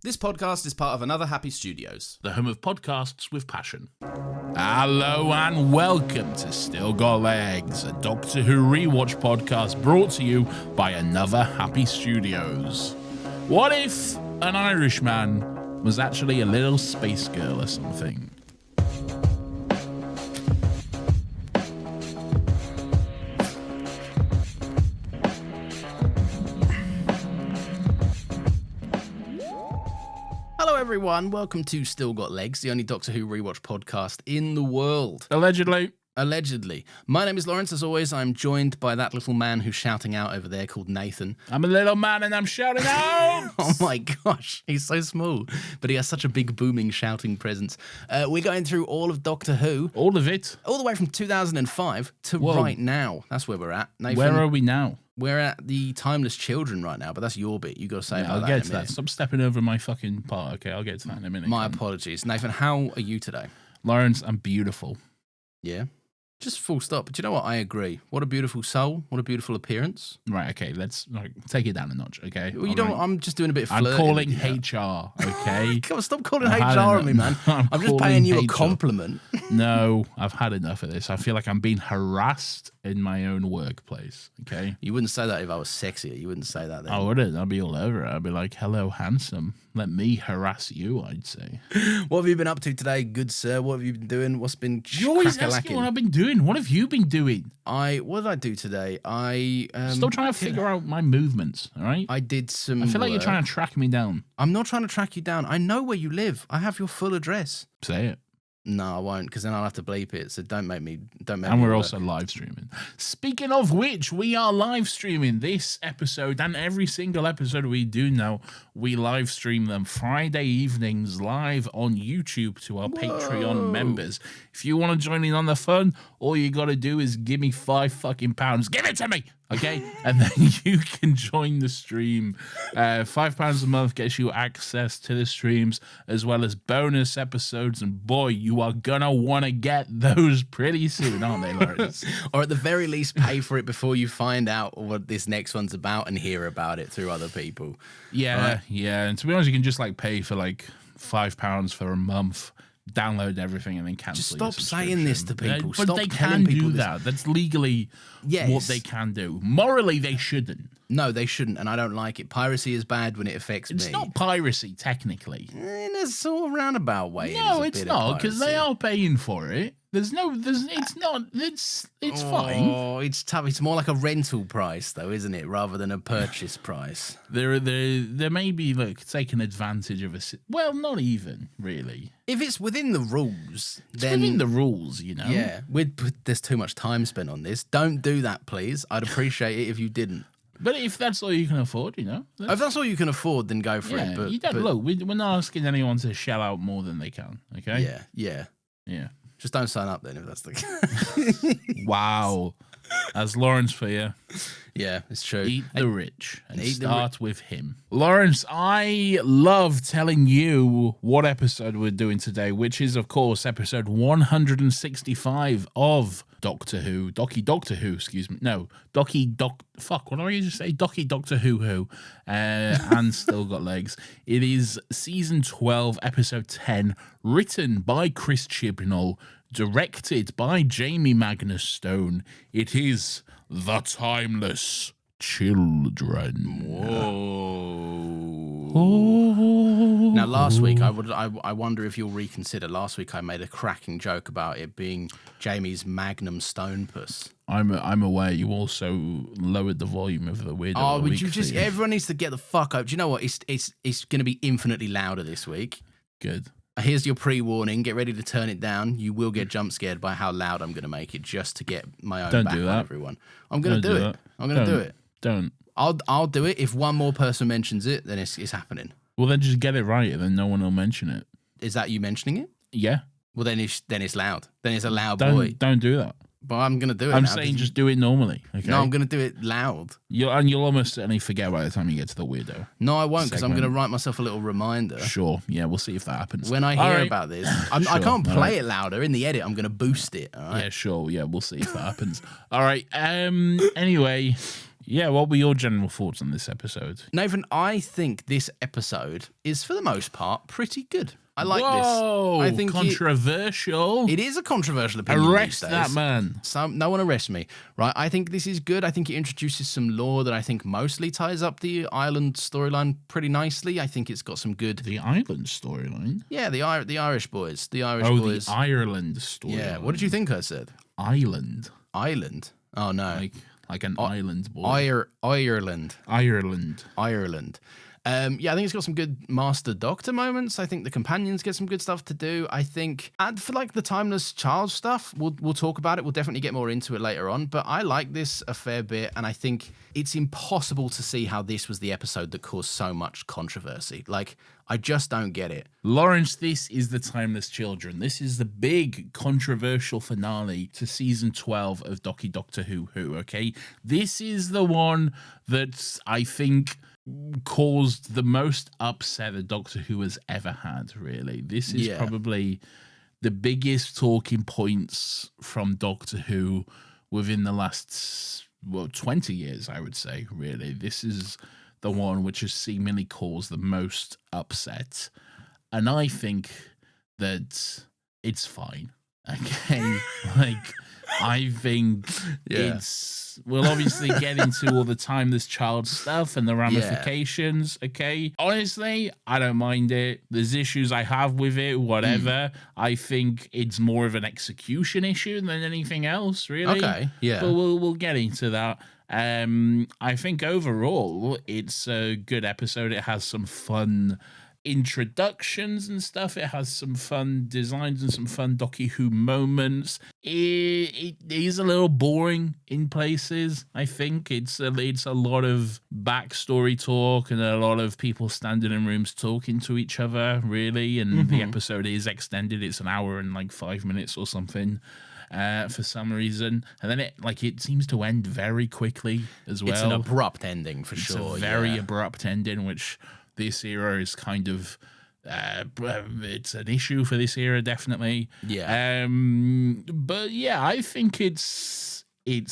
This podcast is part of Another Happy Studios, the home of podcasts with passion. Hello and welcome to Still Got Legs, a Doctor Who Rewatch podcast brought to you by Another Happy Studios. What if an Irishman was actually a little space girl or something? Everyone, welcome to Still Got Legs, the only Doctor Who rewatch podcast in the world. Allegedly. My name is Lawrence. As always, I'm joined by that little man who's shouting out over there called Nathan. I'm a little man and I'm shouting out! Oh my gosh, he's so small, but he has such a big booming shouting presence. We're going through all of Doctor Who. All of it? All the way from 2005 to right now. That's where we're at. Nathan, where are we now? We're at the Timeless Children right now, but that's your bit. You got to say about I'll that get in a to minute. that. Stop stepping over my fucking part. Okay, I'll get to that in a minute. My apologies. Nathan, how are you today? Lawrence, I'm beautiful. Yeah? Just full stop. But you know what? I agree. What a beautiful soul. What a beautiful appearance. Right, okay, let's take it down a notch, okay? Well, you don't. Right. I'm just doing a bit of flirting. I'm calling HR, okay? Come on, stop calling HR on me, man. I'm just paying you a compliment. No, I've had enough of this. I feel like I'm being harassed in my own workplace, okay? You wouldn't say that if I was sexier. You wouldn't say that then. I wouldn't. I'd be all over it. I'd be like, hello, handsome. Let me harass you, I'd say. What have you been up to today, good sir? What have you been doing? What's been You always ask me what I've been doing. What have you been doing? What did I do today? Stop trying to figure out my movements, all right? I did some I feel like you're trying to track me down. I'm not trying to track you down. I know where you live. I have your full address. Say it. No, I won't, because then I'll have to bleep it. So don't make me. And we're also live streaming. Speaking of which, we are live streaming this episode and every single episode we do now. We live stream them Friday evenings live on YouTube to our Patreon members. If you want to join in on the fun, all you got to do is give me £5 Give it to me. Okay, and then you can join the stream. £5 a month gets you access to the streams as well as bonus episodes. And boy, you are gonna want to get those pretty soon, aren't they, Lawrence? Or at the very least, pay for it before you find out what this next one's about and hear about it through other people. Yeah, right? Yeah. And to be honest, you can just pay for £5 for a month. Download everything and then cancel. Just stop saying this to people. But they can do that. That's legally what they can do. Morally, they shouldn't. No, they shouldn't, and I don't like it. Piracy is bad when it affects me. It's not piracy, technically. In a sort of roundabout way. No, it's not, because they are paying for it. It's fine. Oh, it's tough. It's more like a rental price, though, isn't it, rather than a purchase price? There may be taking advantage of well, not even really. If it's within the rules, then within the rules, you know. Yeah, there's too much time spent on this. Don't do that, please. I'd appreciate it if you didn't. But if that's all you can afford, you know. If that's all you can afford, then go for it. But you don't look. We're not asking anyone to shell out more than they can. Okay. Yeah. Just don't sign up then if that's the case. Wow. That's Lawrence for you. Yeah, it's true. Eat the rich and start with him. Lawrence, I love telling you what episode we're doing today, which is, of course, episode 165 of Doctor Who. Doctor Who, excuse me. No, what did I just say? Doctor Who, and Still Got Legs. It is season 12, episode 10, written by Chris Chibnall, directed by Jamie Magnus Stone. It is The Timeless Children. Whoa. Now, last week, I wonder if you'll reconsider. Last week, I made a cracking joke about it being Jamie's Magnum Stone Puss. I'm aware you also lowered the volume of the weird. Oh, would you just? Everyone needs to get the fuck up. Do you know what? It's going to be infinitely louder this week. Good. Here's your pre-warning. Get ready to turn it down. You will get jump scared by how loud I'm going to make it, just to get my own back on everyone. I'm going to do it. I'm going to do it. Don't. I'll do it. If one more person mentions it, then it's happening. Well, then just get it right, and then no one will mention it. Is that you mentioning it? Yeah. Well, then it's loud. Then it's a loud boy. Don't do that. But I'm going to do it. I'm saying just do it normally. Okay? No, I'm going to do it loud. You'll almost certainly forget by the time you get to the weirdo. No, I won't, because I'm going to write myself a little reminder. Sure. Yeah, we'll see if that happens. When I hear about this, I can't play it louder. In the edit, I'm going to boost it. All right? Yeah, sure. Yeah, we'll see if that happens. All right. Anyway, yeah, what were your general thoughts on this episode? Nathan, I think this episode is, for the most part, pretty good. I like Whoa, this. I think controversial. it is a controversial opinion. Arrest that man. No one arrest me, right? I think this is good. I think it introduces some lore that I think mostly ties up the Ireland storyline pretty nicely. I think it's got some good. The Ireland storyline. Yeah, the Irish boys. The Irish boys. The Ireland storyline. Yeah. What did you think I said? Island. Island. Oh no. Like an island boy. Ireland. Yeah, I think it's got some good Master Doctor moments. I think the companions get some good stuff to do. I think, and for like the timeless child stuff, we'll talk about it. We'll definitely get more into it later on. But I like this a fair bit, and I think it's impossible to see how this was the episode that caused so much controversy. Like, I just don't get it. Lawrence, this is the Timeless Children. This is the big controversial finale to season 12 of Doctor Who, okay? This is the one that I think caused the most upset that Doctor Who has ever had, really. This is probably the biggest talking points from Doctor Who within the last, 20 years, I would say, really. This is the one which has seemingly caused the most upset. And I think that it's fine, okay? Like, I think we'll obviously get into all the timeless child stuff and the ramifications, okay? Honestly, I don't mind it. There's issues I have with it, whatever. I think it's more of an execution issue than anything else, really. Okay, yeah. But we'll get into that. I think overall, it's a good episode. It has some fun introductions and stuff. It has some fun designs and some fun Doctor Who moments. It is a little boring in places. I think it's a lot of backstory talk and a lot of people standing in rooms talking to each other, really. And the episode is extended. It's an hour and like 5 minutes or something. For some reason, and then it seems to end very quickly as well. It's an abrupt ending for sure. It's a very abrupt ending, which this era is kind of it's an issue for this era, definitely. Yeah. But yeah, I think it's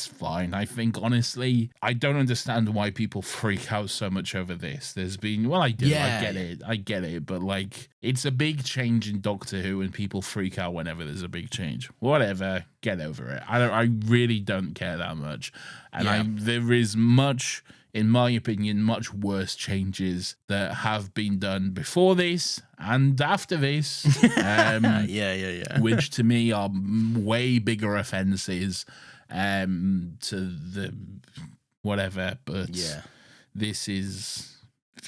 fine. I think, honestly, I don't understand why people freak out so much over this. There's been, I do. Yeah. I get it. But, like, it's a big change in Doctor Who and people freak out whenever there's a big change. Whatever. Get over it. I really don't care that much. And there is much, in my opinion, much worse changes that have been done before this and after this. Which, to me, are way bigger offenses to the whatever, but this is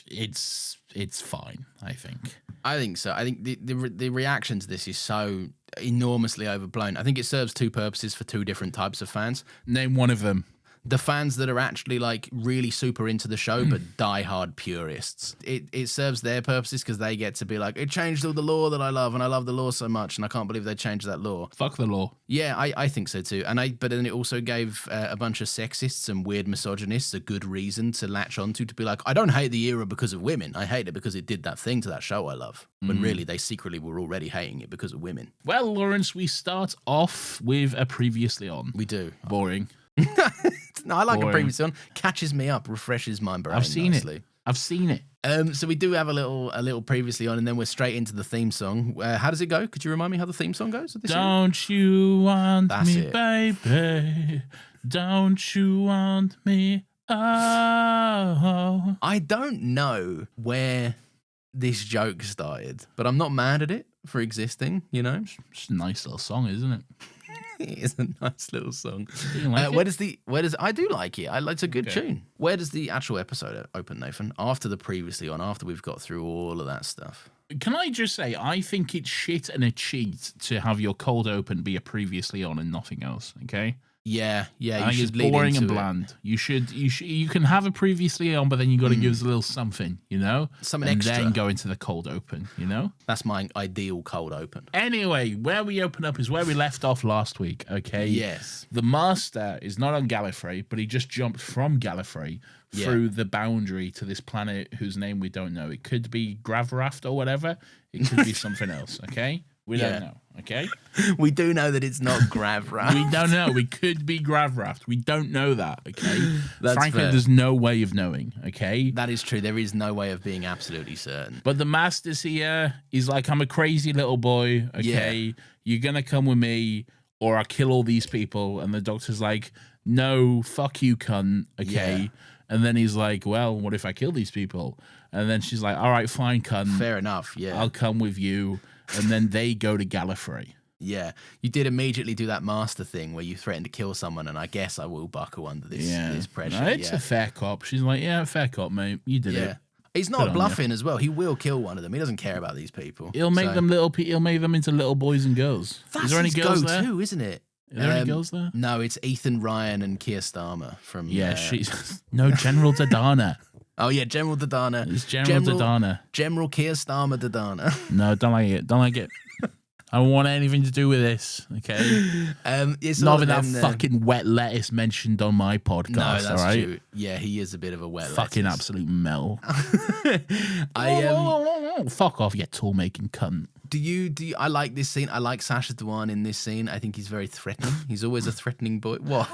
it's fine. I think so. I think the reaction to this is so enormously overblown. I think it serves two purposes for two different types of fans. Name one of them. The fans that are actually like really super into the show but diehard purists. It serves their purposes because they get to be like, it changed all the lore that I love, and I love the lore so much, and I can't believe they changed that lore. Fuck the lore. Yeah, I think so too. But then it also gave a bunch of sexists and weird misogynists a good reason to latch onto, to be like, I don't hate the era because of women. I hate it because it did that thing to that show I love. When really they secretly were already hating it because of women. Well, Lawrence, we start off with a previously on. We do. Boring. No, I like a previously on. Catches me up, refreshes my brain. I've seen nicely. I've seen it. So we do have a little previously on, and then we're straight into the theme song. How does it go? Could you remind me how the theme song goes? Don't you want me, baby? Don't you want me? Oh. I don't know where this joke started, but I'm not mad at it for existing, you know? It's a nice little song, isn't it? It is a nice little song. Do you like it? I do like it. It's a good tune. Where does the actual episode open, Nathan? After the previously on, after we've got through all of that stuff. Can I just say, I think it's shit and a cheat to have your cold open be a previously on and nothing else, okay? Yeah. I think it's boring and bland. You can have a previously on, but then you got to give us a little something, you know, something extra, and then go into the cold open. You know, that's my ideal cold open. Anyway, where we open up is where we left off last week. Okay. Yes. The Master is not on Gallifrey, but he just jumped from Gallifrey through the boundary to this planet whose name we don't know. It could be Gravraft or whatever. It could be something else. Okay. We don't know, okay? We do know that it's not Gravraft. We don't know. We could be Gravraft. We don't know that, okay? That's Frankly, fair. there's no way of knowing, okay? That is true. There is no way of being absolutely certain. But the master's here. He's like, I'm a crazy little boy, okay? Yeah. You're going to come with me or I kill all these people. And the doctor's like, no, fuck you, cunt, okay? Yeah. And then he's like, well, what if I kill these people? And then she's like, all right, fine, cunt. Fair enough, yeah. I'll come with you. And then they go to Gallifrey. Yeah. You did immediately do that master thing where you threaten to kill someone, and I guess I will buckle under this pressure. No, it's a fair cop. She's like, yeah, fair cop, mate. You did it. He's not bluffing as well. He will kill one of them. He doesn't care about these people. He'll make them He'll make them into little boys and girls. That's Is there any his girls go-to, there? isn't it? Are there any girls there? No, it's Ethan Ryan and Keir Starmer from. Yeah, she's no General Dodana. Oh yeah, General Dodana. It's General Dodana. General Keir Starmer Dodana. No, don't like it. Don't like it. I don't want anything to do with this. Okay. It's not even that fucking wet lettuce mentioned on my podcast. No, that's all right? true. Yeah, he is a bit of a wet fucking lettuce. absolute mel. I Fuck off, you tool making cunt. Do you? I like this scene. I like Sacha Dhawan in this scene. I think he's very threatening. He's always a threatening boy. What?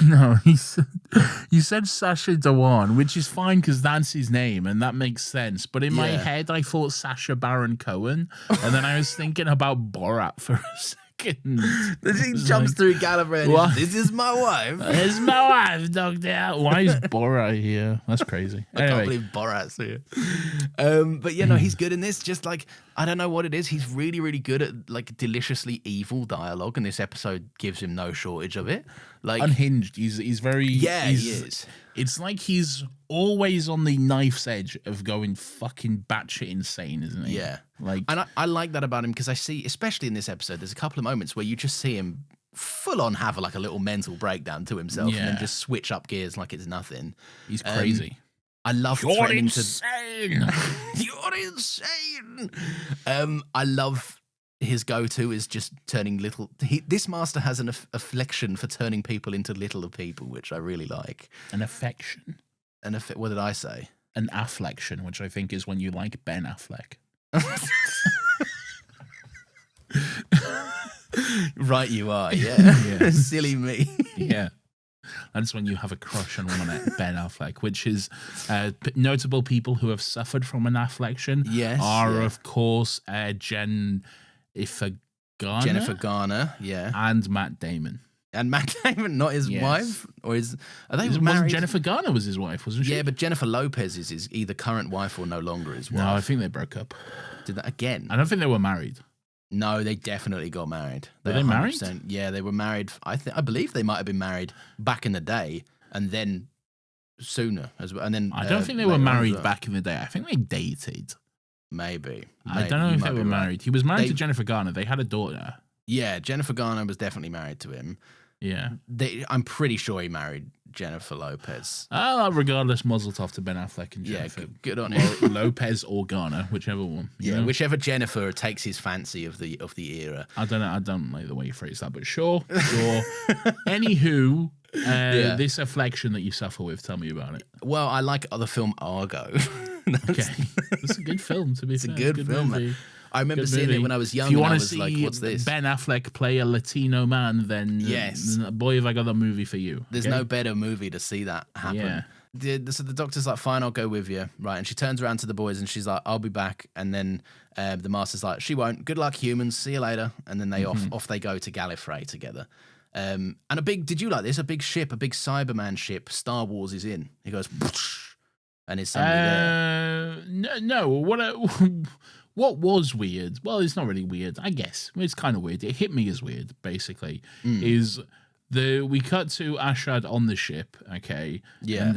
No, you said Sacha Dhawan, which is fine because that's his name and that makes sense. But in my head, I thought Sacha Baron Cohen, and then I was thinking about Borat for a second. He jumps through Gallifrey. And this is my wife. This is my wife, Doctor. Why is Borat here? That's crazy. I can't believe Borat's here. But you know, he's good in this. Just like, I don't know what it is. He's really, really good at like deliciously evil dialogue, and this episode gives him no shortage of it. Like unhinged. He's very he is. It's like he's always on the knife's edge of going fucking batshit insane, isn't he? Yeah. Like, and I like that about him because I see, especially in this episode, there's a couple of moments where you just see him full on have like a little mental breakdown to himself and then just switch up gears like it's nothing. He's crazy. I love You're insane. You're insane. I love his go-to is just turning little. This master has an affliction for turning people into littler people, which I really like. An affection. What did I say? An afflection, which I think is when you like Ben Affleck. Right, you are. Yeah. Silly me. Yeah. That's when you have a crush on one of Ben Affleck, which is notable people who have suffered from an afflection. Yes, are of course Jennifer Garner, yeah, and Matt Damon. And Matt Damon, not his wife, or is are they married? Wasn't Jennifer Garner was his wife, wasn't she? Yeah, but Jennifer Lopez is his either current wife or no longer his wife. No, I think they broke up. Did that again? I don't think they were married. No, they definitely got married. Were they married? Yeah, they were married. I believe they might have been married back in the day, and then sooner as well. And then I don't think they were married back in the day. I think they dated. Maybe. I don't know if they were married. He was married to Jennifer Garner. They had a daughter. Yeah, Jennifer Garner was definitely married to him. Yeah. I'm pretty sure he married Jennifer Lopez. Regardless, muzzle tov to Ben Affleck and Jennifer. Yeah, good on him. Lopez or Garner, whichever one. Yeah, whichever Jennifer takes his fancy of the era. I don't know. I don't like the way you phrase that, but sure. Anywho, this affliction that you suffer with, tell me about it. Well, I like the film Argo. Okay. It's a good film, to be fair. It's a good film. Movie. I remember seeing it when I was young. If you want to see like, what's this? Ben Affleck play a Latino man, then yes, boy, have I got the movie for you. There's no better movie to see that happen. Yeah. So the doctor's like, fine, I'll go with you. Right. And she turns around to the boys and she's like, I'll be back. And then the master's like, she won't. Good luck, humans. See you later. And then they off they go to Gallifrey together. And did you like this? A big ship, a big Cyberman ship, Star Wars is in. He goes, and it's suddenly there. No. What was weird? Well, it's not really weird, I guess. It's kind of weird. It hit me as weird, basically. Is we cut to Ashad on the ship, okay? Yeah. And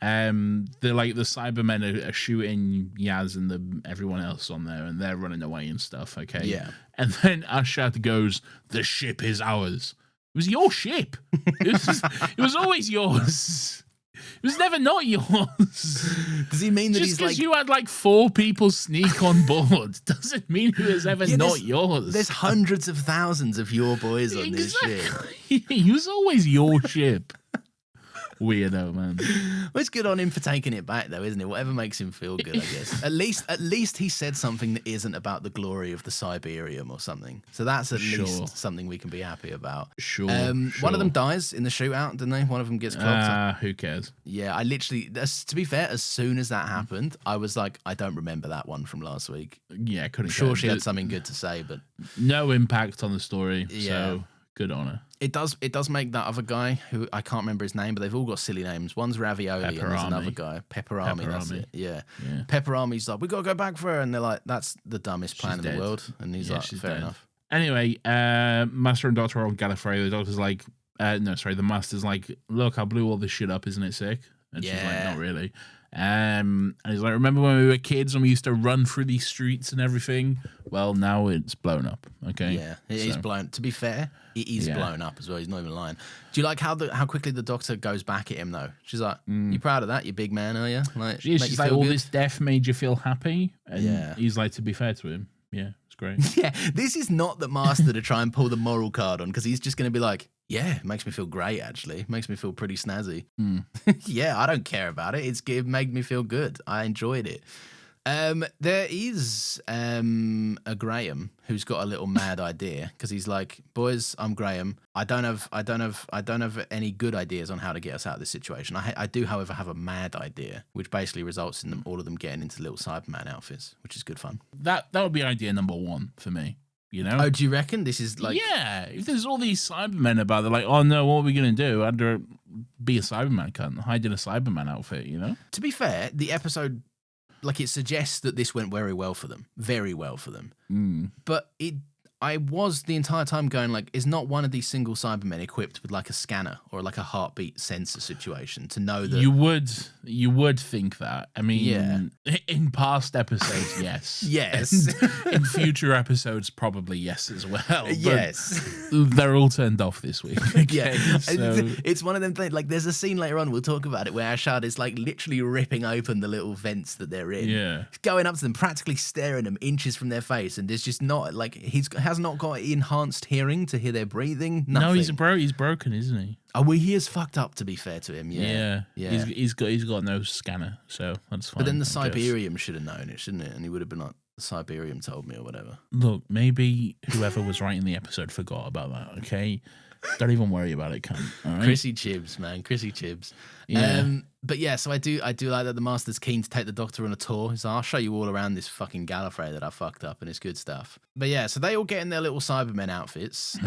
then the Cybermen are shooting Yaz and everyone else on there, and they're running away and stuff, okay? Yeah. And then Ashad goes, "The ship is ours." It was your ship. It was always yours. It was never not yours. Does he mean that just he's because like... you had 4 people sneak on board doesn't mean it was ever not yours. There's hundreds of thousands of your boys on this ship. He was always your ship. Weirdo, man. Well, it's good on him for taking it back, though, isn't it? Whatever makes him feel good, I guess. At least he said something that isn't about the glory of the Cyberium or something. So that's at least something we can be happy about. Sure. One of them dies in the shootout, didn't they? One of them gets clocked. Who cares? Yeah, I literally, to be fair, as soon as that happened, I was like, I don't remember that one from last week. Yeah, couldn't. I'm sure she had something good to say, but no impact on the story. Yeah. So good on her. It does make that other guy, who I can't remember his name, but they've all got silly names. One's Ravioli and there's another guy. Pepperami, that's it. Yeah. Pepperami's like, we got to go back for her. And they're like, that's the dumbest plan in the world. And he's like, fair enough. Anyway, Master and Doctor are on Gallifrey. The Doctor's like, the Master's like, look, I blew all this shit up, isn't it sick? And she's like, not really. And he's like, remember when we were kids and we used to run through these streets and everything? Well, now it's blown up. Okay. Yeah, it is blown. To be fair, it is blown up as well. He's not even lying. Do you like how quickly the Doctor goes back at him though? She's like, "You proud of that, you big man, are you?" Like, she's like, all this death made you feel happy, and he's like, to be fair to him, yeah, it's great. Yeah, this is not the Master to try and pull the moral card on, because he's just going to be like, yeah, it makes me feel great, actually. It makes me feel pretty snazzy. Yeah, I don't care about it. It made me feel good. I enjoyed it. There is a Graham who's got a little mad idea, because he's like, boys, I'm Graham. I don't have any good ideas on how to get us out of this situation. I do, however, have a mad idea, which basically results in all of them getting into little Cyberman outfits, which is good fun. That would be idea number one for me. You know? Oh, do you reckon this is like... Yeah, if there's all these Cybermen about, they're like, oh no, what are we going to do? I'd be a Cyberman, cunt. Hide in a Cyberman outfit, you know? To be fair, the episode, like, it suggests that this went very well for them. Very well for them. But I was the entire time going, like, is not one of these single Cybermen equipped with, like, a scanner or, like, a heartbeat sensor situation to know that... You would think that. I mean, in past episodes, yes. Yes. And in future episodes, probably yes as well. But yes. they're all turned off this week. Okay, so. It's one of them things, like, there's a scene later on, we'll talk about it, where Ashad is, like, literally ripping open the little vents that they're in. Yeah. Going up to them, practically staring them inches from their face, and there's just not, like, has not got enhanced hearing to hear their breathing. Nothing. No, he's broken, isn't he? Oh, well, he is fucked up, to be fair to him. Yeah. He's got no scanner, so that's fine. But then the Cyberium should have known it, shouldn't it? And he would have been like, the Cyberium told me or whatever. Look, maybe whoever was writing the episode forgot about that, okay? Don't even worry about it, cunt. All right? Chrissy Chibs, man. Chrissy Chibs. Yeah. But yeah, so I do like that the Master's keen to take the Doctor on a tour. He's like, I'll show you all around this fucking Gallifrey that I fucked up, and it's good stuff. But yeah, so they all get in their little Cybermen outfits.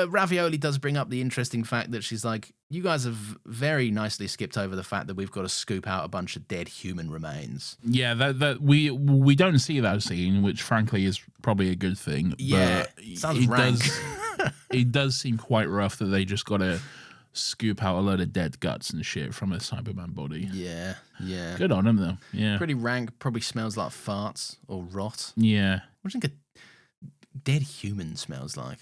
Ravioli does bring up the interesting fact that she's like, you guys have very nicely skipped over the fact that we've got to scoop out a bunch of dead human remains. Yeah, that we don't see that scene, which frankly is probably a good thing. Yeah, but sounds rank. It does seem quite rough that they just got to scoop out a load of dead guts and shit from a Cyberman body. Yeah. Good on him, though. Yeah. Pretty rank. Probably smells like farts or rot. Yeah. What do you think a dead human smells like?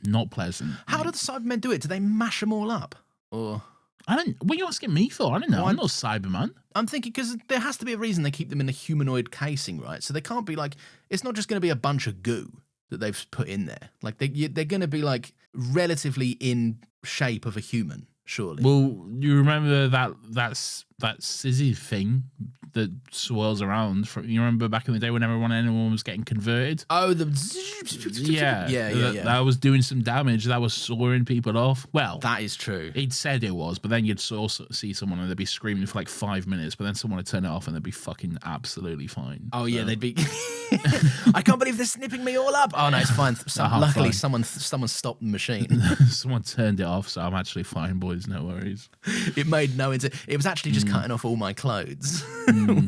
Not pleasant. How do the Cybermen do it? Do they mash them all up? Or... What are you asking me for? I don't know. I'm not Cyberman. I'm thinking because there has to be a reason they keep them in a humanoid casing, right? So they can't be like... It's not just going to be a bunch of goo that they've put in there. Like, they're going to be, like, relatively in shape of a human, surely. Well, you remember that sizzy thing that swirls around? You remember back in the day when anyone was getting converted? Oh, yeah. That was doing some damage. That was sawing people off. Well, that is true. He'd said it was, but then you'd see someone and they'd be screaming for like 5 minutes, but then someone would turn it off and they'd be fucking absolutely fine. Oh, yeah, they'd be... I can't believe they're snipping me all up. Oh, no, it's fine. Luckily, someone stopped the machine. Someone turned it off, so I'm actually fine, boys. No worries. It made no sense. It was actually just cutting off all my clothes,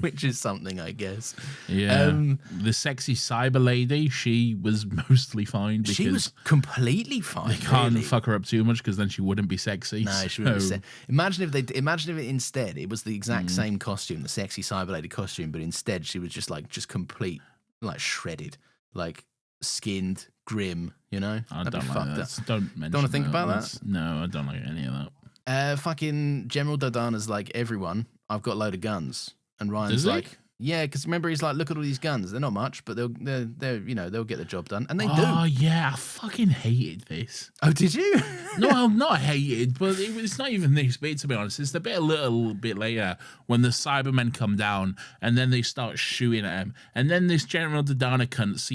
which is something, I guess. Yeah. The sexy cyber lady, she was mostly fine. Because she was completely fine. They can't fuck her up too much because then she wouldn't be sexy. No, she wouldn't be Imagine if instead it was the exact same costume, the sexy cyber lady costume, but instead she was just complete, like shredded, like skinned, grim, you know? I don't like that. Don't want to think about that? No, I don't like any of that. Fucking General Dodana's like, everyone, I've got a load of guns. And Ryan's like, Yeah, because remember he's like, look at all these guns. They're not much, but they'll get the job done, and they do. Oh yeah, I fucking hated this. Oh, did you? No, I'm not hated, but it's not even this bit, to be honest. It's the bit a little bit later when the Cybermen come down and then they start shooting at him. And then this General Dodonna cunt,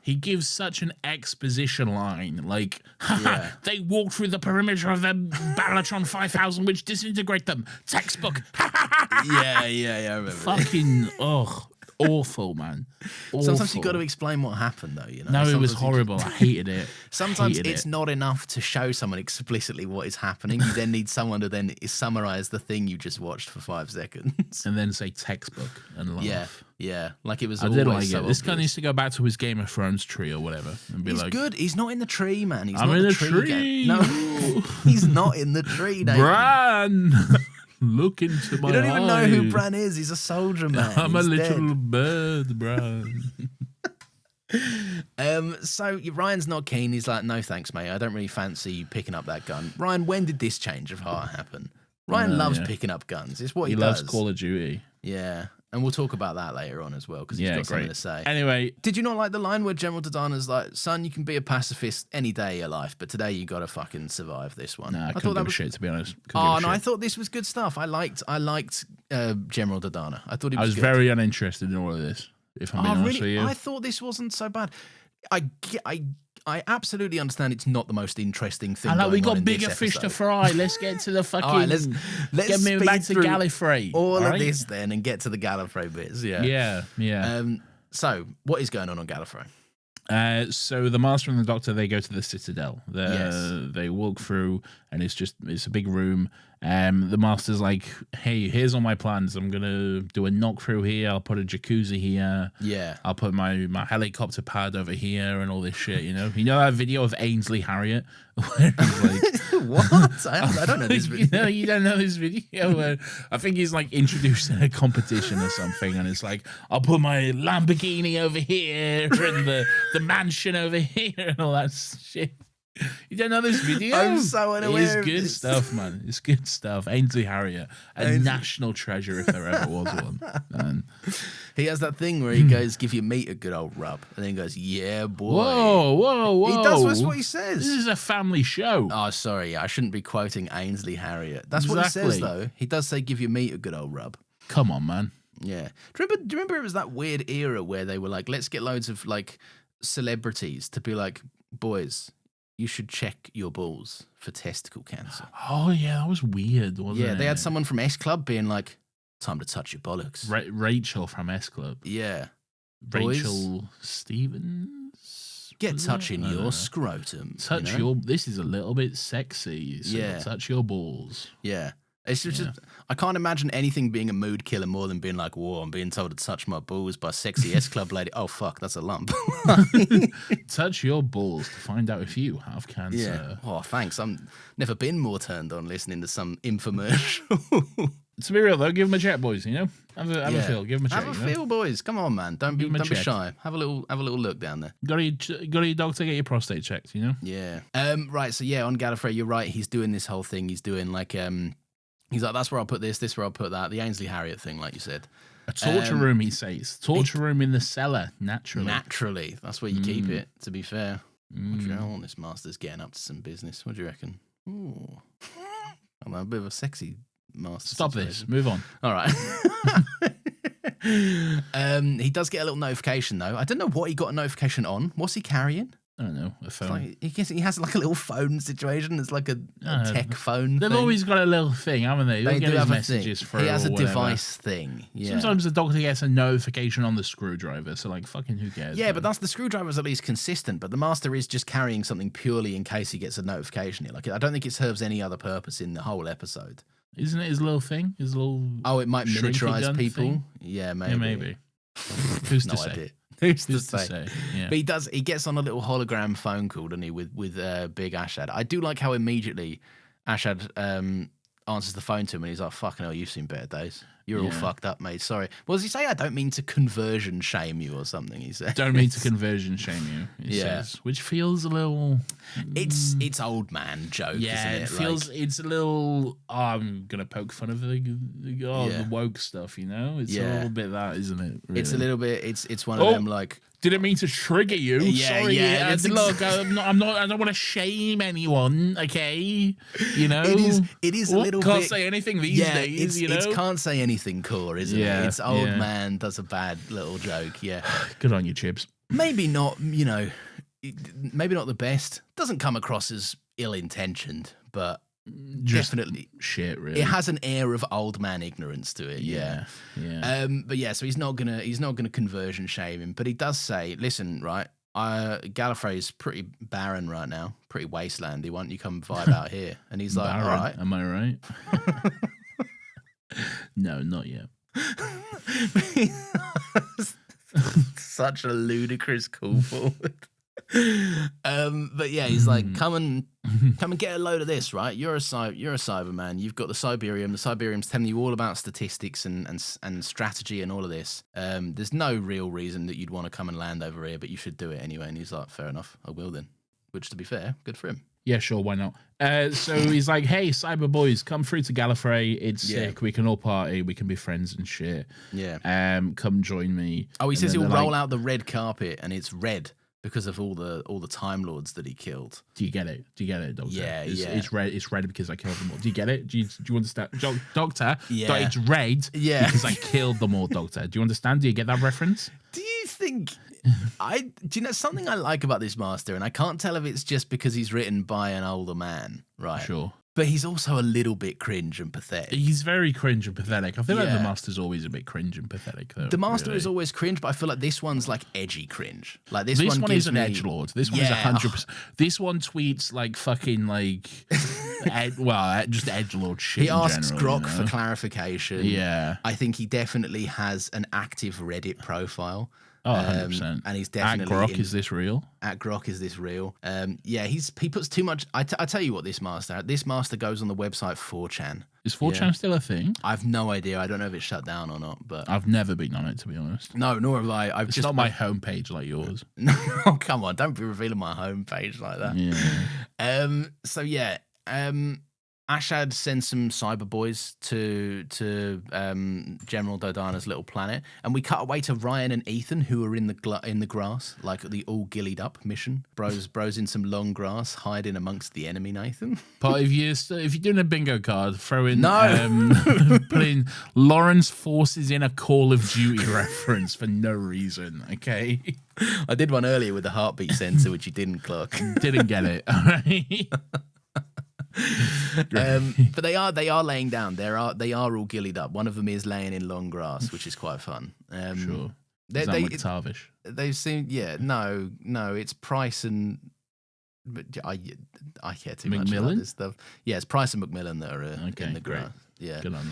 he gives such an exposition line, like, haha, they walked through the perimeter of the Balatron 5000, which disintegrate them. Textbook. yeah, I remember. Fucking, awful, man. Awful. Sometimes you got to explain what happened, though. You know, No, sometimes it was horrible. I hated it. Sometimes it's not enough to show someone explicitly what is happening. You then need someone to then summarize the thing you just watched for 5 seconds, and then say textbook and laugh. Yeah, like it was. I did always like so it. This guy obvious. needs to go back to his Game of Thrones tree or whatever, and be He's like, good. He's not in the tree, man. He's I'm not in the a tree. tree. No, he's not in the tree, Nathan. Bran, look into my You don't even know eyes. who Bran is. He's a soldier, man. I'm a He's little dead. bird, Bran. So Ryan's not keen. He's like, no, thanks, mate. I don't really fancy you picking up that gun. Ryan, when did this change of heart happen? Ryan loves picking up guns. It's what he loves does. Call of Duty. Yeah. And we'll talk about that later on as well, because he's got something to say. Anyway, Did you not like the line where General Dodonna's like, son, you can be a pacifist any day of your life, but today you got to fucking survive this one? I couldn't give a shit, to be honest. I thought this was good stuff. I liked General Dodonna. I thought he was I was good. very uninterested in all of this, if I'm being honest with you. I thought this wasn't so bad. I absolutely understand it's not the most interesting thing. And like, we going on got in bigger this fish to episode. fry. Let's get to the fucking. All right, let's get me speed back to through Gallifrey. all right? of this then and get to the Gallifrey bits. Yeah. So what is going on Gallifrey? So the Master and the Doctor, they go to the Citadel. Yes. They walk through, and it's a big room. The Master's like, hey, here's all my plans. I'm gonna do a knock through here. I'll put a jacuzzi here. Yeah. I'll put my helicopter pad over here and all this shit. You know that video of Ainsley Harriott where he's like, What? I don't know this video. You don't know this video? Where I think he's like introducing a competition or something, and it's like, I'll put my Lamborghini over here and the mansion over here and all that shit. You don't know this video? I'm so unaware It's of good this. stuff, man. It's good stuff. Ainsley Harriott, a national treasure if there ever was one. And He has that thing where he goes, give your meat a good old rub. And then he goes, yeah, boy. whoa. He does, that's what he This says. is a family show. Oh, sorry. I shouldn't be quoting Ainsley Harriott. That's what he says, Exactly. though. He does say, give your meat a good old rub. Come on, man. Yeah. Do you remember it was that weird era where they were like, let's get loads of like celebrities to be like, boys, you should check your balls for testicle cancer. Oh, yeah, that was weird, wasn't it? Yeah, they had someone from S Club being like, time to touch your bollocks. Rachel from S Club. Yeah. Boys, Rachel Stevens. get was it? touching I don't your know. scrotum. Touch you know? your. This is a little bit sexy. So Yeah. touch your balls. Yeah. It's just, I can't imagine anything being a mood killer more than being like, whoa, I'm being told to touch my balls by a sexy S Club lady. Oh, fuck, that's a lump. Touch your balls to find out if you have cancer. Yeah. Oh, thanks. I'm never been more turned on listening to some infomercial. To be real though, give them a check, boys. You know, have a Yeah. feel. Give them a check. Have a you know? feel, boys. Come on, man. Don't be Give 'em a check. shy. Have a little look down there. Got your doctor get your prostate checked. You know. Yeah. Right. So yeah, on Gallifrey, you're right. He's doing this whole thing. He's doing like he's like, that's where I'll put this where I'll put that. The Ainsley Harriott thing, like you said. A torture room, he says. Torture room in the cellar, naturally. Naturally, that's where you keep it. To be fair, what do you know? This master's getting up to some business. What do you reckon? Ooh, I'm a bit of a sexy master. Stop situation. this. Move on. All right. He does get a little notification though. I don't know what he got a notification on. What's he carrying? I don't know. A phone. Like, he has like a little phone situation. It's like a tech phone. They've thing. always got a little thing, haven't they? They They'll get do his have a messages thing. through. He has a or whatever. device thing. Yeah. Sometimes the doctor gets a notification on the screwdriver, so like fucking who cares? Yeah, man? but that's the screwdriver's at least consistent. But the master is just carrying something purely in case he gets a notification. Like I don't think it serves any other purpose in the whole episode. Isn't it his little thing? His little Oh, it might shrinky miniaturize gun people. thing? Yeah, maybe. Yeah, maybe. Who's No to say? idea. Who's to Who's to say? say? Yeah. But he gets on a little hologram phone call, doesn't he, with Big Ashad. I do like how immediately Ashad answers the phone to him and he's like, fucking hell, you've seen better days. You're all fucked up, mate. Sorry. What does he say? I don't mean to conversion shame you or something, he said. Don't mean to conversion shame you, he says. Which feels a little... It's old man joke, isn't it? It feels... It's a little... Oh, I'm going to poke fun of the woke stuff, you know? It's a little bit that, isn't it? Really? It's a little bit... It's one of them, like... Didn't mean to trigger you. Sorry. Look, I don't want to shame anyone. Okay, you know. It is a little. Can't bit, say anything these days. You know, it's can't say anything cooler, isn't it? It's old man does a bad little joke. Yeah. Good on you, Chips. Maybe not. You know, maybe not the best. Doesn't come across as ill-intentioned, but. Just definitely shit. Really, it has an air of old man ignorance to it. Yeah. But yeah, so he's not gonna conversion shame him, but he does say, "Listen, right, Gallifrey's pretty barren right now, pretty wastelandy. Why don't you come vibe out here?" And he's like, barren. "All right, am I right?" No, not yet. Such a ludicrous call forward. But yeah, he's like, come and get a load of this, right? You're a Cyberman. You've got the Cyberium. The Cyberium's telling you all about statistics and strategy and all of this. There's no real reason that you'd want to come and land over here, but you should do it anyway. And he's like, fair enough, I will then. Which, to be fair, good for him. Yeah, sure, why not? So he's like, hey, Cyber boys, come through to Gallifrey. It's sick. We can all party. We can be friends and shit. Yeah. Come join me. Oh, he says he'll roll out the red carpet, and it's red because of all the Time Lords that he killed. Do you get it? Doctor? Yeah, it's red. It's red because I killed them all. Do you get it? Do you understand, Doctor? Yeah. It's red. Yeah. Because I killed them all, Doctor. Do you understand? Do you get that reference? Do you think? Do you know something I like about this master, and I can't tell if it's just because he's written by an older man, right? Sure. But he's also a little bit cringe and pathetic. He's very cringe and pathetic. I feel like the Master's always a bit cringe and pathetic, though. The Master is always cringe, but I feel like this one's like edgy cringe. Like this one is an edgelord. This one is 100%. This one tweets like fucking like, just edgelord shit. He asks general, Grok for clarification. Yeah, I think he definitely has an active Reddit profile. Oh, 100%. And he's definitely at Grok. Is this real? At Grok, is this real? Yeah, he puts too much. I tell you what, this master goes on the website 4chan. Is 4chan still a thing? I've no idea. I don't know if it's shut down or not. But I've never been on it, to be honest. No, nor have I. It's not my homepage like yours. No, come on, don't be revealing my homepage like that. Yeah. So yeah. Ashad sends some cyber boys to General Dodana's little planet, and we cut away to Ryan and Ethan, who are in the grass, like the all gillied up mission. Bros in some long grass, hiding amongst the enemy. Nathan. But if you're doing a bingo card, throw in put in Lawrence forces in a Call of Duty reference for no reason. Okay. I did one earlier with the heartbeat sensor, which you didn't clock. Didn't get it. All right. But they are laying down. They are all gillied up. One of them is laying in long grass, which is quite fun. Sure. Is that McTavish? They've seen. Yeah. No. It's Price and. But I care too much about this stuff. Yeah, it's Price and Macmillan that are in the grass. Yeah. Good on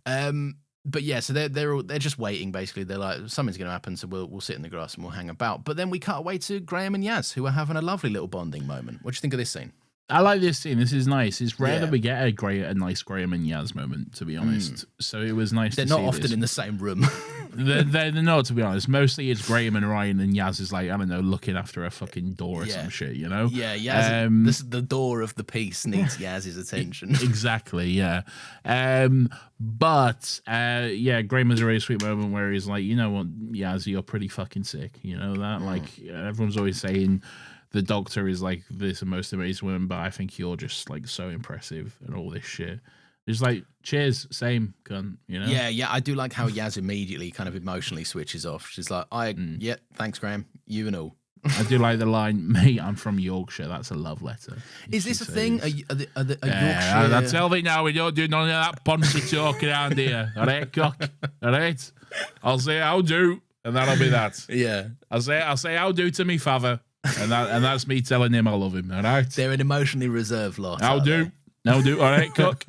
them. But yeah, so they're just waiting. Basically, they're like, something's going to happen, so we'll sit in the grass and we'll hang about. But then we cut away to Graham and Yaz, who are having a lovely little bonding moment. What do you think of this scene? I like this scene. This is nice. It's rare that we get a nice Graham and Yaz moment, to be honest. So it was nice to see They're not often in the same room. they're not, to be honest. Mostly it's Graham and Ryan, and Yaz is like, I don't know, looking after a fucking door or some shit, you know? Yeah, Yaz. This is the door of the piece needs Yaz's attention. Exactly, yeah. But Graham has a really sweet moment where he's like, you know what, Yaz, you're pretty fucking sick. You know that? Like, everyone's always saying the Doctor is like this most amazing woman, but I think you're just like so impressive and all this shit. It's like, cheers, same, cunt, you know? Yeah, I do like how Yaz immediately kind of emotionally switches off. She's like, thanks, Graham, you and all. I do like the line, mate, I'm from Yorkshire. That's a love letter. Is this a thing? A Yorkshire? I tell me now, we don't do none of that poncy talk around here. All right, cock? All right? I'll say I'll do, and that'll be that. Yeah. I'll say I'll do to me father. And that's me telling him I love him. All right, they're an emotionally reserved lot. I'll do. All right, cook.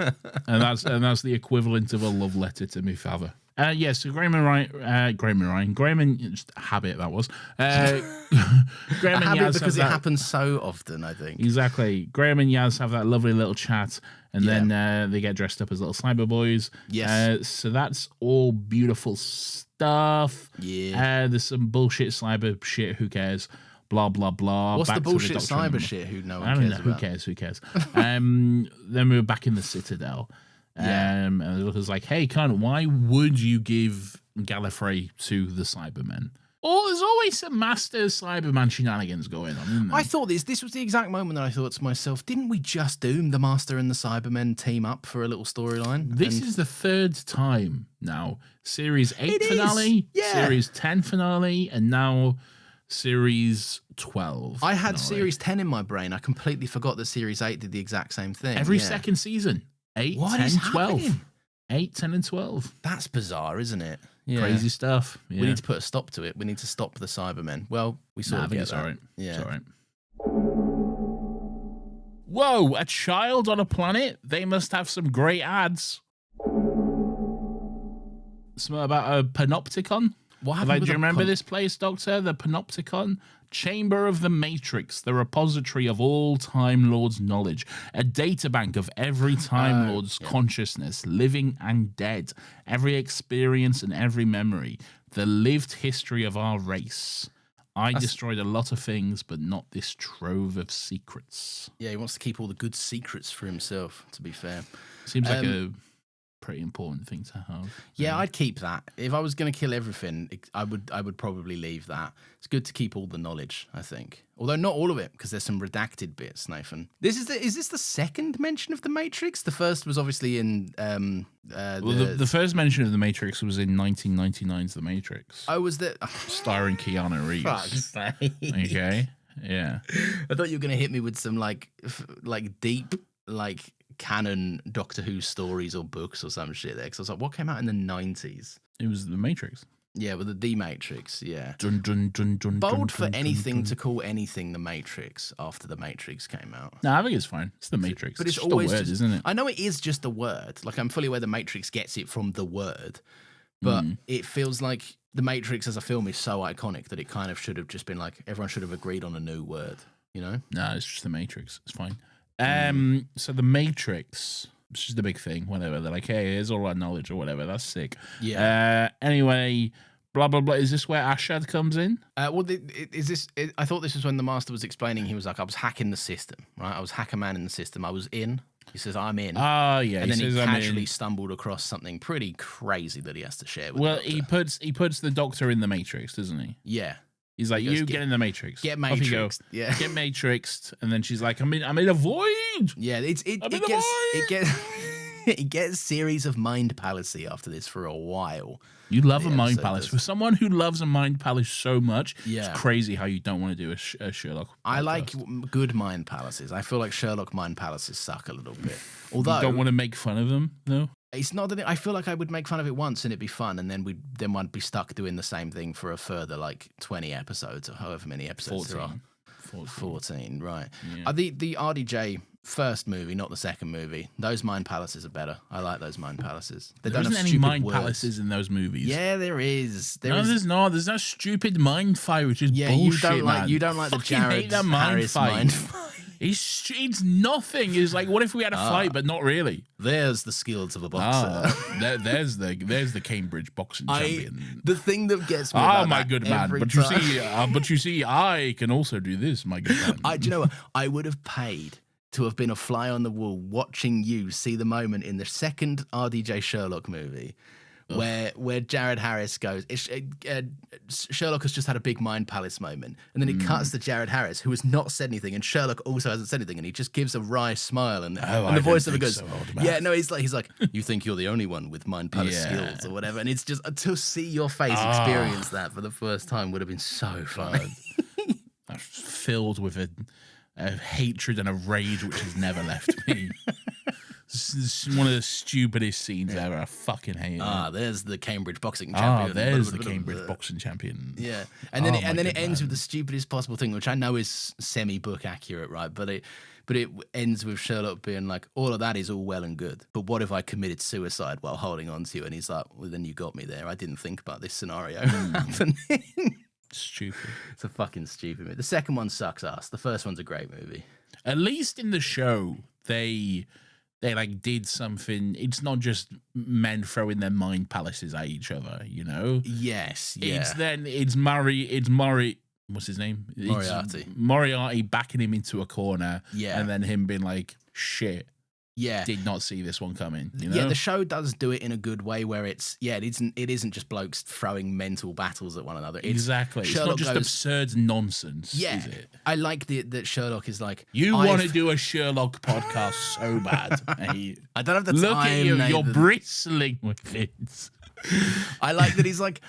And that's the equivalent of a love letter to me father. So Graham and just a habit that was. Graham and Yaz because it happens so often, I think. Exactly. Graham and Yaz have that lovely little chat, and then they get dressed up as little cyber boys. Yes. So that's all beautiful stuff. Yeah. There's some bullshit cyber shit. Who cares? Blah blah blah. What's the bullshit cyber shit? Who no one cares about? Who cares? Then we were back in the Citadel. And it was like, hey, Khan, why would you give Gallifrey to the Cybermen? Oh, there's always some Master Cyberman shenanigans going on, isn't there? I thought this was the exact moment that I thought to myself, didn't we just do the Master and the Cybermen team up for a little storyline? This is the third time now. Series 8 finale, Series 10 finale, and now Series 12 I had finale. Series 10 in my brain. I completely forgot that Series 8 did the exact same thing. Every second season. 8, what 10, is 12. happening? 8, 10, and 12. That's bizarre, isn't it? Yeah. Crazy stuff. Yeah. We need to put a stop to it. We need to stop the Cybermen. Well, we sort of get it's that. all right. Yeah. It's all right. Whoa, a child on a planet? They must have some great ads. Something about a panopticon? What happened? Do you remember this place, Doctor? The Panopticon? Chamber of the Matrix, the repository of all Time Lords' knowledge, a databank of every Time Lord's consciousness, living and dead, every experience and every memory, the lived history of our race. I destroyed a lot of things, but not this trove of secrets. Yeah, he wants to keep all the good secrets for himself, to be fair. Seems like a pretty important thing to have. Yeah, I'd keep that. If I was going to kill everything, I would probably leave that. It's good to keep all the knowledge, I think. Although not all of it, because there's some redacted bits, Nathan. Is this the second mention of the Matrix? The first was obviously in the first mention of the Matrix was in 1999's The Matrix. Oh, was that starring Keanu Reeves? Fuck's sake. Okay. Yeah. I thought you were going to hit me with some like deep canon Doctor Who stories or books or some shit there, because I was like, what came out in the 90s? It was The Matrix. Yeah, with the Matrix, yeah. Dun, dun, dun, dun, Bold dun, for dun, anything dun, to call anything The Matrix after The Matrix came out. No, I think it's fine. It's The Matrix. But it's just always a word, isn't it? I know it is just a word. Like, I'm fully aware The Matrix gets it from the word, but it feels like The Matrix as a film is so iconic that it kind of should have just been like, everyone should have agreed on a new word, you know? No, it's just The Matrix. It's fine. So The Matrix, it's just a big thing, whatever. They're like, hey, here's all our knowledge or whatever. That's sick. Yeah. Anyway, blah, blah, blah. Is this where Ashad comes in? Well, I thought this was when the Master was explaining. He was like, I was hacking the system, right? I was hacker man in the system. I was in. He says, I'm in. Oh, yeah. And then he casually stumbled across something pretty crazy that he has to share with the Doctor. he puts the Doctor in the Matrix, doesn't he? Yeah. He's like, you get in the Matrix. Get matrixed. Yeah. Get matrixed. And then she's like, I'm in a void. Yeah, it gets series of mind palace-y after this for a while. You love a mind palace. For someone who loves a mind palace so much, yeah. It's crazy how you don't want to do a Sherlock podcast. I like good mind palaces. I feel like Sherlock mind palaces suck a little bit. Although you don't want to make fun of them, no? It's not that I feel like I would make fun of it once and it'd be fun, and then I'd be stuck doing the same thing for a further 20 episodes or however many episodes 14. There are. 14, right. Yeah. The RDJ first movie, not the second movie, those mind palaces are better. I like those mind palaces. There isn't any mind palaces in those movies. Yeah, there is. There's not. There's no stupid mind fight, which is bullshit, you don't like the Jared Harris mind fight. It's nothing. It's like, what if we had a fight, but not really? There's the skills of a boxer. There's the Cambridge boxing champion. The thing that gets me about my good man. But you see, I can also do this, my good man. Do you know what? I would have paid to have been a fly on the wall watching you see the moment in the second RDJ Sherlock movie where Jared Harris goes, Sherlock has just had a big mind palace moment, and then it cuts to Jared Harris, who has not said anything, and Sherlock also hasn't said anything, and he just gives a wry smile, and the voiceover goes, so, he's like, you think you're the only one with mind palace skills or whatever, and it's just to see your face experience that for the first time would have been so fun. Filled with a hatred and a rage which has never left me. This is one of the stupidest scenes ever. I fucking hate it. There's the Cambridge boxing champion. There's the Cambridge boxing champion. Yeah, and then it ends with the stupidest possible thing, which I know is semi-book accurate, right? But it ends with Sherlock being like, all of that is all well and good, but what if I committed suicide while holding on to you? And he's like, well, then you got me there. I didn't think about this scenario happening. Stupid. It's a fucking stupid movie. The second one sucks ass. The first one's a great movie. At least in the show, they like did something. It's not just men throwing their mind palaces at each other, you know? Yes, yeah. It's Murray. What's his name? Moriarty backing him into a corner. Yeah. And then him being like, shit. Yeah. Did not see this one coming. You know? Yeah, the show does do it in a good way where it isn't just blokes throwing mental battles at one another. Exactly. Sherlock, it's not just absurd nonsense, is it? I like that Sherlock is like, you want to do a Sherlock podcast so bad. I don't have the Look time. Look at you, Nathan. You're bristling with it. I like that he's like,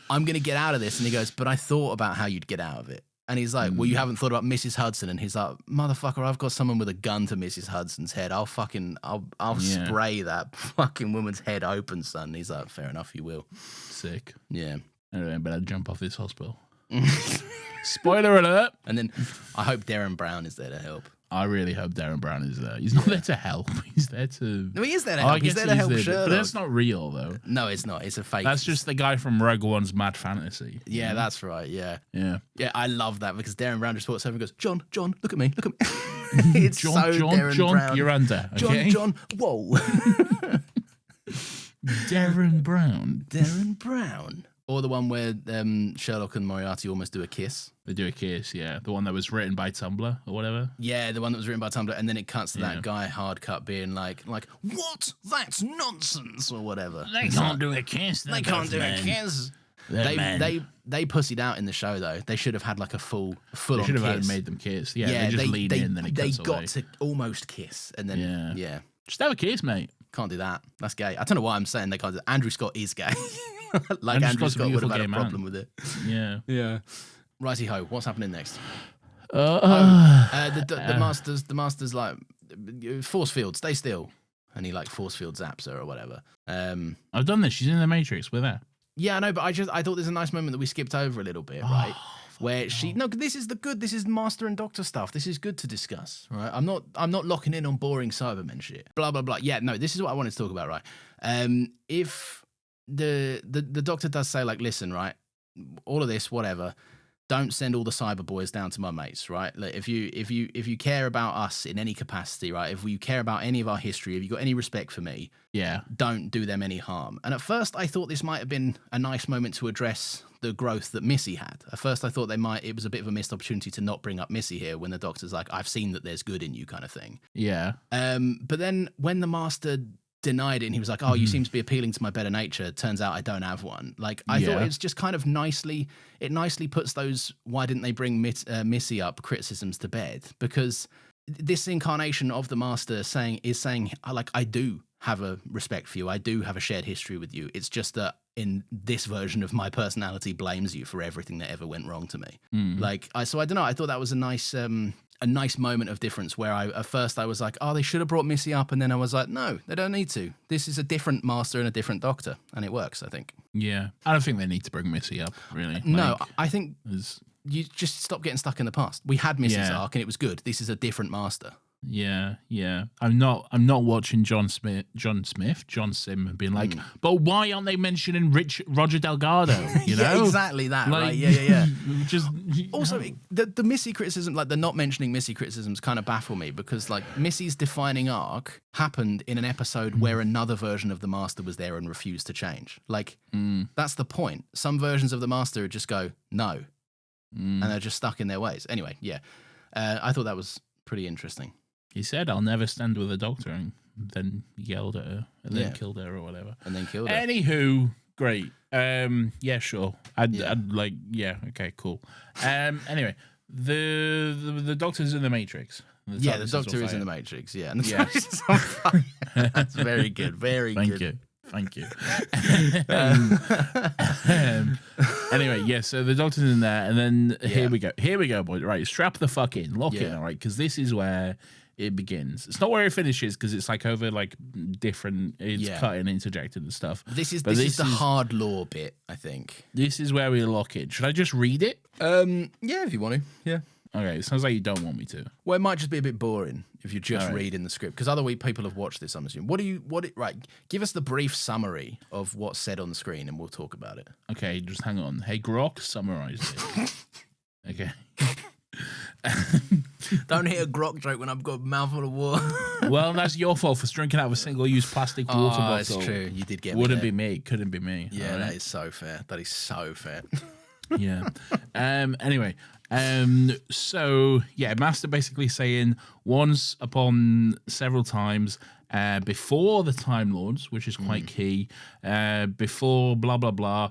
I'm going to get out of this. And he goes, but I thought about how you'd get out of it. And he's like, well, you haven't thought about Mrs. Hudson. And he's like, motherfucker, I've got someone with a gun to Mrs. Hudson's head. I'll spray that fucking woman's head open, son. And he's like, fair enough, you will. Sick. Yeah. Anyway, I better jump off this hospital. Spoiler alert. And then I hope Darren Brown is there to help. I really hope Darren Brown is there. He's not there to help. He's there to... No, he is there to help. He's there to help Sherlock. But that's not real, though. No, it's not. It's a fake. That's just the guy from Rogue One's Mad Fantasy. Yeah, that's right. Yeah. Yeah. Yeah, I love that because Darren Brown just walks over and goes, John, look at me. It's John, so Darren Brown. You're under. Okay? John, whoa. Darren Brown. Or the one where Sherlock and Moriarty almost do a kiss. They do a kiss, yeah. The one that was written by Tumblr or whatever. Yeah, the one that was written by Tumblr, and then it cuts to that guy hard cut being like, what? That's nonsense or whatever. They can't do a kiss. They can't do a kiss. They pussied out in the show though. They should have had like a full on kiss. They should have made them kiss. Yeah, they just lean in, then it cuts away. They got to almost kiss, and then yeah. Just have a kiss, mate. Can't do that. That's gay. I don't know why I'm saying they can't do that. Andrew Scott is gay. Like Andrew Scott would have had a problem with it. Yeah. Yeah. Righty ho, what's happening next? The master's like, force field, stay still. And he like force field zaps her or whatever. I've done this. She's in the Matrix with her. Yeah, I know, but I thought there's a nice moment that we skipped over a little bit, right? Where this is Master and Doctor stuff. This is good to discuss, right? I'm not locking in on boring Cybermen shit. Blah blah blah. Yeah, no, this is what I wanted to talk about, right? If the Doctor does say like, listen, right, all of this, whatever, don't send all the cyber boys down to my mates, right? Like, if you care about us in any capacity, right? If you care about any of our history, if you got any respect for me, don't do them any harm. And at first, I thought this might have been a nice moment to address the growth that Missy had. At first, I thought it was a bit of a missed opportunity to not bring up Missy here when the Doctor's like, I've seen that there's good in you, kind of thing. Yeah. But then when the Master denied it and he was like, oh, you seem to be appealing to my better nature, turns out I don't have one. Like, I thought it's just kind of nicely puts those why didn't they bring Missy up criticisms to bed, because this incarnation of the Master is saying like, I do have a respect for you, I do have a shared history with you, it's just that in this version of my personality blames you for everything that ever went wrong to me. Like, I don't know, I thought that was a nice moment of difference where at first I was like, oh, they should have brought Missy up, and then I was like, no, they don't need to. This is a different Master and a different Doctor, and it works, I think. Yeah, I don't think they need to bring Missy up, really. No, I think you just stop getting stuck in the past. We had Missy's arc, and it was good. This is a different Master. Yeah. I'm not watching John Sim being like, but why aren't they mentioning Roger Delgado? You know, yeah, exactly that. Like, right? Yeah. Just also the Missy criticism, like the not mentioning Missy criticisms, kind of baffle me because like Missy's defining arc happened in an episode where another version of the Master was there and refused to change. Like that's the point. Some versions of the Master just go no, and they're just stuck in their ways. Anyway, I thought that was pretty interesting. He said, I'll never stand with a Doctor, and then yelled at her, and then killed her or whatever. And then killed her. Anywho, great. Yeah, sure. I'd like, yeah, okay, cool. Anyway, the Doctor's in the Matrix. The Doctor is in the Matrix, yeah. And the TARDIS is on fire. That's very good, very good. Thank you. Anyway, so the Doctor's in there, and then here we go, boys. Right, strap the fuck in, lock in, all right, because this is where it begins. It's not where it finishes because it's like over like different. It's cut and interjected and stuff. This is the hard lore bit, I think. This is where we lock it. Should I just read it? Yeah, if you want to. Yeah. Okay, it sounds like you don't want me to. Well, it might just be a bit boring if you're just reading the script, because other people have watched this, I'm assuming. Right, give us the brief summary of what's said on the screen and we'll talk about it. Okay, just hang on. Hey, Grok, summarize it. Okay. Don't hit a Grok joke when I've got a mouthful of water. Well, that's your fault for drinking out of a single-use plastic water bottle. Oh, that's true. You did get me. Wouldn't be me. Couldn't be me. Yeah, that is so fair. That is so fair. Yeah. Anyway, so yeah, Master basically saying once upon several times before the Time Lords, which is quite key, before blah blah blah,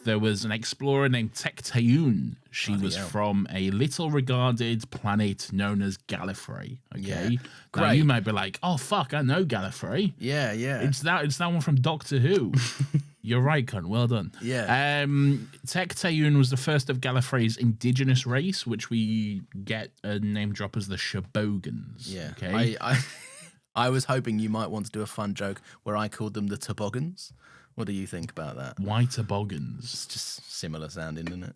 there was an explorer named Tecteun. She was from a little regarded planet known as Gallifrey. Okay, yeah. Now you might be like, oh fuck, I know Gallifrey. Yeah. It's that one from Doctor Who. You're right, cunt. Well done. Yeah. Tecteun was the first of Gallifrey's indigenous race, which we get a name drop as the Shobogans. Yeah. Okay. I was hoping you might want to do a fun joke where I called them the Toboggans. What do you think about that? Why toboggans? It's just similar sounding, isn't it?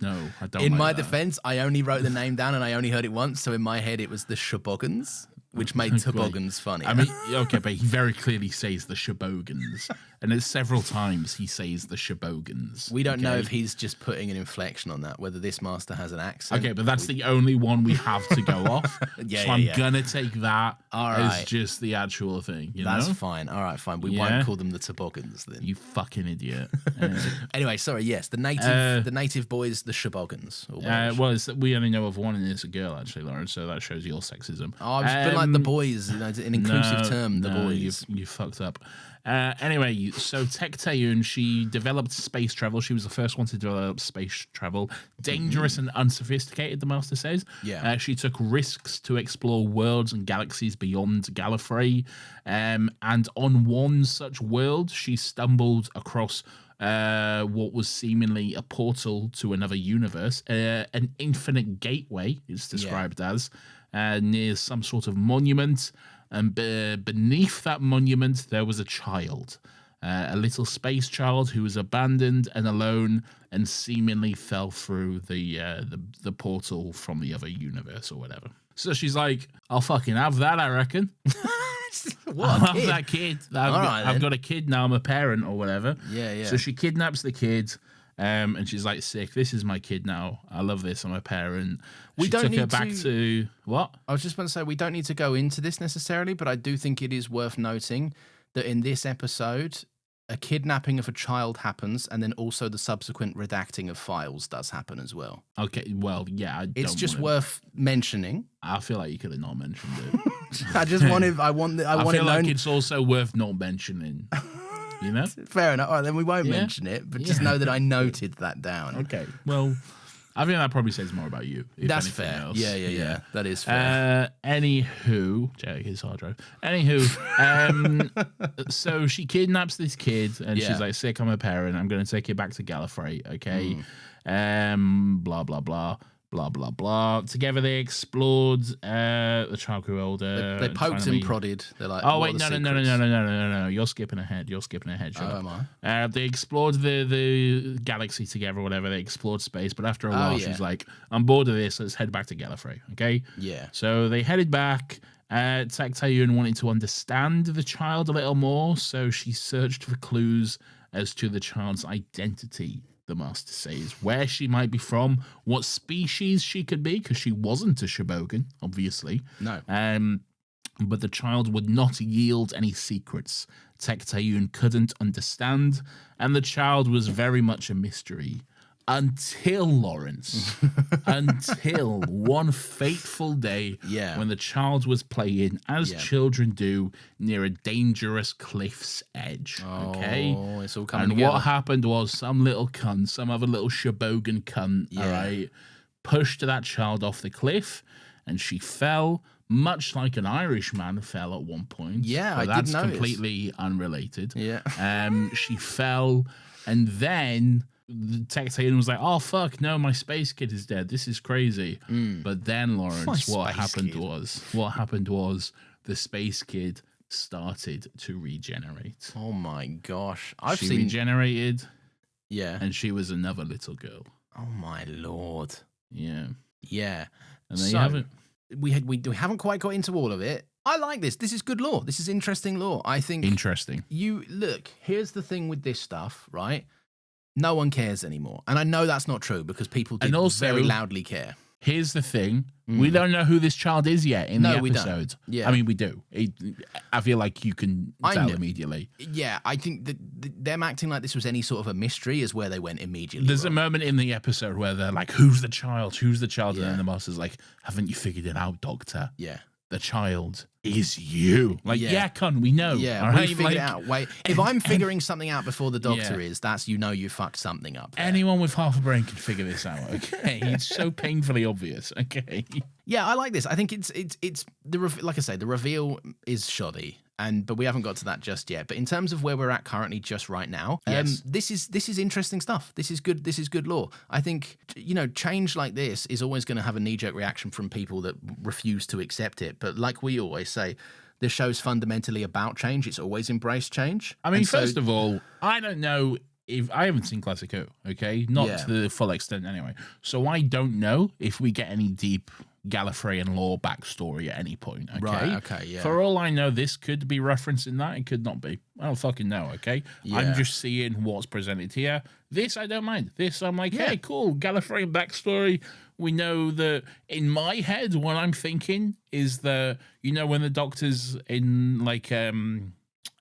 No, I don't. In like my that. defense, I only wrote the name down and I only heard it once, so in my head it was the Shobogans, which made toboggans funny. I mean, okay, but he very clearly says the Shobogans, and it's several times he says the Shobogans. We don't know if he's just putting an inflection on that, whether this master has an accent. Okay, but that's the only one we have to go off. Yeah, so I'm gonna take that as just the actual thing. That's fine. All right, fine. We won't call them the toboggans then. You fucking idiot. Anyway, sorry. Yes, the native boys, the Shobogans. Well, we only know of one, and it's a girl actually, Lawrence. So that shows your sexism. Oh, I've just been like the boys. You know, it's an inclusive term. The boys. You fucked up. Anyway, so Tecteun, she developed space travel. She was the first one to develop space travel. Dangerous and unsophisticated, the master says. Yeah. She took risks to explore worlds and galaxies beyond Gallifrey. And on one such world, she stumbled across what was seemingly a portal to another universe. An infinite gateway, it's described as, near some sort of monument. And beneath that monument, there was a child, a little space child who was abandoned and alone and seemingly fell through the portal from the other universe or whatever. So she's like, I'll fucking have that, I reckon. I'll have that kid. I've got a kid now, I'm a parent or whatever. Yeah. So she kidnaps the kid. And she's like, sick, this is my kid now. I love this. I'm a parent. We don't took her need back to what? I was just going to say, we don't need to go into this necessarily, but I do think it is worth noting that in this episode, a kidnapping of a child happens, and then also the subsequent redacting of files does happen as well. Okay, well, yeah. It's just worth mentioning. I feel like you could have not mentioned it. I just wanted. I feel like it's also worth not mentioning. You know? Fair enough. All right, then we won't mention it, but just know that I noted that down. Okay. Well, I think that probably says more about you. That's fair. Else. Yeah. That is fair. Anywho, check his hard drive. Anywho, so she kidnaps this kid, and she's like, "Sick, I'm a parent. I'm going to take you back to Gallifrey." Okay. Blah blah blah. Blah, blah, blah. Together they explored. The child grew older. They poked and prodded. They're like, oh, wait, no. You're skipping ahead. Shut up. Am I? They explored the galaxy together, or whatever. They explored space. But after a while, she's like, I'm bored of this. Let's head back to Gallifrey. Okay? Yeah. So they headed back. Tecteun wanted to understand the child a little more. So she searched for clues as to the child's identity. The master says where she might be from, what species she could be, because she wasn't a Shobogan, obviously. No. But the child would not yield any secrets. Tecteun couldn't understand, and the child was very much a mystery. Until Lawrence, until one fateful day when the child was playing, as children do, near a dangerous cliff's edge. Okay? It's all coming and together. what happened was some little cunt, some other little Shobogan cunt, all right, pushed that child off the cliff, and she fell, much like an Irishman fell at one point. Yeah, but I did that's notice. completely unrelated. Yeah. She fell, and then the Tectane was like, oh fuck, no, my space kid is dead. This is crazy. But then, Lawrence, what happened was the space kid started to regenerate. Oh my gosh. She regenerated. Yeah. And she was another little girl. Oh my lord. Yeah. Yeah. And there you have it. We haven't quite got into all of it. I like this. This is good lore. This is interesting lore. I think interesting. You look, here's the thing with this stuff, right? No one cares anymore. And I know that's not true because people do very loudly care. Here's the thing. We don't know who this child is yet in the episode. We don't. Yeah. I mean, we do. I feel like you can tell immediately. Yeah, I think that them acting like this was any sort of a mystery is where they went immediately. There's a moment in the episode where they're like, who's the child? Who's the child? Yeah. And then the master's like, haven't you figured it out, Doctor? Yeah. The child is you. Like, yeah, con, we know. Yeah, we figured it out. Wait, if I'm figuring something out before the Doctor is, that's, you fucked something up there. Anyone with half a brain can figure this out, okay? It's so painfully obvious, okay? Yeah, I like this. I think it's like I say, the reveal is shoddy, but we haven't got to that just yet. But in terms of where we're at currently, just right now, this is interesting stuff. This is good. This is good lore. I think change like this is always going to have a knee-jerk reaction from people that refuse to accept it. But like we always say, the show's fundamentally about change. It's always embraced change. I mean, first of all, I don't know. If I haven't seen Classic Who, okay? Not to the full extent anyway. So I don't know if we get any deep Gallifreyan lore backstory at any point, okay? Right, okay, yeah. For all I know, this could be referencing that. It could not be. I don't fucking know, okay? Yeah. I'm just seeing what's presented here. This, I don't mind. This, I'm like, hey, cool, Gallifreyan backstory. We know that in my head, what I'm thinking is when the Doctor's in, like,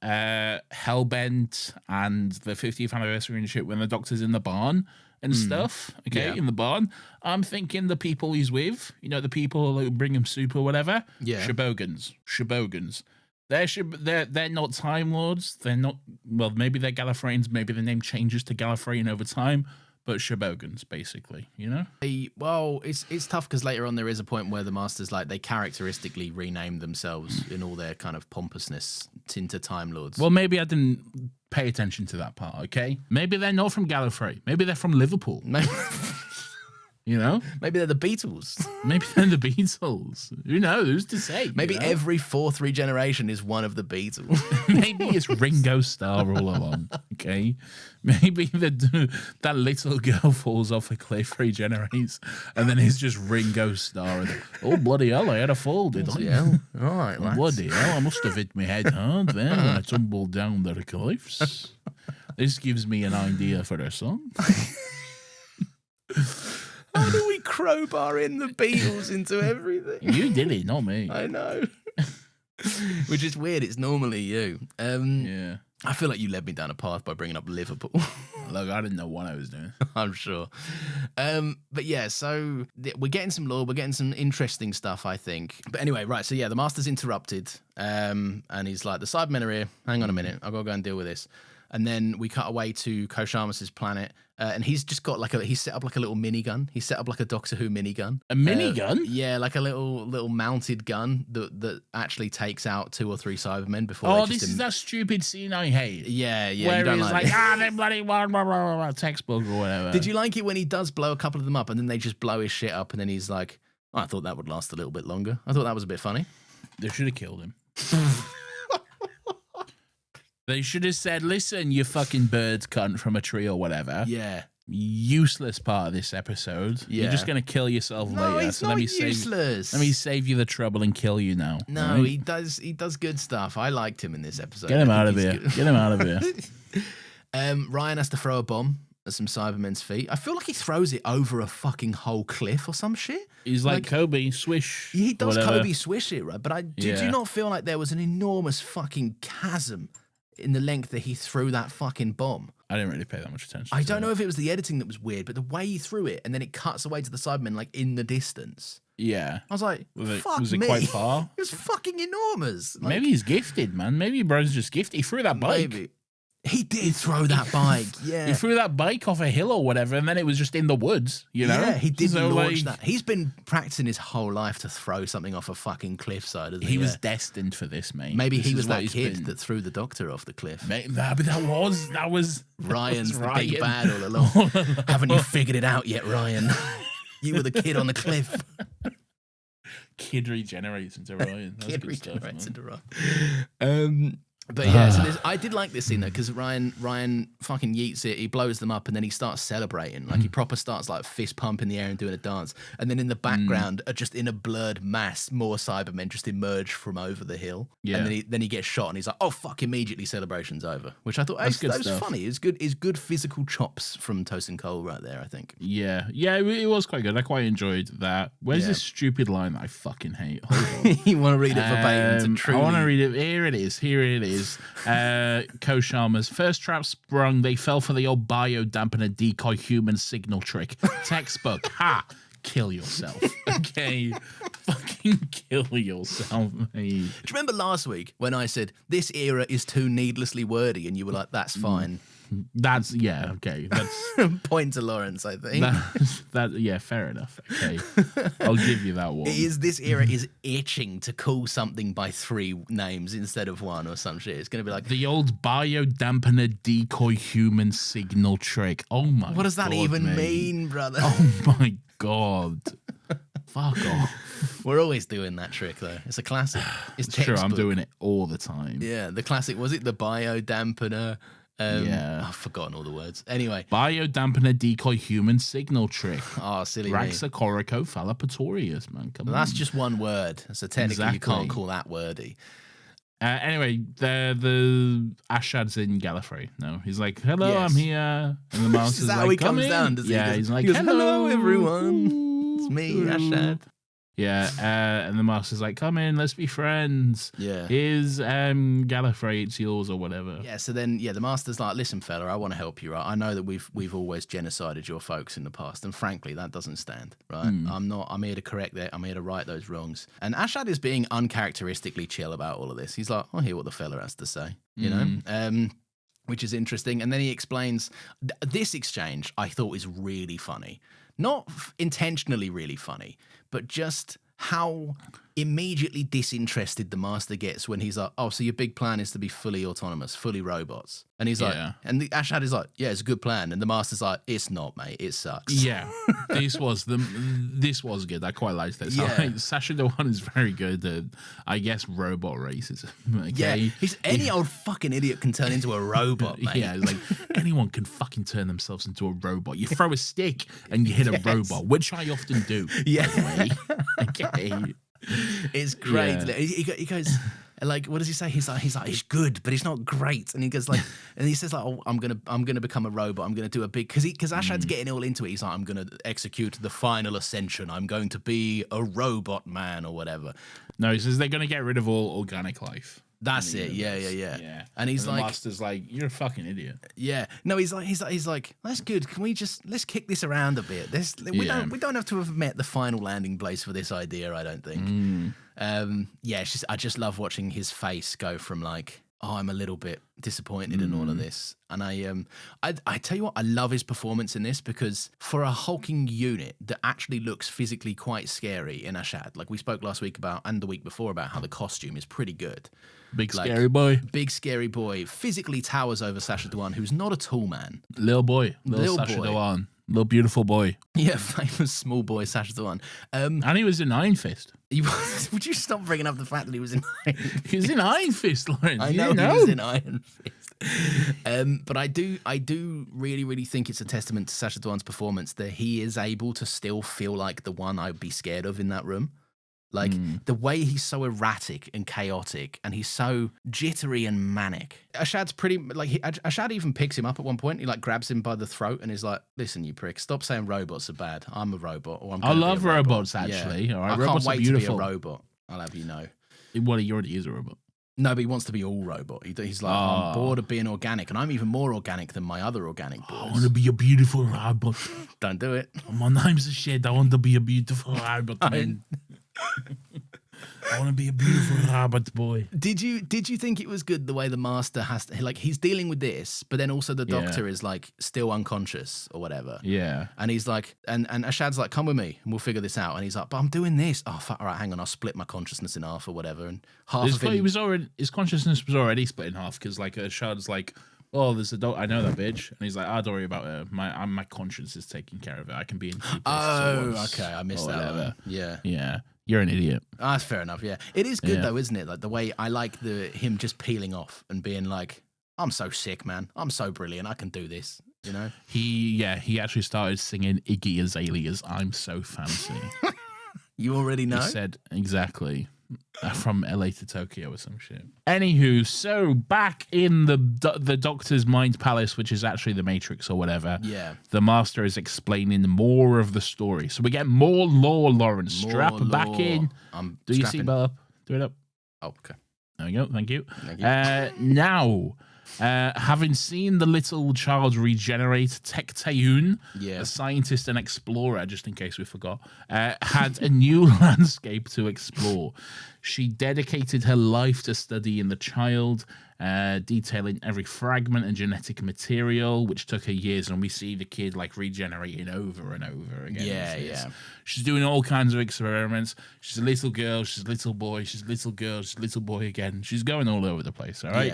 Hellbent and the 50th anniversary and shit, when the Doctor's in the barn and stuff, in the barn, I'm thinking the people he's with, the people who bring him soup or whatever, Shobogans. They're not Time Lords. They're not, well, maybe they're Gallifreyans, maybe the name changes to Gallifreyan over time, but Shobogans, basically, Well, it's tough because later on there is a point where the Masters, like, they characteristically rename themselves in all their kind of pompousness into Time Lords. Well, maybe I didn't pay attention to that part, okay? Maybe they're not from Gallifrey. Maybe they're from Liverpool. Maybe they're the Beatles. Maybe they're the Beatles. Who knows? Who's to say? Maybe every fourth regeneration is one of the Beatles. Maybe it's Ringo Starr all along. Okay, maybe that little girl falls off a cliff, regenerates, and then it's just Ringo Starr. Oh bloody hell! I had a fall, did I? Yeah. All right, lads. Bloody hell! I must have hit my head hard then when I tumbled down the cliffs. This gives me an idea for a song. How do we crowbar in the Beatles into everything? You did it, not me. I know. Which is weird. It's normally you. Yeah. I feel like you led me down a path by bringing up Liverpool. Look, I didn't know what I was doing. I'm sure. But yeah, so we're getting some lore. We're getting some interesting stuff, I think. But anyway, right. So yeah, the Master's interrupted. And he's like, the Cybermen are here. Hang on a minute. I've got to go and deal with this. And then we cut away to Koshamas's planet, and he's just got he's set up like a little minigun. He set up like a Doctor Who minigun. A minigun? Yeah, like a little mounted gun that actually takes out 2 or 3 Cybermen before. Oh, this is that stupid scene I hate. Yeah. Where you don't he's like, they bloody textbook or whatever. Did you like it when he does blow a couple of them up, and then they just blow his shit up, and then he's like, I thought that would last a little bit longer. I thought that was a bit funny. They should have killed him. They should have said, listen, you fucking bird cunt from a tree or whatever. Yeah. Useless part of this episode. Yeah. You're just going to kill yourself later. It's not useless. Let me save you the trouble and kill you now. No, right? he does good stuff. I liked him in this episode. Get him out of here. Get him out of here. Ryan has to throw a bomb at some Cybermen's feet. I feel like he throws it over a fucking whole cliff or some shit. He's like Kobe, swish. He does whatever. Kobe swish it, right? But did you not feel like there was an enormous fucking chasm in the length that he threw that fucking bomb? I didn't really pay that much attention. I don't know if it was the editing that was weird, but the way he threw it and then it cuts away to the Cybermen like in the distance. Yeah. I was like, was it quite far? It was fucking enormous. Maybe he's gifted, man. Maybe bro's just gifted. He threw that bike. Maybe. He did throw that bike. Yeah. He threw that bike off a hill or whatever, and then it was just in the woods, you know? Yeah, he did So, launch that. He's been practicing his whole life to throw something off a fucking cliffside, hasn't he? He was destined for this, mate. Maybe this he was that kid that threw the doctor off the cliff. Mate, that was Ryan's the big bad all along. Haven't you figured it out yet, Ryan? You were the kid on the cliff. Kid regenerates into Ryan. That's Kid good regenerates stuff, into Ryan. But yeah, so I did like this scene though, because Ryan fucking yeets it, he blows them up, and then he starts celebrating. Like he proper starts like fist pump in the air and doing a dance. And then in the background, just in a blurred mass, more Cybermen just emerge from over the hill. Yeah. And then he gets shot, and he's like, "Oh fuck!" Immediately, celebration's over. Which I thought that was funny. It's good physical chops from Tosin Cole right there. I think. Yeah, it was quite good. I quite enjoed that. Where's this stupid line that I fucking hate? Hold on. You want to read it verbatim? I want to read it. Here it is. Co-Sharma's first trap sprung. They fell for the old biodampener decoy human signal trick. Textbook. Ha! Kill yourself. Okay? Fucking kill yourself, mate. Do you remember last week when I said, this era is too needlessly wordy, and you were like, that's fine? That's okay. That's point to Lawrence, I think. Fair enough. Okay, I'll give you that one. This era is itching to call something by 3 names instead of 1 or some shit. It's gonna be like the old biodampener decoy human signal trick. Oh my god. What does that even mean, brother? Oh my god. Fuck off. We're always doing that trick though. It's a classic. It's true. I'm doing it all the time. Yeah, the classic. Was it the biodampener? I've forgotten all the words. Anyway. Biodampener decoy human signal trick. Oh, silly me. Raxacorico fallapatorius, man. Come on. That's just one word. So technically you can't call that wordy. Anyway, the Ashad's in Gallifrey. No, he's like, "Hello, I'm here." And the master's like, how he comes down, does he? Yeah, he's like, "Hello, everyone. It's me, Ashad." Yeah, and the master's like, "Come in, let's be friends." Yeah. Here's Gallifrey, it's yours or whatever. Yeah, so then the master's like, "Listen, fella, I want to help you, right? I know that we've always genocided your folks in the past, and frankly, that doesn't stand, right? I'm here to correct that. I'm here to right those wrongs." And Ashad is being uncharacteristically chill about all of this. He's like, "I'll hear what the fella has to say," you know? Which is interesting. And then he explains this exchange I thought is really funny. Not intentionally really funny, but just how immediately disinterested the master gets when he's like, "Oh, so your big plan is to be fully autonomous, fully robots." And he's like, and the Ashad is like, "Yeah, it's a good plan." And the master's like, "It's not, mate. It sucks." Yeah, this was good. I quite liked this. Yeah. Sasha Dewan is very good at, I guess, robot racism. Okay? Yeah, any old fucking idiot can turn into a robot, mate. Yeah, it's like anyone can fucking turn themselves into a robot. You throw a stick and you hit a robot, which I often do. Yeah. By the way. Okay. It's great. Yeah. He goes, like, what does he say? He's like, he's good, but he's not great. And he goes like, and he says like, "Oh, I'm gonna become a robot. I'm gonna do a big," because Ashad's getting all into it. He's like, "I'm gonna execute the final ascension. I'm going to be a robot man or whatever." No, he says they're gonna get rid of all organic life. That's it. Yeah. And he's the like, master's like, "You're a fucking idiot." Yeah. No, he's like, "That's good. Can we let's kick this around a bit? We don't have to have met the final landing place for this idea, I don't think." I just love watching his face go from like, "Oh, I'm a little bit disappointed in all of this." And I tell you what, I love his performance in this, because for a hulking unit that actually looks physically quite scary in Ashad, like we spoke last week about, and the week before, about how the costume is pretty good. Big scary boy physically towers over Sasha Dewan, who's not a tall man. Little Sasha Dewan. Little beautiful boy. Yeah, famous small boy Sasha Dewan. And he was in Iron Fist. Would you stop bringing up the fact that he was in Iron Fist? He was in Iron Fist, Lawrence. I know he was in Iron Fist. But I do really, really think it's a testament to Sasha Dewan's performance that he is able to still feel like the one I'd be scared of in that room. Like, the way he's so erratic and chaotic, and he's so jittery and manic. Ashad's pretty, like, Ashad even picks him up at one point. He, like, grabs him by the throat and is like, "Listen, you prick, stop saying robots are bad. I'm a robot." Or I love robots, actually. Yeah. All right, I robots can't wait are beautiful. to be a robot. I'll have you know. Well, he already is a robot. No, but he wants to be all robot. He's like, "I'm bored of being organic, and I'm even more organic than my other organic boys." I want to be a beautiful robot. Don't do it. My name's a shit. I want to be a beautiful robot, man. I want to be a beautiful rabbit boy. Did you think it was good the way the master has to, like, he's dealing with this, but then also the doctor is like still unconscious or whatever. Yeah. And he's like, and Ashad's like, come with me and we'll figure this out. And he's like, but I'm doing this. Oh, fuck, all right, hang on, I'll split my consciousness in half or whatever. And half of it, his consciousness was already split in half because like Ashad's like, oh, there's a dog. I know that bitch, and he's like, "I don't worry about her. My conscience is taking care of it. I can be in." Okay, I missed that one. Yeah. You're an idiot. That's fair enough. Yeah, it is good though, isn't it? Like the way I like him just peeling off and being like, "I'm so sick, man. I'm so brilliant. I can do this." You know. He actually started singing Iggy Azalea's "I'm So Fancy." You already know. He said exactly. From LA to Tokyo or some shit. Anywho, so back in the Doctor's mind palace, which is actually the Matrix or whatever. Yeah. The Master is explaining more of the story. So we get more lore, Lawrence. Strap back in. Do your seatbelt up. Do it up. Oh, okay. There we go. Thank you. Now, having seen the little child regenerate, Tek Tayun, a scientist and explorer, just in case we forgot, had a new landscape to explore. She dedicated her life to studying the child, detailing every fragment and genetic material, which took her years, and we see the kid like regenerating over and over again. Yeah. She's doing all kinds of experiments. She's a little girl, she's a little boy, she's a little girl, she's a little boy again. She's going all over the place, all right?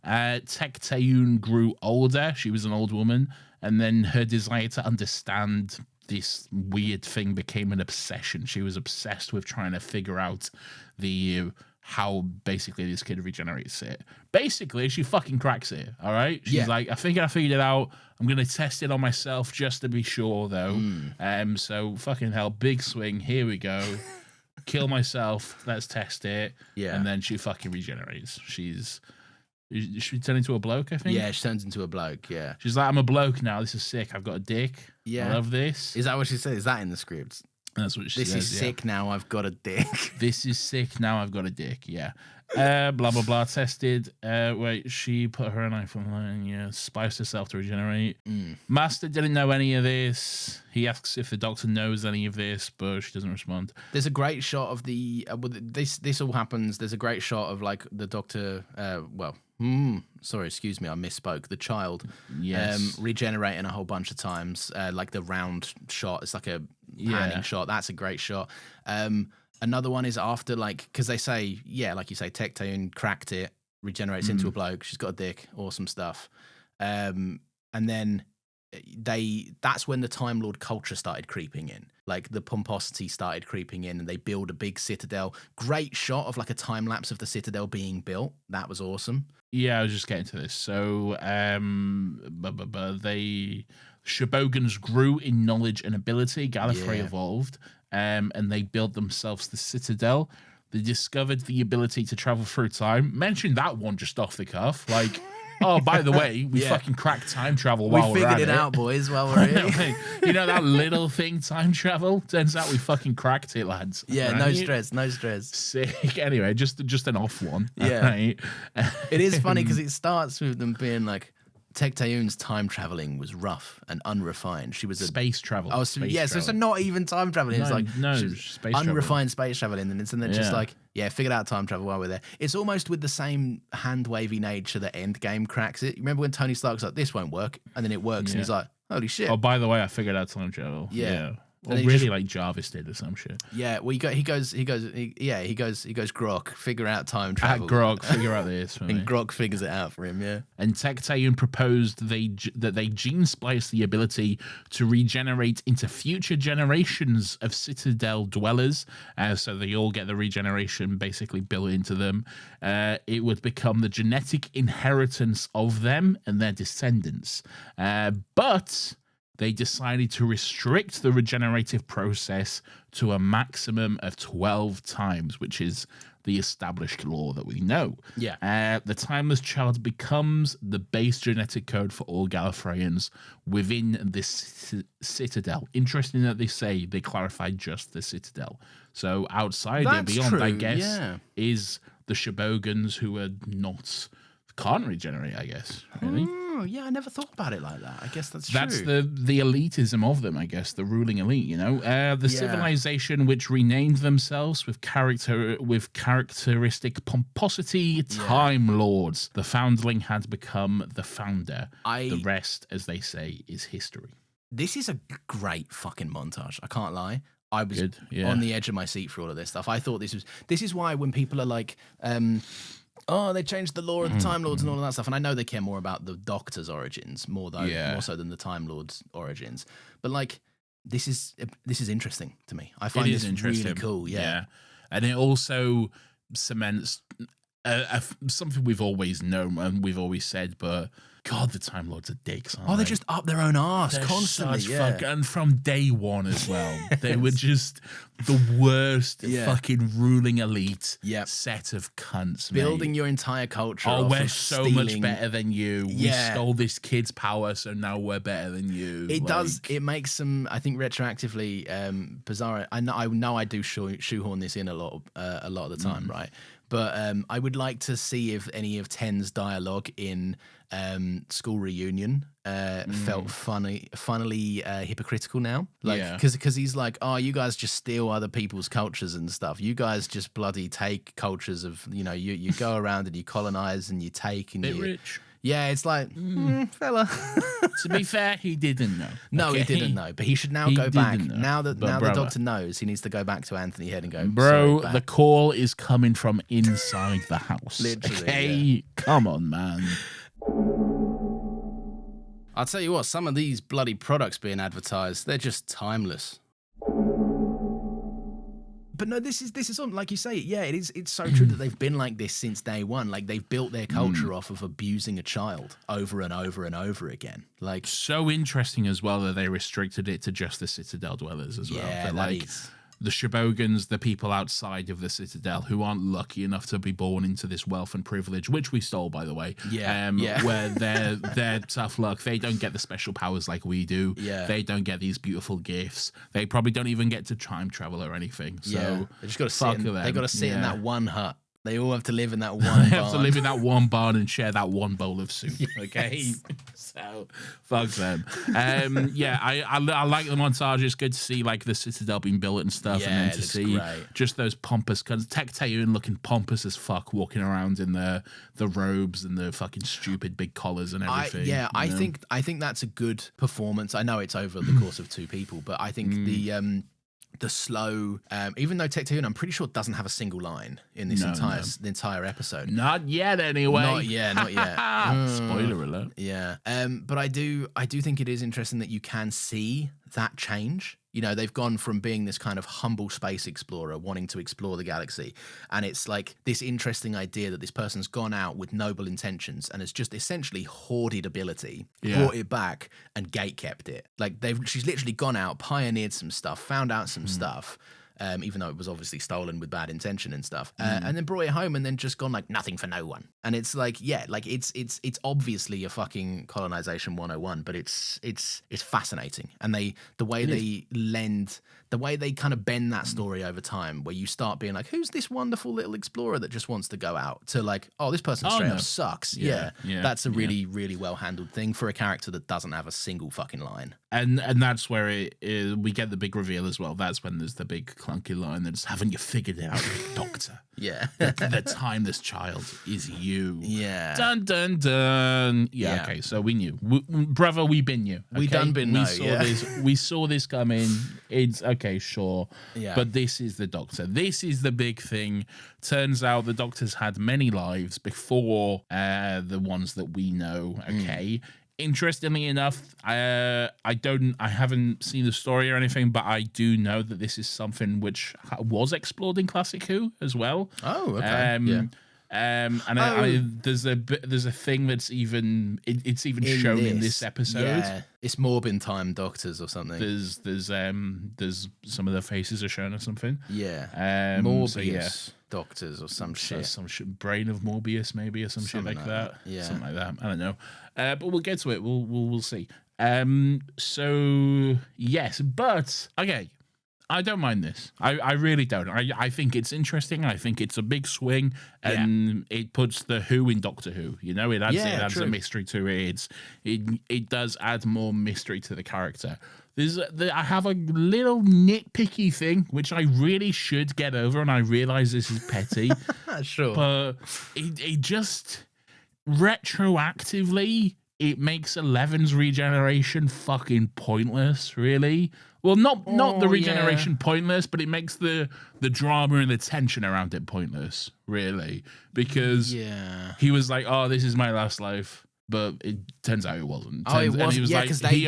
Yeah. Tek Tayun grew older. She was an old woman, and then her desire to understand this weird thing became an obsession. She was obsessed with trying to figure out how basically this kid regenerates it. Basically, she fucking cracks it, all right? She's like, I think I figured it out. I'm going to test it on myself just to be sure, though. So fucking hell, big swing. Here we go. Kill myself. Let's test it. Yeah. And then she fucking regenerates. She turned into a bloke, I think? Yeah, she turns into a bloke, yeah. She's like, I'm a bloke now. This is sick. I've got a dick. Yeah. I love this. Is that what she said? Is that in the script? That's what she says. This is sick now. I've got a dick. This is sick now. I've got a dick. Yeah. Blah, blah, blah. Tested. Wait, she put her knife on line. Yeah. Spiced herself to regenerate. Master didn't know any of this. He asks if the doctor knows any of this, but she doesn't respond. There's a great shot of the... this all happens. There's a great shot of like the doctor... sorry, excuse me, I misspoke. The child regenerating a whole bunch of times, like the round shot. It's like a panning shot. That's a great shot. Another one is after, like, because they say, like you say, Tek Tayun cracked it, regenerates into a bloke. She's got a dick. Awesome stuff. And then that's when the Time Lord culture started creeping in. Like the pomposity started creeping in, and they build a big citadel. Great shot of like a time lapse of the citadel being built. That was awesome. Yeah, I was just getting to this. So they Shobogans grew in knowledge and ability. Gallifrey evolved, and they built themselves the citadel. They discovered the ability to travel through time. Mentioned that one just off the cuff, like. Oh, by the way, we fucking cracked time travel while we're at it. We figured it out, boys, while we're here. You know that little thing, time travel? Turns out we fucking cracked it, lads. Yeah, right? No stress. Sick. Anyway, just an off one. Yeah. Right? It is funny because it starts with them being like, Tek Tayun's time traveling was rough and unrefined. She was a space travel. Oh, so, so it's not even time traveling. It's like space unrefined space traveling, and then just like figured out time travel while we're there. It's almost with the same hand wavy nature that Endgame cracks it. Remember when Tony Stark's like, "This won't work," and then it works, and he's like, "Holy shit!" Oh, by the way, I figured out time travel. Yeah. Or really like Jarvis did or some shit. Yeah, well, he goes, Grok, figure out time travel. Grok, figure out this. And Grok figures it out for him, yeah. And Tek Tayun proposed that they gene splice the ability to regenerate into future generations of Citadel dwellers, so they all get the regeneration basically built into them. It would become the genetic inheritance of them and their descendants. But they decided to restrict the regenerative process to a maximum of 12 times, which is the established law that we know. Yeah. The timeless child becomes the base genetic code for all Gallifreyans within this citadel. Interesting that they clarified just the citadel. So outside and beyond, I guess, is the Shobogans who are can't regenerate, I guess. Really? Oh, yeah, I never thought about it like that. I guess that's That's true. the elitism of them, I guess, the ruling elite, you know? The civilization which renamed themselves with characteristic pomposity, Time Lords. The foundling had become the founder. The rest, as they say, is history. This is a great fucking montage. I can't lie. I was on the edge of my seat for all of this stuff. I thought this is why when people are like, oh, they changed the law of the Time Lords and all of that stuff. And I know they care more about the Doctor's origins, more so than the Time Lords' origins. But like, this is interesting to me. I find this really cool. Yeah. And it also cements something we've always known and we've always said, but God, the Time Lords are dicks, aren't they? They're just up their own arse constantly. And from day one as well. They were just the worst fucking ruling elite set of cunts, building your entire culture. Oh, we're so much better than you. We stole this kid's power, so now we're better than you. It makes some, I think, retroactively bizarre. I know I do shoehorn this in a lot of the time, right? But I would like to see if any of Ten's dialogue in School Reunion felt funnily hypocritical now. Like, because he's like, oh, you guys just steal other people's cultures and stuff. You guys just bloody take cultures of, you go around and you colonize and you take and Bit rich. Yeah, it's like, fella. To be fair, he didn't know. No, he didn't know. But he should now go back. Now that the Doctor knows, he needs to go back to Anthony Head and go, bro, the call is coming from inside the house. Literally. Okay? Come on, man. I'll tell you what, some of these bloody products being advertised, they're just timeless. But no, this is on, like you say, it's so true that they've been like this since day one. Like, they've built their culture off of abusing a child over and over and over again. Like, so interesting as well that they restricted it to just the Citadel dwellers as well. Yeah, that is. The Shibogans, the people outside of the Citadel who aren't lucky enough to be born into this wealth and privilege, which we stole, by the way. Where they're tough luck. They don't get the special powers like we do. Yeah. They don't get these beautiful gifts. They probably don't even get to time travel or anything. So they just got to sit. They got to sit in that one hut. They all have to live in that one barn. They have to live in that one barn and share that one bowl of soup, okay? So, fuck them. I like the montage. It's good to see, like, the Citadel being built and stuff, and then to see just those pompous cunts. Tecteun looking pompous as fuck, walking around in the robes and the fucking stupid big collars and everything. I think that's a good performance. I know it's over the course of two people, but I think the slow, even though Tecteun, I'm pretty sure, doesn't have a single line in this the entire episode. Not yet, anyway. Not yet. Spoiler alert. Yeah. But I do think it is interesting that you can see that change. They've gone from being this kind of humble space explorer wanting to explore the galaxy, and it's like this interesting idea that this person's gone out with noble intentions and has just essentially hoarded ability, brought it back, and gatekept it. Like, she's literally gone out, pioneered some stuff, found out some stuff, even though it was obviously stolen with bad intention and stuff, and then brought it home and then just gone like nothing for no one. And it's like, it's obviously a fucking colonization 101, but it's fascinating. And the way they kind of bend that story over time, where you start being like, who's this wonderful little explorer that just wants to go out, to like, oh, this person straight up sucks. That's a really, really well handled thing for a character that doesn't have a single fucking line. And that's where we get the big reveal as well. That's when there's the big clunky line that's, haven't you figured it out, Doctor? The timeless child is you. Yeah. Dun, dun, dun. Yeah. Okay, so we knew. Brother, we been you. Okay? We done been know. We saw this coming. It's okay, sure. Yeah. But this is the Doctor. This is the big thing. Turns out the Doctor's had many lives before the ones that we know. Okay. Interestingly enough, I haven't seen the story or anything, but I do know that this is something which was explored in Classic Who as well. Oh, okay. There's a thing that's even shown in this episode. Yeah, it's Morbin time Doctors or something. There's some of their faces are shown or something. Yeah, Morbius Doctors or some shit. Some shit, Brain of Morbius maybe, or some shit like that. Yeah, something like that. I don't know. But we'll get to it. We'll see. So yes, but okay. I don't mind this. I really don't. I think it's interesting. I think it's a big swing, and it puts the Who in Doctor Who. You know, it adds a mystery to it. It does add more mystery to the character. I have a little nitpicky thing, which I really should get over, and I realize this is petty. Sure. But it just retroactively, it makes Eleven's regeneration fucking pointless, really. Well, not the regeneration pointless, but it makes the drama and the tension around it pointless, really. Because he was like, oh, this is my last life. But it turns out it wasn't. It was, because he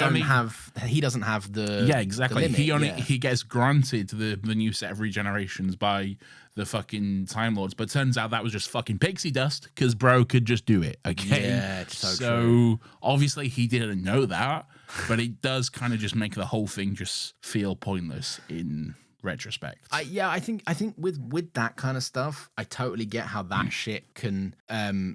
doesn't have the exactly. The limit, he gets granted the new set of regenerations by the fucking Time Lords, but turns out that was just fucking pixie dust because bro could just do it. Okay, yeah, it's so true. Obviously he didn't know that, but it does kind of just make the whole thing just feel pointless in retrospect. I think with that kind of stuff, I totally get how that shit can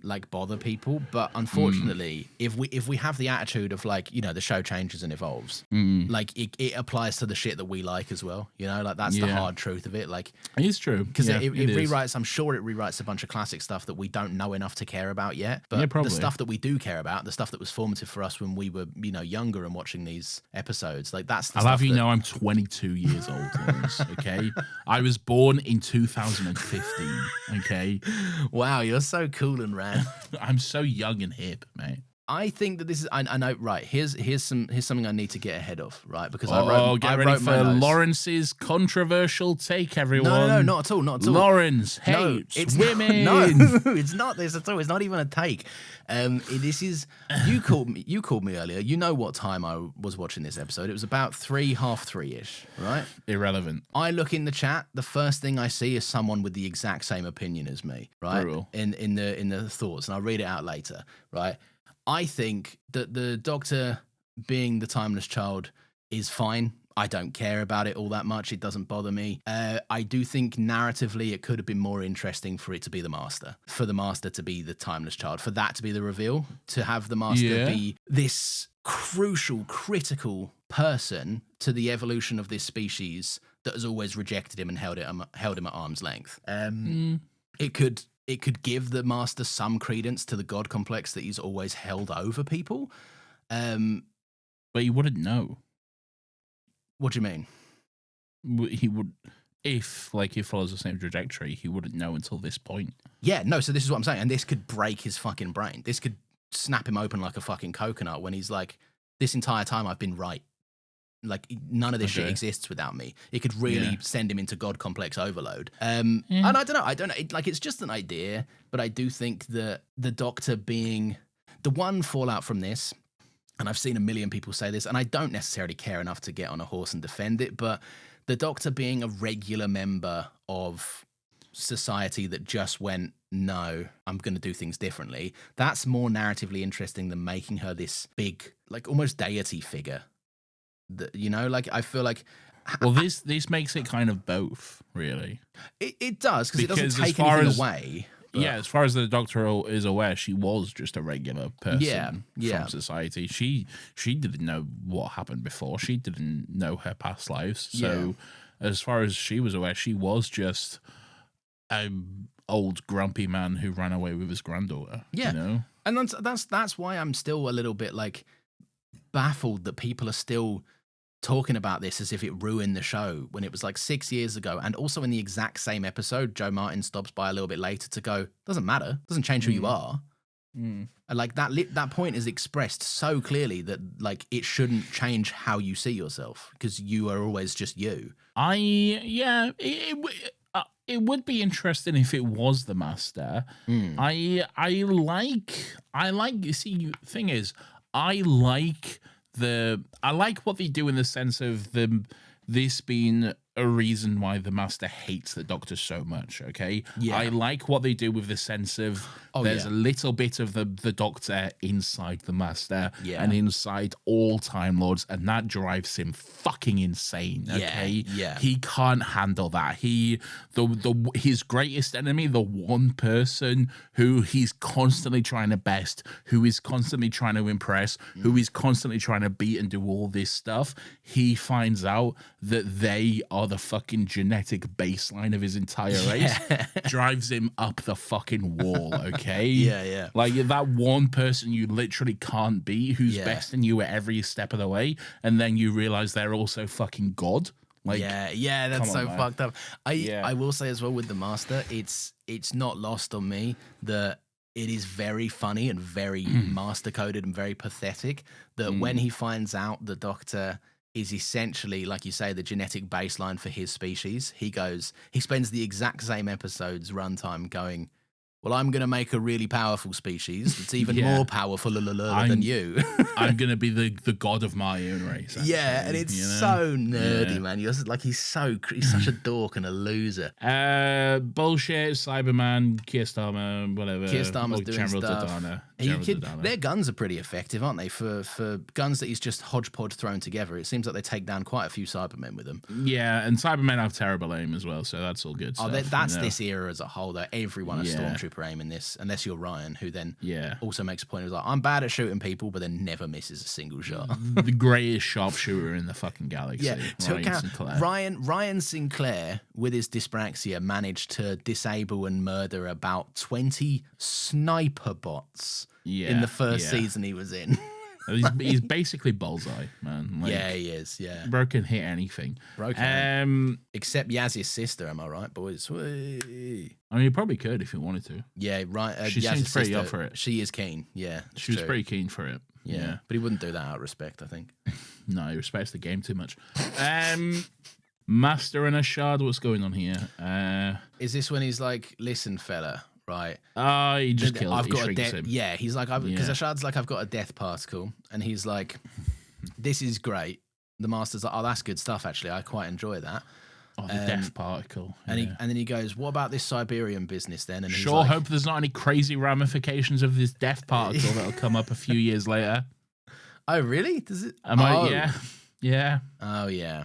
like bother people, but unfortunately, if we have the attitude of like, you know, the show changes and evolves, like it applies to the shit that we like as well, you know, like that's the hard truth of it. Like it is true, because it rewrites. I'm sure it rewrites a bunch of classic stuff that we don't know enough to care about yet, but the stuff that we do care about, the stuff that was formative for us when we were, you know, younger and watching these episodes, like that's the I'll have you know I'm 22 years old. Okay, I was born in 2015. Okay, wow, you're so cool and rad. I'm so young and hip, mate. I think that this is. I know. Right. Here's something I need to get ahead of. Right, because get ready for Lawrence's controversial take. Everyone. No, not at all. Not at all. Lawrence hates women. No, it's not this at all. It's not even a take. This is. You called me earlier. You know what time I was watching this episode? It was about 3:30-ish. Right. Irrelevant. I look in the chat. The first thing I see is someone with the exact same opinion as me. Right. Brutal. In the thoughts, and I'll read it out later. Right. I think that the Doctor being the timeless child is fine. I don't care about it all that much. It doesn't bother me. I do think narratively it could have been more interesting for it to be the Master, for the Master to be the timeless child, for that to be the reveal, to have the Master be this crucial, critical person to the evolution of this species that has always rejected him and held him at arm's length. It could give the Master some credence to the God complex that he's always held over people. But you wouldn't know. What do you mean? He would, if he follows the same trajectory, he wouldn't know until this point. Yeah, no, so this is what I'm saying. And this could break his fucking brain. This could snap him open like a fucking coconut when he's like, this entire time I've been right. Like, none of this shit exists without me. It could really send him into God complex overload. And I don't know. It's just an idea, but I do think that the Doctor being the one fallout from this, and I've seen a million people say this, and I don't necessarily care enough to get on a horse and defend it, but the Doctor being a regular member of society that just went, no, I'm going to do things differently, that's more narratively interesting than making her this big, like, almost deity figure. You know, like, I feel like... Well, this makes it kind of both, really. It does, because it doesn't take anything away. But... Yeah, as far as the Doctor is aware, she was just a regular person from society. She didn't know what happened before. She didn't know her past lives. So as far as she was aware, she was just an old grumpy man who ran away with his granddaughter. Yeah. You know? And that's why I'm still a little bit, like, baffled that people are still talking about this as if it ruined the show when it was like 6 years ago. And also in the exact same episode, Joe Martin stops by a little bit later to go, doesn't matter, doesn't change who you are. And like that point is expressed so clearly that like it shouldn't change how you see yourself because you are always just you. It would be interesting if it was the Master. I like you see, thing is, I like what they do in the sense of this being a reason why the Master hates the Doctor so much, okay? Yeah. I like what they do with the sense of there's a little bit of the Doctor inside the Master and inside all Time Lords, and that drives him fucking insane, okay? Yeah. He can't handle that. His greatest enemy, the one person who he's constantly trying to best, who is constantly trying to impress, who is constantly trying to beat and do all this stuff, he finds out that they are are the fucking genetic baseline of his entire race drives him up the fucking wall, okay? Yeah. Like that one person you literally can't beat who's besting you at every step of the way, and then you realize they're also fucking God. Like, yeah, that's so fucked up. I will say as well with the Master, it's not lost on me that it is very funny and very master coded and very pathetic that when he finds out the Doctor is essentially, like you say, the genetic baseline for his species, he spends the exact same episode's runtime going, well, I'm going to make a really powerful species that's even more powerful than you. I'm going to be the god of my own race. Actually, and it's so nerdy, man. You're like, he's such a dork and a loser. Bullshit, Cyberman, Keir Starmer, whatever. Keir Starmer's doing stuff. Their guns are pretty effective, aren't they? For guns that he's just hodgepodge thrown together, it seems like they take down quite a few Cybermen with them. Yeah, and Cybermen have terrible aim as well, so that's all good stuff. That's this era as a whole, though. Everyone has Stormtrooper aim in this, unless you're Ryan, who then also makes a point of like, I'm bad at shooting people, but then never misses a single shot. The greatest sharpshooter in the fucking galaxy. Ryan Sinclair, with his dyspraxia, managed to disable and murder about 20 sniper bots in the first season he was in. He's basically Bullseye, man. Like, he is. Yeah, bro can hit anything. Except Yaz's sister. Am I right, boys? I mean, you probably could if you wanted to. Yeah, right. She seems pretty up for it. She is keen. Yeah, she was pretty keen for it. Yeah, but he wouldn't do that out of respect, I think. No, he respects the game too much. Master and Ashard, what's going on here? Is this when he's like, listen, fella? Right. He just kills him. I've got a death. Yeah, he's like, because Ashard's like, I've got a death particle, and he's like, this is great. The Master's like, oh, that's good stuff. Actually, I quite enjoy that. Oh, the death particle. And then he goes, what about this Siberian business then? And sure, hope there's not any crazy ramifications of this death particle that'll come up a few years later. Oh, really? Does it? Yeah. Oh, yeah.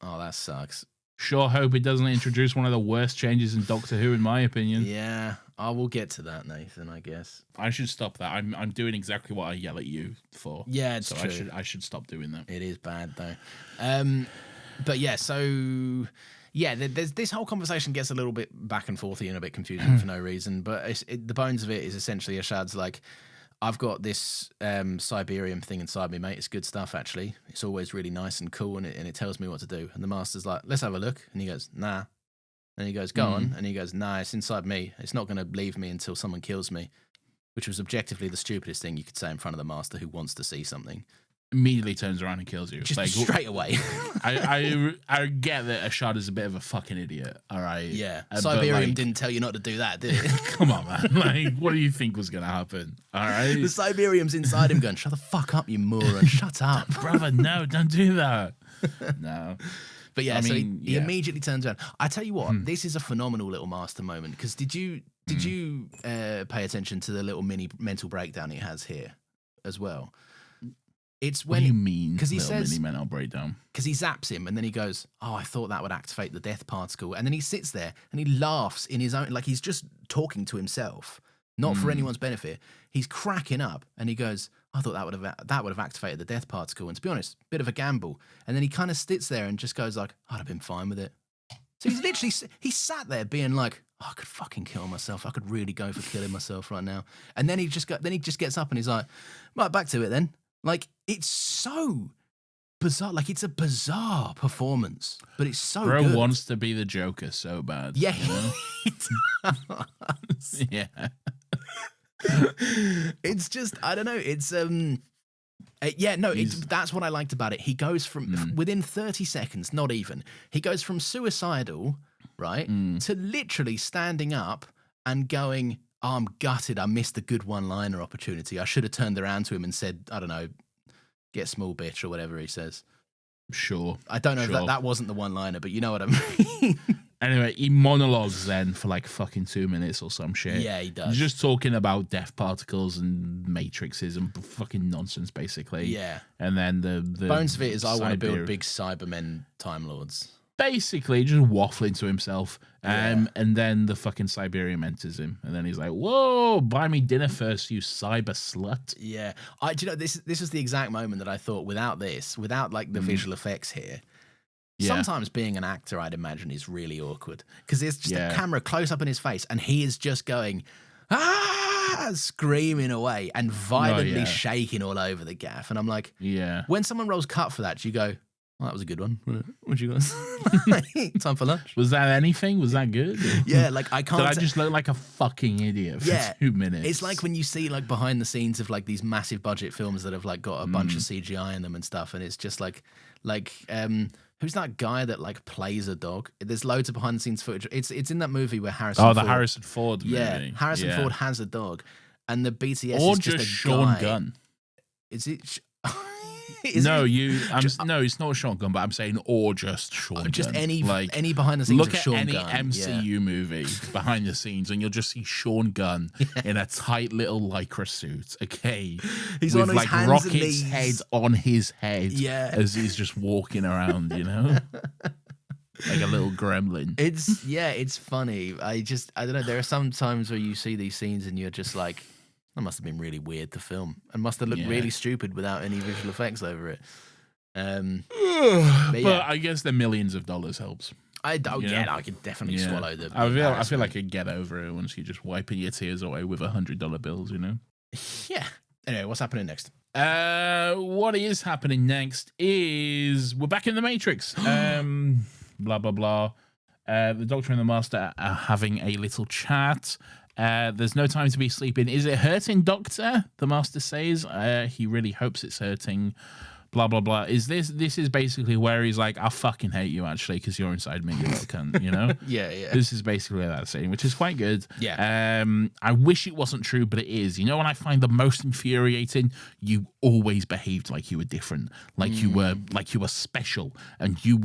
Oh, that sucks. Sure hope it doesn't introduce one of the worst changes in Doctor Who, in my opinion. Yeah, I will get to that, Nathan, I guess. I should stop that. I'm doing exactly what I yell at you for. Yeah, it's true. I should stop doing that. It is bad, though. But yeah, there's this whole conversation gets a little bit back and forthy and a bit confusing for no reason. But the bones of it is essentially Ashad's like, I've got this Siberian thing inside me, mate. It's good stuff, actually. It's always really nice and cool, and it tells me what to do. And the Master's like, let's have a look. And he goes, nah. And he goes, go on. And he goes, nah, it's inside me. It's not going to leave me until someone kills me, which was objectively the stupidest thing you could say in front of the Master who wants to see something. Immediately turns around and kills you. Just like, straight away. I get that Ashard is a bit of a fucking idiot. All right. Yeah. Siberium didn't tell you not to do that, did it? Come on, man. Like, what do you think was going to happen? All right. The Siberium's inside him going, shut the fuck up, you moron. Shut up. Brother, no, don't do that. No. But yeah, he immediately turns around. I tell you what, this is a phenomenal little Master moment, because did you pay attention to the little mini mental breakdown he has here as well? It's when what do you mean? Because he says mini mental breakdown. Because he zaps him, and then he goes, "Oh, I thought that would activate the death particle." And then he sits there and he laughs in his own, like he's just talking to himself, not for anyone's benefit. He's cracking up, and he goes, "I thought that would have activated the death particle." And to be honest, bit of a gamble. And then he kind of sits there and just goes like, "I'd have been fine with it." So he's literally he sat there being like, oh, "I could fucking kill myself. I could really go for killing myself right now." And then he just gets up and he's like, "Right, back to it then." Like, it's so bizarre. Like, it's a bizarre performance, but it's so Bro good. Wants to be the Joker so bad. Yeah. You know? Yeah. It's just, I don't know. It's, that's what I liked about it. He goes from, within 30 seconds, not even, he goes from suicidal, right, to literally standing up and going, oh, I'm gutted. I missed the good one-liner opportunity. I should have turned around to him and said, I don't know, get small bitch or whatever he says. Sure. I don't know if that wasn't the one-liner, but you know what I mean. Anyway, he monologues then for like fucking 2 minutes or some shit. Yeah, he does. Just talking about death particles and matrixes and fucking nonsense, basically. Yeah. And then the bones of it is I want to build big Cybermen Time Lords. Basically, just waffling to himself. And then the fucking Siberium enters him. And then he's like, whoa, buy me dinner first, you cyber slut. Yeah. Do you know, this is the exact moment that I thought without like the visual effects here, Sometimes being an actor, I'd imagine, is really awkward because there's just a camera close up in his face and he is just going, screaming away and violently shaking all over the gaff. And I'm like, when someone rolls cut for that, do you go, well, that was a good one. What'd you guys? Time for lunch. Was that anything? Was that good? Yeah, like I can't. Did I just look like a fucking idiot for 2 minutes? It's like when you see like behind the scenes of like these massive budget films that have like got a bunch of CGI in them and stuff, and it's just like who's that guy that like plays a dog? There's loads of behind the scenes footage. It's in that movie where Harrison. Oh, the Harrison Ford movie. Yeah, Harrison Ford has a dog, and the BTS or is just a Sean guy. Gunn. Is it? No, it's not Sean Gunn, but I'm saying or just Sean Gunn. Just any behind the scenes. Look of Sean at any Gunn. MCU movie behind the scenes, and you'll just see Sean Gunn in a tight little lycra suit. Okay, he's with on his like hands Rocket's and knees. head on his head, as he's just walking around, like a little gremlin. It's funny. I don't know. There are some times where you see these scenes and you're just like, that must have been really weird to film and must have looked really stupid without any visual effects over it. But I guess the millions of dollars helps. I could definitely swallow the. I feel like I could get over it once you just wiping your tears away with $100 bills. Yeah. Anyway, what's happening next? What is happening next is we're back in the Matrix. Blah blah blah. The Doctor and the Master are having a little chat. There's no time to be sleeping. Is it hurting, Doctor? The Master says. He really hopes it's hurting. Blah blah blah. This is basically where he's like, I fucking hate you actually because you're inside me, you little cunt. Yeah. This is basically that scene, which is quite good. Yeah. I wish it wasn't true, but it is. When I find the most infuriating, you always behaved like you were different, like you were special, and you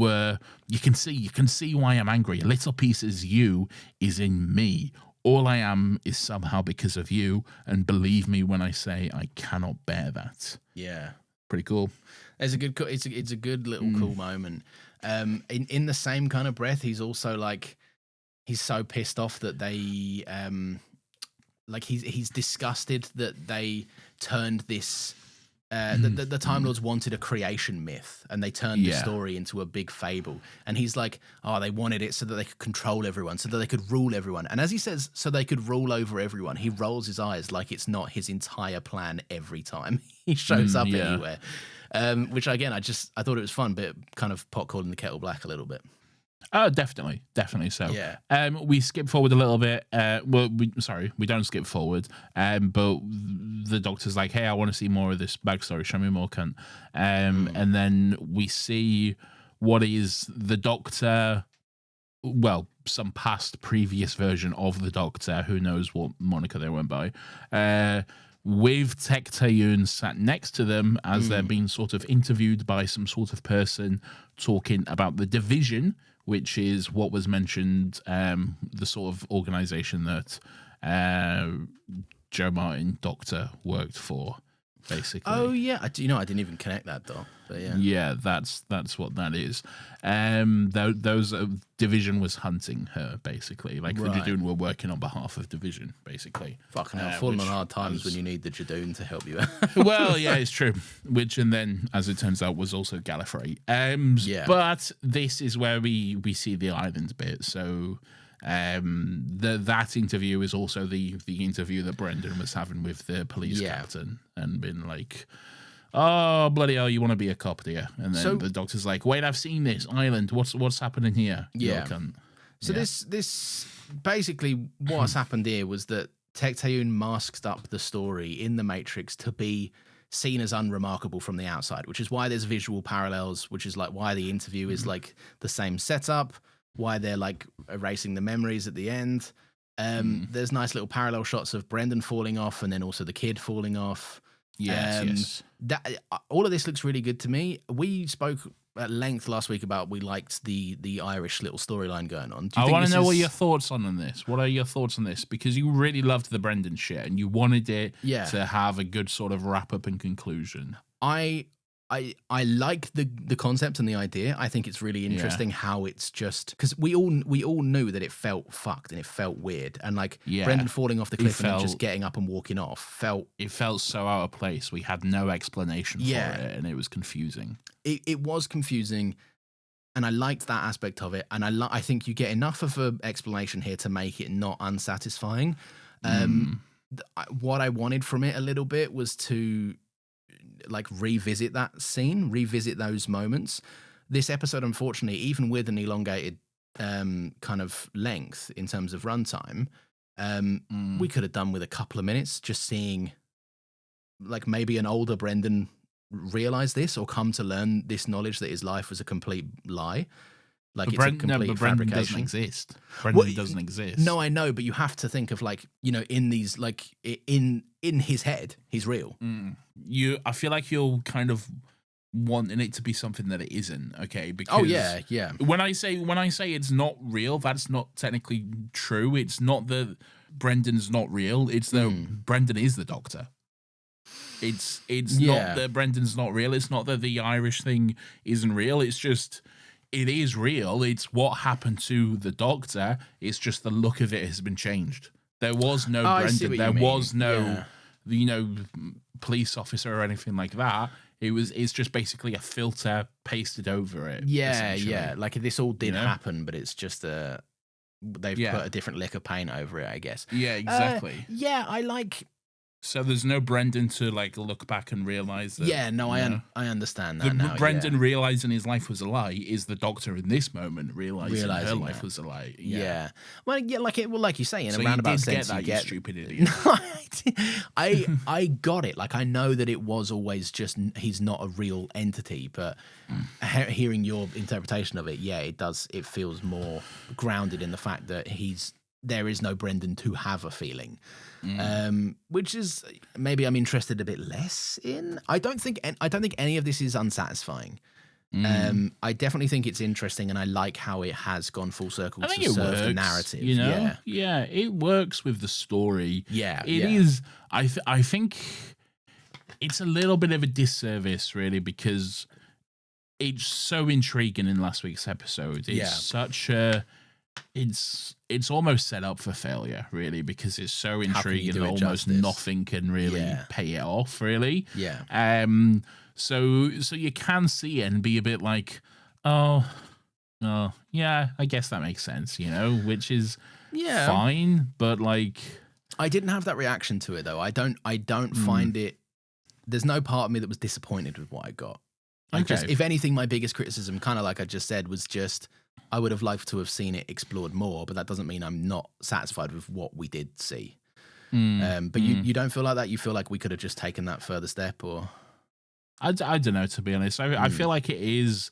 can see why I'm angry. A little piece is you is in me. All I am is somehow because of you, and believe me when I say I cannot bear that. Yeah, pretty cool. It's a good little cool moment. In the same kind of breath, he's also like, he's so pissed off that they he's disgusted that they turned this. The Time Lords wanted a creation myth, and they turned the story into a big fable. And he's like, oh, they wanted it so that they could control everyone, so that they could rule everyone. And as he says, so they could rule over everyone, he rolls his eyes like it's not his entire plan every time he shows up anywhere. Which, again, I thought it was fun, but kind of pot calling the kettle black a little bit. Oh, definitely so. Yeah. We skip forward a little bit. We don't skip forward. But the Doctor's like, hey, I want to see more of this backstory. Show me more, cunt. And then we see what is the Doctor. Well, some previous version of the Doctor. Who knows what moniker they went by. With Tech Tayun sat next to them as they're being sort of interviewed by some sort of person talking about the Division, which is what was mentioned, the sort of organization that Joe Martin, Doctor, worked for, basically. Oh, yeah. I didn't even connect that, though. But yeah. Yeah, that's what that is. Those Division was hunting her, basically. Like, the Jadoon were working on behalf of Division, basically. Fucking hell, falling on hard times when you need the Jadoon to help you out. Well, yeah, it's true. Which, and then, as it turns out, was also Gallifrey. But this is where we see the island bit. So that interview is also the interview that Brendan was having with the police captain, and been like, oh, bloody hell, you want to be a cop, do you? And then the Doctor's like, wait, I've seen this island. What's happening here? Yeah. So this basically what's happened here was that Tech Tayun masked up the story in the Matrix to be seen as unremarkable from the outside, which is why there's visual parallels, which is like why the interview is like the same setup, why they're like erasing the memories at the end. There's nice little parallel shots of Brendan falling off and then also the kid falling off. Yes. That all of this looks really good to me. We spoke at length last week about we liked the Irish little storyline going on. I want to know what your thoughts on this. What are your thoughts on this? Because you really loved the Brendan shit and you wanted it to have a good sort of wrap up and conclusion. I like the concept and the idea. I think it's really interesting how it's just because we all knew that it felt fucked and it felt weird, and like Brendan falling off the cliff and then just getting up and walking off felt so out of place. We had no explanation for it, and it was confusing. It was confusing. and I liked that aspect of it. And I think you get enough of an explanation here to make it not unsatisfying. What I wanted from it a little bit was to like revisit that scene, revisit those moments. This episode, unfortunately, even with an elongated kind of length in terms of runtime, we could have done with a couple of minutes just seeing like maybe an older Brendan realize this or come to learn this knowledge that his life was a complete lie. Like it's a complete Brendan fabrication. doesn't exist. Brendan doesn't exist. No, I know, but you have to think of like, you know, in these like in his head, he's real. I feel like you're kind of wanting it to be something that it isn't. Okay, because yeah. When I say it's not real, that's not technically true. It's not that Brendan's not real. It's that Brendan is the Doctor. It's not that Brendan's not real. It's not that the Irish thing isn't real. It's just it is real. It's what happened to the Doctor. It's just the look of it has been changed. There was no Brendan. There was no, you know, police officer or anything like that. It's just basically a filter pasted over it. Yeah. Like this all did happen, but it's just they've put a different lick of paint over it, I guess. Yeah, exactly. I like. So there's no Brendan to like look back and realize that. Yeah, no, I understand that now. Brendan realizing his life was a lie is the Doctor in this moment realizing her life was a lie. Yeah. Well, yeah, like you say, in so a roundabout sense, you get stupid idiot. I got it. Like I know that it was always just he's not a real entity, but hearing your interpretation of it, it does. It feels more grounded in the fact that there is no Brendan to have a feeling. Which is maybe I'm interested a bit less in. I don't think any of this is unsatisfying. I definitely think it's interesting, and I like how it has gone full circle to serve the narrative. You know, it works with the story. It is. I think it's a little bit of a disservice, really, because it's so intriguing in last week's episode. It's such a. It's almost set up for failure, really, because it's so intriguing and almost nothing can really pay it off, really. So you can see it and be a bit like, oh, yeah, I guess that makes sense, you know, which is fine, but like, I didn't have that reaction to it though. I don't find it. There's no part of me that was disappointed with what I got. If anything, my biggest criticism, kind of like I just said, was just I would have liked to have seen it explored more, but that doesn't mean I'm not satisfied with what we did see. But you don't feel like that? You feel like we could have just taken that further step, or? I don't know, to be honest. I feel like it is.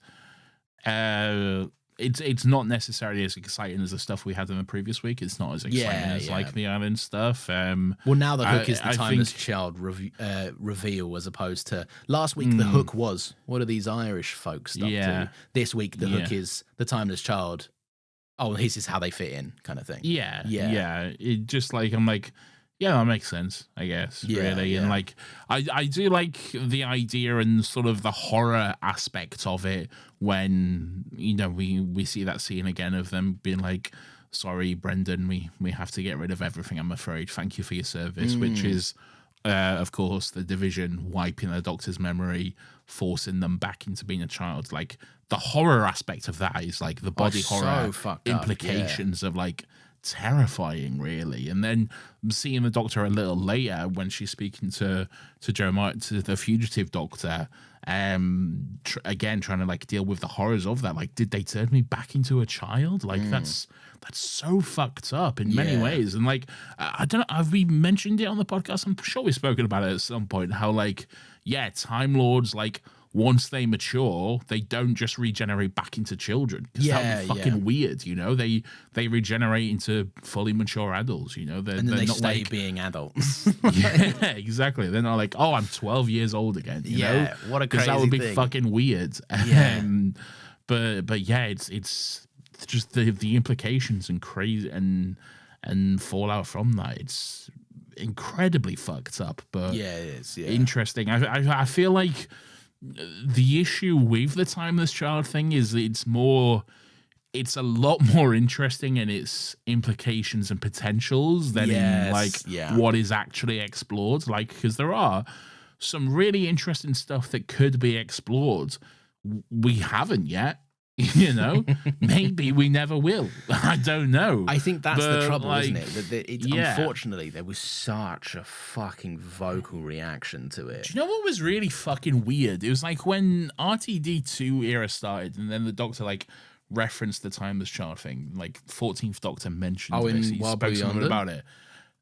It's not necessarily as exciting as the stuff we had in the previous week. It's not as exciting as like the island stuff. Well, now the hook is the timeless child reveal, as opposed to last week. The hook was, what are these Irish folks up to? This week the hook is the timeless child. Oh, this is how they fit in, kind of thing. Yeah. It just like I'm like. Yeah, that makes sense, I guess, really. And like, I do like the idea and sort of the horror aspect of it when, you know, we see that scene again of them being like, sorry, Brendan, we have to get rid of everything, I'm afraid. Thank you for your service, which is, of course, the Division wiping the Doctor's memory, forcing them back into being a child. Like, the horror aspect of that is like the body horror implications of like, terrifying, really. And then seeing the Doctor a little later when she's speaking to Jeremiah, to the fugitive Doctor, again trying to like deal with the horrors of that. Like, did they turn me back into a child? Like that's so fucked up in many ways. And like, I don't know, have we mentioned it on the podcast? I'm sure we've spoken about it at some point, how like, Time Lords, like, once they mature, they don't just regenerate back into children. That would be fucking weird, you know? They regenerate into fully mature adults, you know? And then they not stay like, being adults. Yeah, exactly. They're not like, oh, I'm 12 years old again, you know? What a crazy thing. That would be fucking weird. But yeah, it's just the implications and crazy and fallout from that. It's incredibly fucked up, but it is. Interesting. I feel like the issue with the timeless child thing is it's a lot more interesting in its implications and potentials than in like what is actually explored. Like, because there are some really interesting stuff that could be explored. We haven't yet. You know, maybe we never will. I don't know. I think that's the trouble, like, isn't it? That unfortunately, there was such a fucking vocal reaction to it. Do you know what was really fucking weird? It was like when RTD2 era started, and then the Doctor like referenced the Timeless Child thing. Like 14th Doctor mentioned this. He spoke something about it.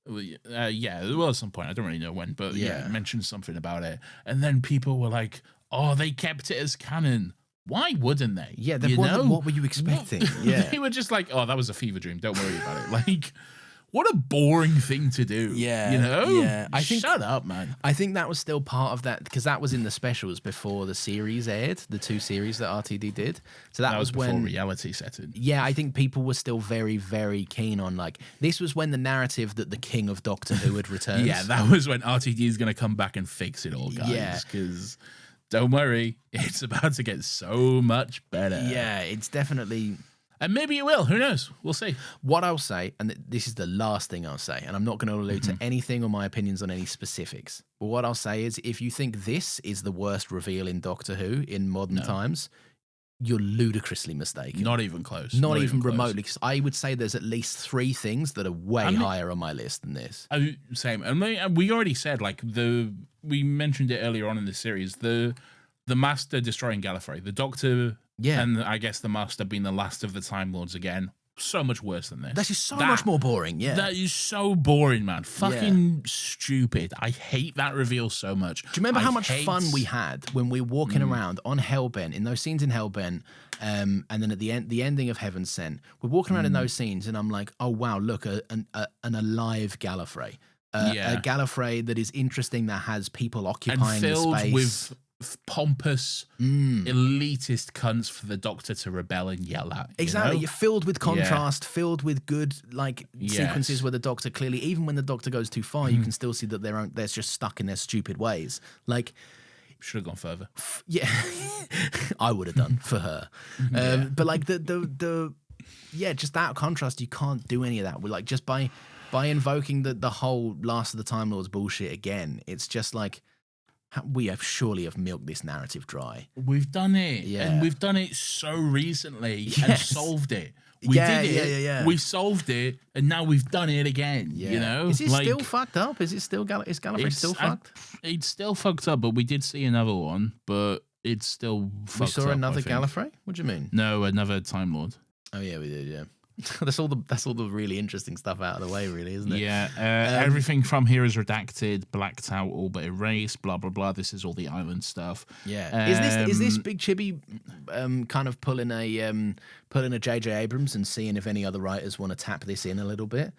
Yeah, there was some point. I don't really know when, but yeah, mentioned something about it. And then people were like, "Oh, they kept it as canon." Why wouldn't they? Yeah, what were you expecting? Yeah, they were just like, "Oh, that was a fever dream. Don't worry about it." Like, what a boring thing to do. Yeah, you know. Yeah, shut up, man. I think that was still part of that because that was in the specials before the series aired, the 2 series that RTD did. So that was before when reality set in. Yeah, I think people were still very, very keen on like this was when the narrative that the King of Doctor Who had returned. Yeah, that was when RTD is going to come back and fix it all, guys. Yeah, because. Don't worry, it's about to get so much better. Yeah, it's definitely... And maybe it will. Who knows? We'll see. What I'll say, and this is the last thing I'll say, and I'm not going to allude to anything or my opinions on any specifics, but what I'll say is if you think this is the worst reveal in Doctor Who in modern times, you're ludicrously mistaken. Not even close. Not even remotely. Because I would say there's at least 3 things that are way higher on my list than this. Same. And we already said, like, we mentioned it earlier on in the series, the Master destroying Gallifrey, the Doctor, and I guess the Master being the last of the Time Lords again. So much worse than this. That is so much more boring, yeah. That is so boring, man. Fucking stupid. I hate that reveal so much. Do you remember how much fun we had when we were walking around on Hellbent, in those scenes in Hellbent, and then at the ending of Heaven Sent, we're walking around in those scenes, and I'm like, oh, wow, look, an alive Gallifrey. A Gallifrey that is interesting, that has people occupying the space. With pompous, elitist cunts for the Doctor to rebel and yell at. Exactly. You're filled with contrast, filled with good sequences where the Doctor clearly, even when the Doctor goes too far, you can still see that they're just stuck in their stupid ways. Like, should have gone further. Yeah, I would have done for her. But like just that contrast, you can't do any of that. We're like just by invoking the whole Last of the Time Lords bullshit again. It's just like, we have surely milked this narrative dry. We've done it. Yeah. And we've done it so recently and solved it. We did it. Yeah. We solved it, and now we've done it again. Yeah. You know? Is it still fucked up? Is it still is Gallifrey still fucked? It's still fucked up, but we did see another one, but it's still fucked up. We saw another Gallifrey? What do you mean? No, another Time Lord. Oh yeah, we did, yeah. That's all the really interesting stuff out of the way, really, isn't it? Yeah. Everything from here is redacted, blacked out, all but erased. Blah blah blah. This is all the island stuff. Yeah. Is this Big Chibi kind of pulling a J.J. Abrams and seeing if any other writers want to tap this in a little bit?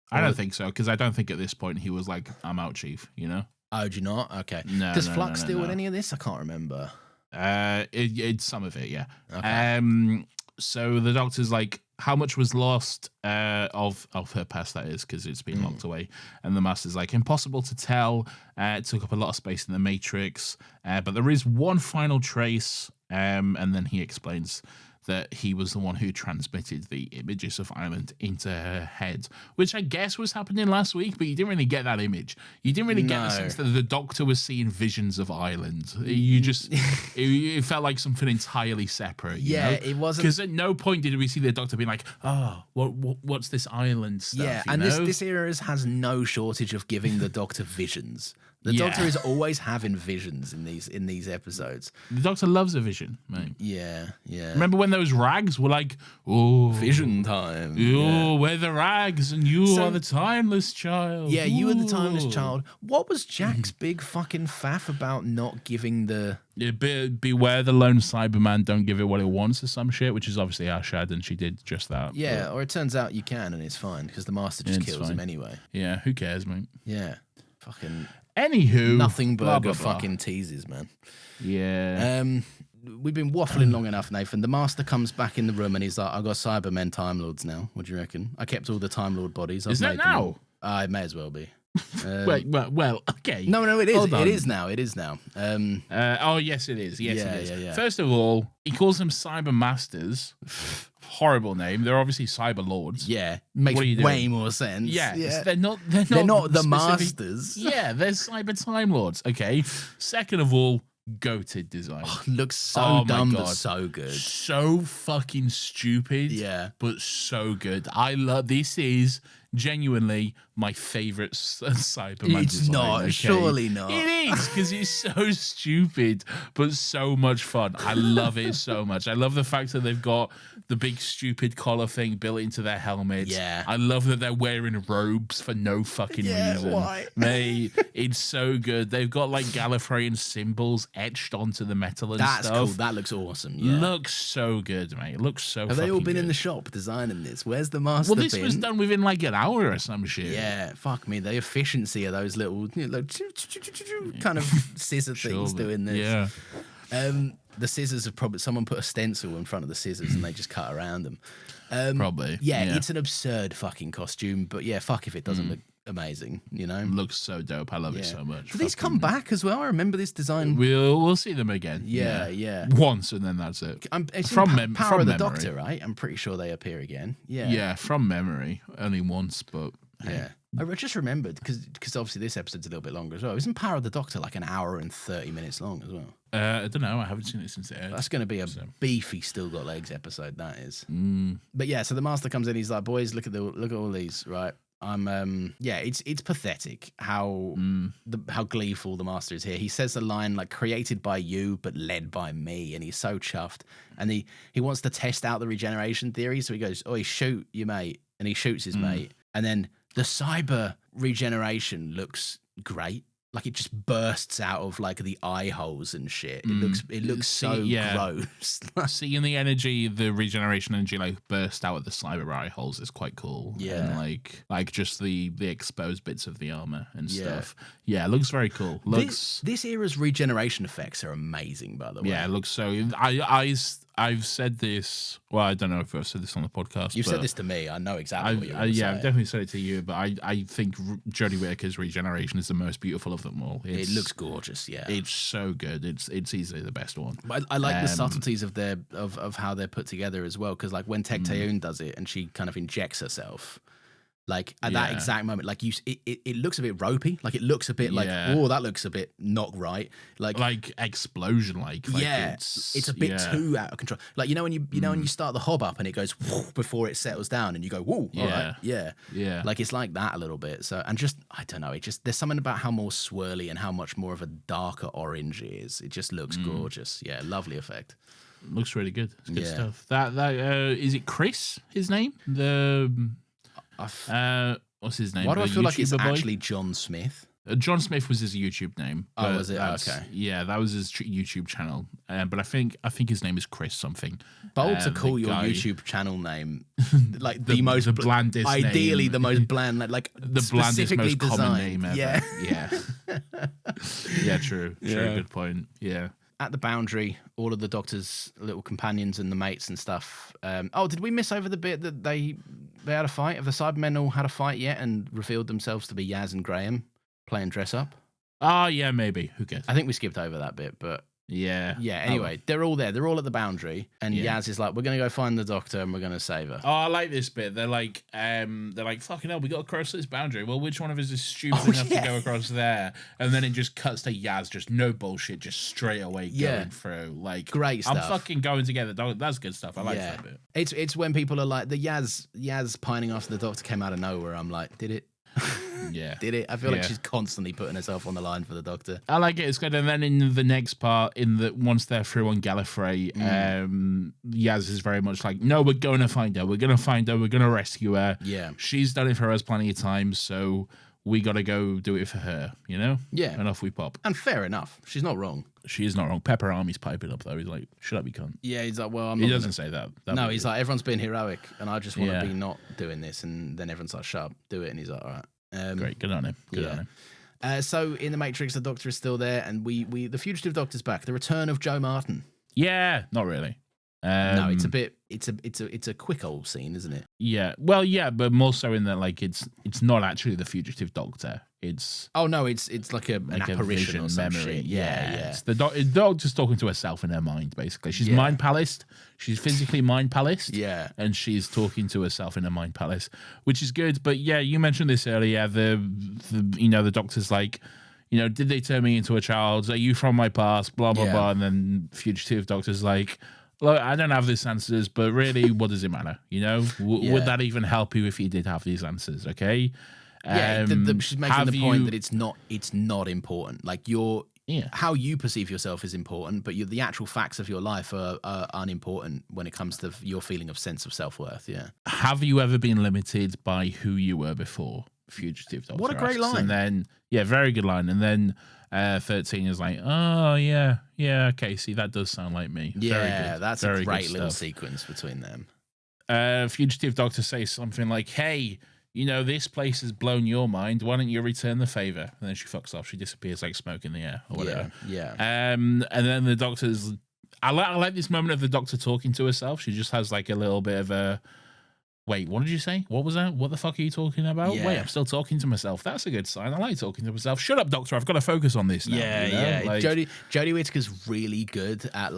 I don't think so, because I don't think at this point he was like, "I'm out, Chief." You know? Oh, do you not? Okay. No. Does Flux deal with any of this? I can't remember. It's some of it, yeah. Okay. So the Doctor's like, how much was lost of her past, that is, because it's been locked away. And the Master's like, impossible to tell. It took up a lot of space in the Matrix. But there is one final trace. And then he explains that he was the one who transmitted the images of Ireland into her head, which I guess was happening last week, but you didn't really get that image. You didn't really get the sense that the Doctor was seeing visions of Ireland. You just, it felt like something entirely separate. Yeah, you know? It wasn't. Because at no point did we see the Doctor being like, oh, what's this island stuff? Yeah, and this era has no shortage of giving the Doctor visions. The Doctor is always having visions in these episodes. The Doctor loves a vision, mate. Yeah. Remember when those rags were like, oh, vision time. Oh, we're the rags and you are the timeless child. Yeah, you are the timeless child. What was Jack's big fucking faff about not giving the... Yeah, beware the lone Cyberman, don't give it what it wants or some shit, which is obviously Ashad, and she did just that. Yeah, or it turns out you can and it's fine, because the Master just kills him anyway. Yeah, who cares, mate? Yeah, fucking... Anywho, nothing burger fucking teases, man. Yeah. We've been waffling long enough, Nathan. The Master comes back in the room and he's like, "I've got Cybermen Time Lords now. What do you reckon? I kept all the Time Lord bodies. Is that now? It may as well be." Wait, well, okay. No, it is. It is now. It is now. Oh, yes, it is. Yes, it is. Yeah. First of all, he calls them Cyber Masters. Horrible name. They're obviously Cyber Lords. Yeah, makes way more sense. Yeah. They're not the Masters. Yeah, they're Cyber Time Lords. Okay. Second of all, goated design. Looks so dumb, my but God. so good. So fucking stupid. Yeah. But so good. I love this. Is genuinely my favorite Cyberman It's design. not, Okay? surely not. It is, because it's so stupid, but so much fun. I love it so much. I love the fact that they've got the big stupid collar thing built into their helmets. Yeah. I love that they're wearing robes for no fucking reason. Why? It's so good. They've got like Gallifreyan symbols etched onto the metal and That's stuff. cool. That looks awesome. Yeah. Looks so good, mate. It looks so Have they all been good. in the shop designing this? Where's the master Well, this bin? was done within like an hour or some shit. Yeah, fuck me. The efficiency of those little, kind of scissor things doing this. Yeah. The scissors have probably someone put a stencil in front of the scissors and they just cut around them. Probably. Yeah, it's an absurd fucking costume, but yeah, fuck if it doesn't look amazing, you know? It looks so dope. I love it Yeah. so much. Do these come back as well? I remember this design. We'll see them again. Yeah. Once and then that's it. It's From Power of the memory. Doctor, right? I'm pretty sure they appear again. Yeah. Yeah, from memory, only once, but hey. Yeah. I just remembered because obviously this episode's a little bit longer as well. Isn't Power of the Doctor like an hour and 30 minutes long as well? I don't know. I haven't seen it since it aired. That's going to be a beefy Still Got Legs episode. That is. But yeah, so the Master comes in. He's like, "Boys, look at all these, right? It's pathetic how gleeful the Master is here. He says the line like created by you but led by me, and he's so chuffed. And he wants to test out the regeneration theory, so he goes, "Oh, shoot your mate," and he shoots his mate, and then the cyber regeneration looks great. Like it just bursts out of like the eye holes and shit. It looks so gross. Seeing the energy, the regeneration energy, like burst out of the cyber eye holes is quite cool. Yeah, and like just the exposed bits of the armor and stuff. Yeah, it looks very cool. This era's regeneration effects are amazing, by the way. Yeah, it looks so. I've said this. Well, I don't know if I've said this on the podcast. You've said this to me. I know exactly what you're going to say. I've definitely said it to you. But I think Jodie Whittaker's regeneration is the most beautiful of them all. It looks gorgeous. Yeah, it's so good. It's easily the best one. I like the subtleties of how they're put together as well. Because like when Tecteun does it and she kind of injects herself. Like at that exact moment, like it looks a bit ropey. Like it looks a bit like, oh, that looks a bit not right. Like explosion, like it's a bit too out of control. Like you know when you start the hob up and it goes before it settles down and you go, whoa, all right, yeah. Like it's like that a little bit. So and just I don't know, there's something about how more swirly and how much more of a darker orange it is. It just looks gorgeous. Yeah, lovely effect. Looks really good. It's good stuff. That is it Chris? His name what's his name? Why do I feel like it's boy? actually John Smith? John Smith was his YouTube name. Oh, was it? Okay. Yeah, that was his YouTube channel. But I think his name is Chris something. Bold to call your YouTube channel name like the most blandest. Ideally, name. the most bland, like the blandest, most designed. common name ever. Yeah. Yeah, true. Good point. Yeah. At the Boundary, all of the Doctor's little companions and the mates and stuff. Did we miss over the bit that they had a fight? Have the Cybermen all had a fight yet and revealed themselves to be Yaz and Graham playing dress up? Oh, yeah, maybe. Who cares? I think we skipped over that bit, but... Yeah. Anyway, they're all there. They're all at the Boundary, and Yaz is like, "We're gonna go find the Doctor, and we're gonna save her." Oh, I like this bit. They're like, "Fucking hell, we got to cross this boundary." Well, which one of us is stupid enough to go across there? And then it just cuts to Yaz, just no bullshit, just straight away going through. Like, great stuff. I'm fucking going together. That's good stuff. I like that bit. It's when people are like, the Yaz pining after the Doctor came out of nowhere. I'm like, did it? Yeah. Did it? I feel like she's constantly putting herself on the line for the Doctor. I like it. It's good. And then in the next part, once they're through on Gallifrey, Yaz is very much like, "No, we're going to find her. We're going to find her. We're going to rescue her. Yeah. She's done it for us plenty of times, so we got to go do it for her, you know?" Yeah. And off we pop. And fair enough. She's not wrong. She is not wrong. Pepper Army's piping up, though. He's like, "Shut up, you cunt." Yeah, he's like, "Well, I'm He not doesn't say that. No, he's like, "Everyone's been heroic, and I just want to be not doing this." And then everyone's like, "Shut up, do it." And he's like, "All right." Great, good on him. Good on him. So in the Matrix, the Doctor is still there, and the fugitive Doctor's back. The return of Joe Martin. Yeah, not really. No, it's a quick old scene, isn't it? Yeah, well, yeah, but more so in that like it's not actually the fugitive Doctor. It's it's like an apparition or some memory. Shit. Yeah. It's the Doctor's talking to herself in her mind, basically. She's mind palaced. She's physically mind palaced. Yeah, and she's talking to herself in her mind palace, which is good. But yeah, you mentioned this earlier. The Doctor's like, did they turn me into a child? Are you from my past? Blah, blah, blah. And then fugitive doctor's like, look, I don't have these answers, but really, what does it matter? Would that even help you if you did have these answers? Okay. She's making the point that it's not important. Like how you perceive yourself is important, but the actual facts of your life are unimportant when it comes to your feeling of sense of self-worth. Yeah. Have you ever been limited by who you were before? Fugitive doctor. What a great line. And then, very good line. And then 13 is like, oh, yeah, okay, see, that does sound like me. Yeah, very good. That's very a great little sequence between them. Fugitive doctor says something like, hey, this place has blown your mind. Why don't you return the favor? And then she fucks off. She disappears like smoke in the air or whatever. Yeah. And then the doctor's... I like this moment of the doctor talking to herself. She just has like a little bit of a... Wait, what did you say? What was that? What the fuck are you talking about? Yeah. Wait, I'm still talking to myself. That's a good sign. I like talking to myself. Shut up, doctor. I've got to focus on this now. Yeah. Like, Jodie Whittaker's really good at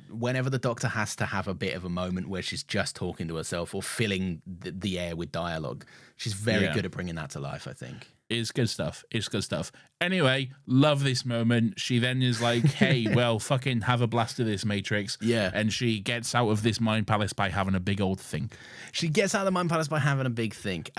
whenever the doctor has to have a bit of a moment where she's just talking to herself or filling the air with dialogue. She's very good at bringing that to life, I think. It's good stuff. Anyway, love this moment. She then is like, hey, well, fucking have a blast of this, Matrix. Yeah. And she gets out of this mind palace by having a big old think. She gets out of the mind palace by having a big think.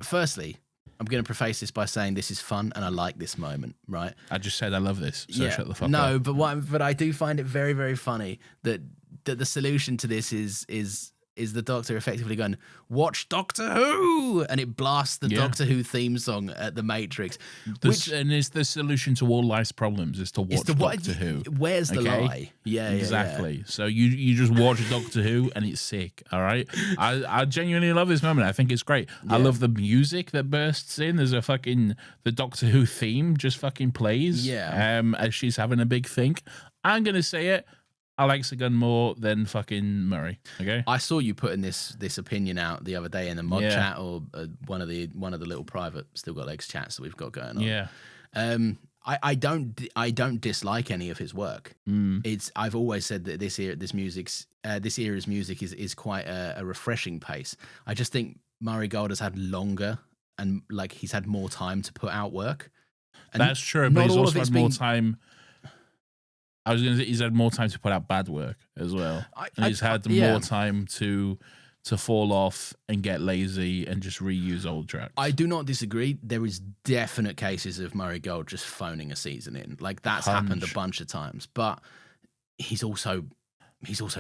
Firstly, I'm going to preface this by saying this is fun and I like this moment, right? I just said I love this, so shut the fuck up. No, but I do find it very, very funny that the solution to this is the Doctor effectively going, watch Doctor Who, and it blasts the Doctor Who theme song at the Matrix. And it's the solution to all life's problems is to watch Doctor Who. Where's the lie? Yeah, exactly. So you just watch Doctor Who and it's sick. All right. I genuinely love this moment. I think it's great. Yeah. I love the music that bursts in. There's the Doctor Who theme just fucking plays. Yeah. As she's having a big think. I'm gonna say it. I like Sagan more than fucking Murray. Okay, I saw you putting this opinion out the other day in the mod chat or one of the little private Still Got Legs chats that we've got going on. Yeah, I don't dislike any of his work. I've always said that this era's music is quite a refreshing pace. I just think Murray Gold has had longer and he's had more time to put out work. And that's true, but he's also had more time. I was going to say he's had more time to put out bad work as well. He's had more time to fall off and get lazy and just reuse old tracks. I do not disagree. There is definite cases of Murray Gold just phoning a season in. That's happened a bunch of times. But he's also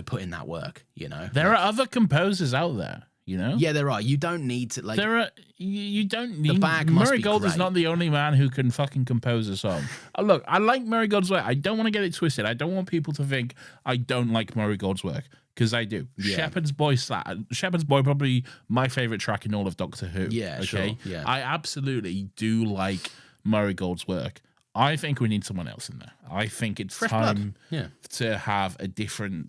put in that work, There are other composers out there. Yeah, there are. You don't need to you don't need the bag. Murray Gold is not the only man who can fucking compose a song. Look, I like Murray Gold's work. I don't want to get it twisted. I don't want people to think I don't like Murray Gold's work because I do. Yeah. Shepherd's Boy, probably my favorite track in all of Doctor Who. Yeah, okay. Sure. Yeah, I absolutely do like Murray Gold's work. I think we need someone else in there. I think it's fresh time blood. to have a different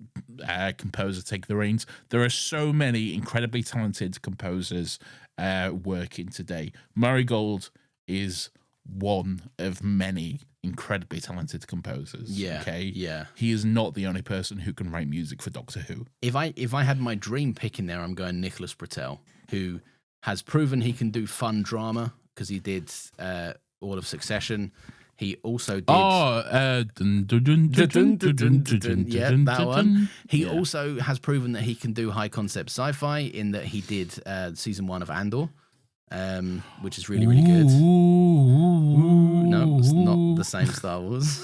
composer take the reins. There are so many incredibly talented composers working today. Murray Gold is one of many incredibly talented composers. Yeah. Okay. Yeah. He is not the only person who can write music for Doctor Who. If I had my dream pick in there, I'm going Nicholas Britell, who has proven he can do fun drama because he did all of Succession. He also did... yeah, that one. He also has proven that he can do high-concept sci-fi in that he did season 1 of Andor, which is really, really good. No, it's not the same Star Wars.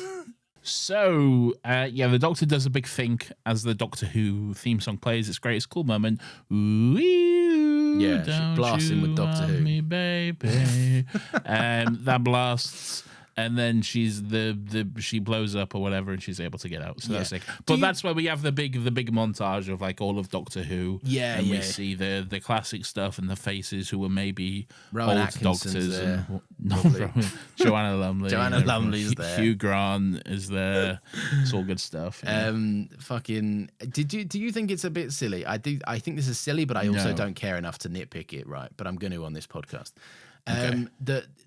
So, the Doctor does a big think as the Doctor Who theme song plays. It's great. It's a cool moment. Yeah, she blasts in with Doctor Who. Me, baby. That blasts... And then she blows up or whatever, and she's able to get out. So that's sick. But that's where we have the big montage of all of Doctor Who. Yeah, and we see the classic stuff and the faces who were maybe Rowan old Atkinson's doctors. there. Joanna Lumley. Joanna Lumley's there. Hugh Grant is there. It's all good stuff. Yeah. Do you think it's a bit silly? I do. I think this is silly, but I also don't care enough to nitpick it. Right, but I'm going to on this podcast. Okay.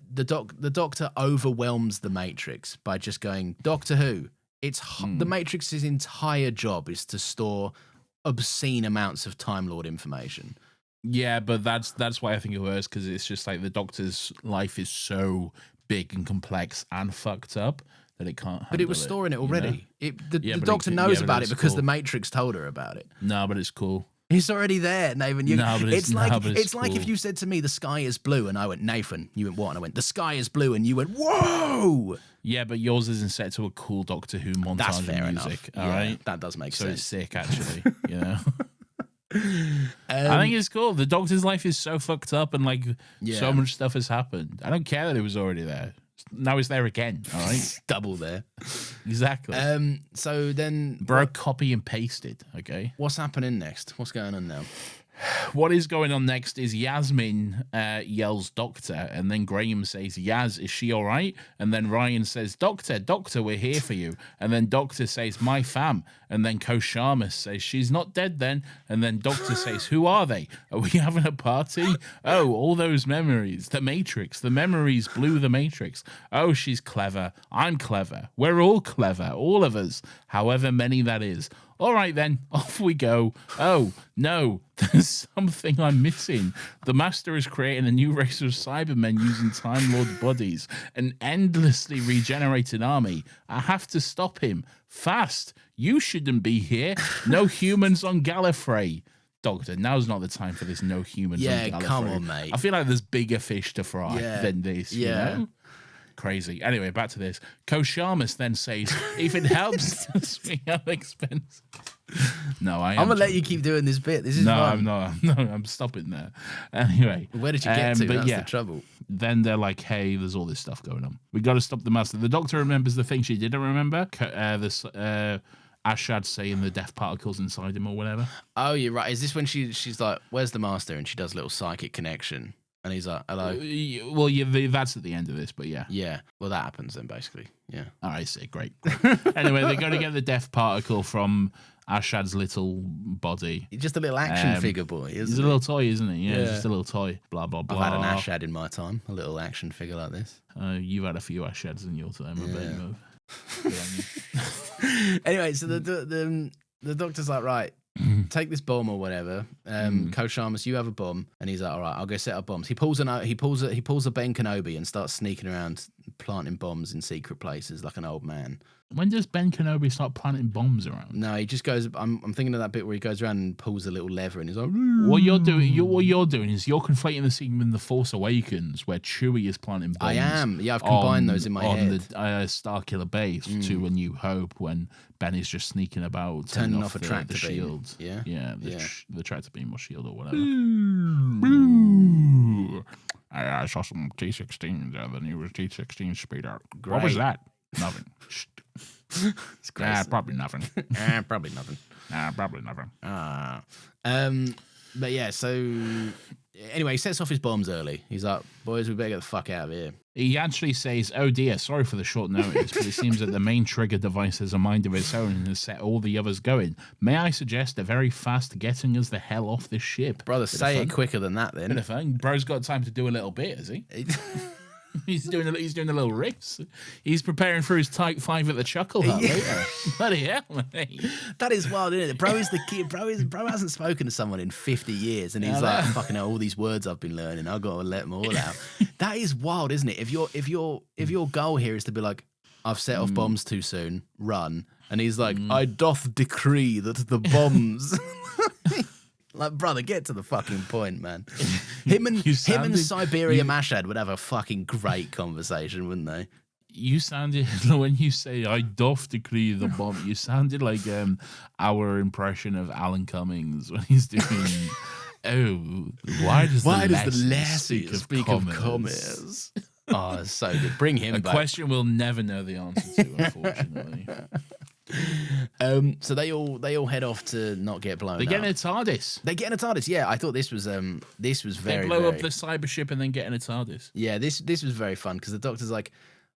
The Doctor overwhelms the Matrix by just going, Doctor Who. The Matrix's entire job is to store obscene amounts of Time Lord information. Yeah, but that's why I think it works, because it's just the Doctor's life is so big and complex and fucked up that it can't handle. But it was storing it already. You know? The Doctor knows about it because the Matrix told her about it. No, but it's cool. It's already there, Nathan. It's like cool. if you said to me, the sky is blue, and I went, Nathan, you went, what? And I went, the sky is blue, and you went, whoa! Yeah, but yours isn't set to a cool Doctor Who montage. That's fair music, enough. All right? That does make so sense. It's sick, actually, you know? I think it's cool. The Doctor's life is so fucked up and like so much stuff has happened. I don't care that it was already there. Now it's there again, all right? Double there. Exactly. So then... Bro, copy and pasted, okay? What's happening next? What's going on now? What is going on next is Yasmin yells Doctor, and then Graham says, Yaz, is she all right? And then Ryan says, Doctor, we're here for you. And then Doctor says, my fam. And then Koshamas says, she's not dead then. And then Doctor says, who are they? Are we having a party? Oh, all those memories. The Matrix. The memories blew the Matrix. Oh, she's clever. I'm clever. We're all clever. All of us. However many that is. All right, then, off we go. Oh, no, there's something I'm missing. The Master is creating a new race of Cybermen using Time Lord bodies, an endlessly regenerated army. I have to stop him. Fast. You shouldn't be here. No humans on Gallifrey. Doctor, now's not the time for this no humans on Gallifrey. Yeah, come on, mate. I feel like there's bigger fish to fry than this, you know? Crazy. Anyway, back to this. Koshamas then says, if it helps to swing up expenses. No, I'm going to let you keep doing this bit. This is fun. I'm not. No, I'm stopping there. Anyway. Where did you get to? That's the trouble. Then they're like, hey, there's all this stuff going on. We got to stop the Master. The Doctor remembers the thing she didn't remember. Ashad saying the death particles inside him or whatever. Oh, you're right. Is this when she's like, where's the Master? And she does a little psychic connection. And he's like, hello. Well, yeah, that's at the end of this, but yeah. Yeah. Well, that happens then, basically. Yeah. All right, see. Great. Anyway, they're going to get the death particle from Ashad's little body. He's just a little action figure boy, isn't he? He's a little toy, isn't he? Yeah, he's just a little toy. Blah, blah, blah. I've had an Ashad in my time, a little action figure like this. You've had a few Ashads in your time, I bet. Anyway, so the Doctor's like, right, take this bomb or whatever. Koshamas, you have a bomb, and he's like, all right, I'll go set up bombs. He pulls a Ben Kenobi and starts sneaking around planting bombs in secret places like an old man. When does Ben Kenobi start planting bombs around? No, he just goes. I'm thinking of that bit where he goes around and pulls a little lever, and he's like, what you're doing is you're conflating the scene with The Force Awakens where Chewie is planting bombs. I am. Yeah, I've combined those in my head. On the Starkiller base to A New Hope when Ben is just sneaking about turning off a tractor shield. Yeah, the tractor beam or shield or whatever. I saw some T-16s. The new T-16 speeder. Great. What was that? Nothing. It's crazy. Probably nothing. Probably nothing. Probably nothing. But yeah, so anyway, he sets off his bombs early. He's like, boys, we better get the fuck out of here. He actually says, oh dear, sorry for the short notice, but it seems that the main trigger device has a mind of its own and has set all the others going. May I suggest a very fast getting us the hell off this ship? Brother, say it quicker than that then. Bit of fun. Bro's got time to do a little bit, has he? He's doing a little riffs. He's preparing for his Type 5 at the Chuckle Hut later. Bloody hell, mate. That is wild, isn't it? Bro is the kid. Bro hasn't spoken to someone in 50 years, and he's like, fucking hell, all these words I've been learning, I've got to let them all out. That is wild, isn't it? If your goal here is to be like, I've set off bombs too soon, run, and he's like, I doth decree that the bombs. Like, brother, get to the fucking point, man. Him and Siberia Mashad would have a fucking great conversation, wouldn't they? You sounded, when you say, I doth decree the bomb, you sounded like our impression of Alan Cummings when he's doing, why does the Lassie speak of commerce? Oh, it's so good. Bring him back. A question we'll never know the answer to, unfortunately. So they all head off to not get blown up. They get in a TARDIS. Yeah, I thought this was very. They blow up the cyber ship and then get in a TARDIS. Yeah, this was very fun because the Doctor's like,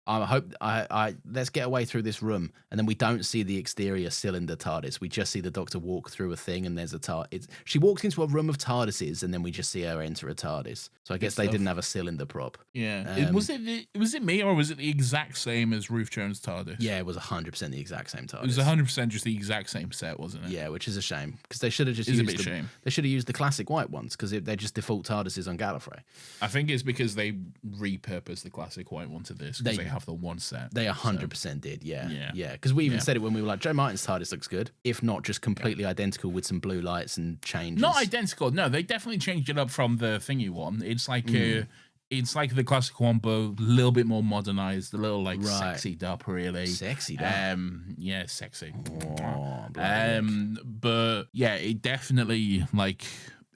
I hope I let's get away through this room, and then we don't see the exterior cylinder TARDIS. We just see the Doctor walk through a thing, and there's a TARDIS. She walks into a room of TARDISes, and then we just see her enter a TARDIS. So I guess they didn't have a cylinder prop. Yeah, was it me, or was it the exact same as Ruth Jones' TARDIS? Yeah, it was 100% the exact same TARDIS. It was 100% just the exact same set, wasn't it? Yeah, which is a shame because they should have just used a shame. They should have used the classic white ones because they're just default TARDISes on Gallifrey. I think it's because they repurposed the classic white one to this because they have the one set. They 100% did, yeah. Because we even said it when we were like, Joe Martin's TARDIS looks good, if not just completely identical with some blue lights and changes. Not identical, no. They definitely changed it up from the thingy one. It's like the classic one, but a little bit more modernized, a little like sexied up, really. Sexied up? Yeah, sexy. Oh, but yeah, it definitely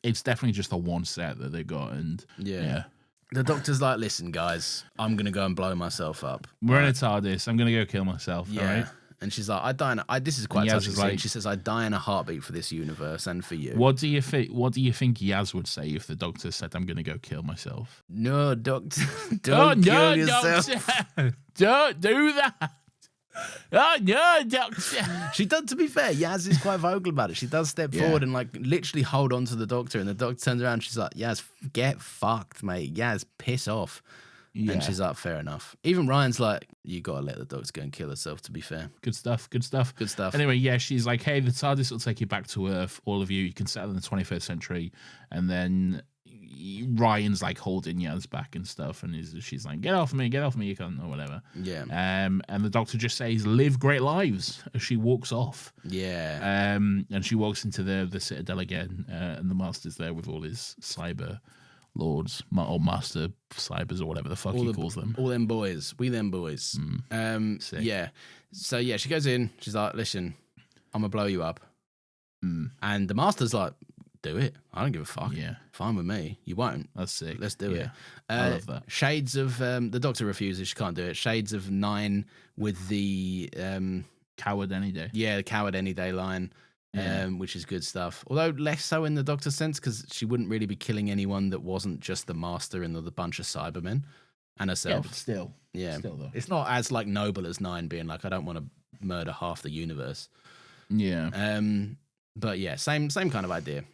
it's definitely just the one set that they got, and yeah. The Doctor's like, listen, guys, I'm going to go and blow myself up. We're in a TARDIS. I'm going to go kill myself. Yeah. All right? And she's like, I die in this is quite touching scene. She says, I die in a heartbeat for this universe and for you. What do you think Yaz would say if the Doctor said, I'm going to go kill myself? No, Doctor. Don't kill yourself. Doctor. Don't do that. Oh no, Doctor. She does, to be fair, Yaz is quite vocal about it. She does step forward and literally hold on to the Doctor, and the Doctor turns around and she's like, Yaz, get fucked, mate. Yaz, piss off. Yeah. And she's like, fair enough. Even Ryan's like, you gotta let the Doctor go and kill herself, to be fair. Good stuff. Anyway, yeah, she's like, hey, the TARDIS will take you back to Earth, all of you. You can settle in the 21st century. And then Ryan's like holding Yaz back and stuff, and she's like, get off me, you can't, or whatever. Yeah. And the Doctor just says, live great lives, as she walks off. Yeah. And she walks into the Citadel again, and the Master's there with all his cyber lords, or Master Cybers, or whatever the fuck he calls them. All them boys. We them boys. Yeah. So yeah, she goes in, she's like, listen, I'm gonna blow you up. And the Master's like, do it. I don't give a fuck. Yeah. Fine with me. You won't. That's sick. Let's do it. I love that. Shades of the Doctor refuses. She can't do it. Shades of 9 with the coward any day. Yeah, the coward any day line, which is good stuff. Although less so in the Doctor's sense, because she wouldn't really be killing anyone that wasn't just the Master and the bunch of Cybermen and herself. Yeah, but still. Yeah. Still though. It's not as like noble as 9 being like, I don't want to murder half the universe. Yeah. But yeah, same kind of idea.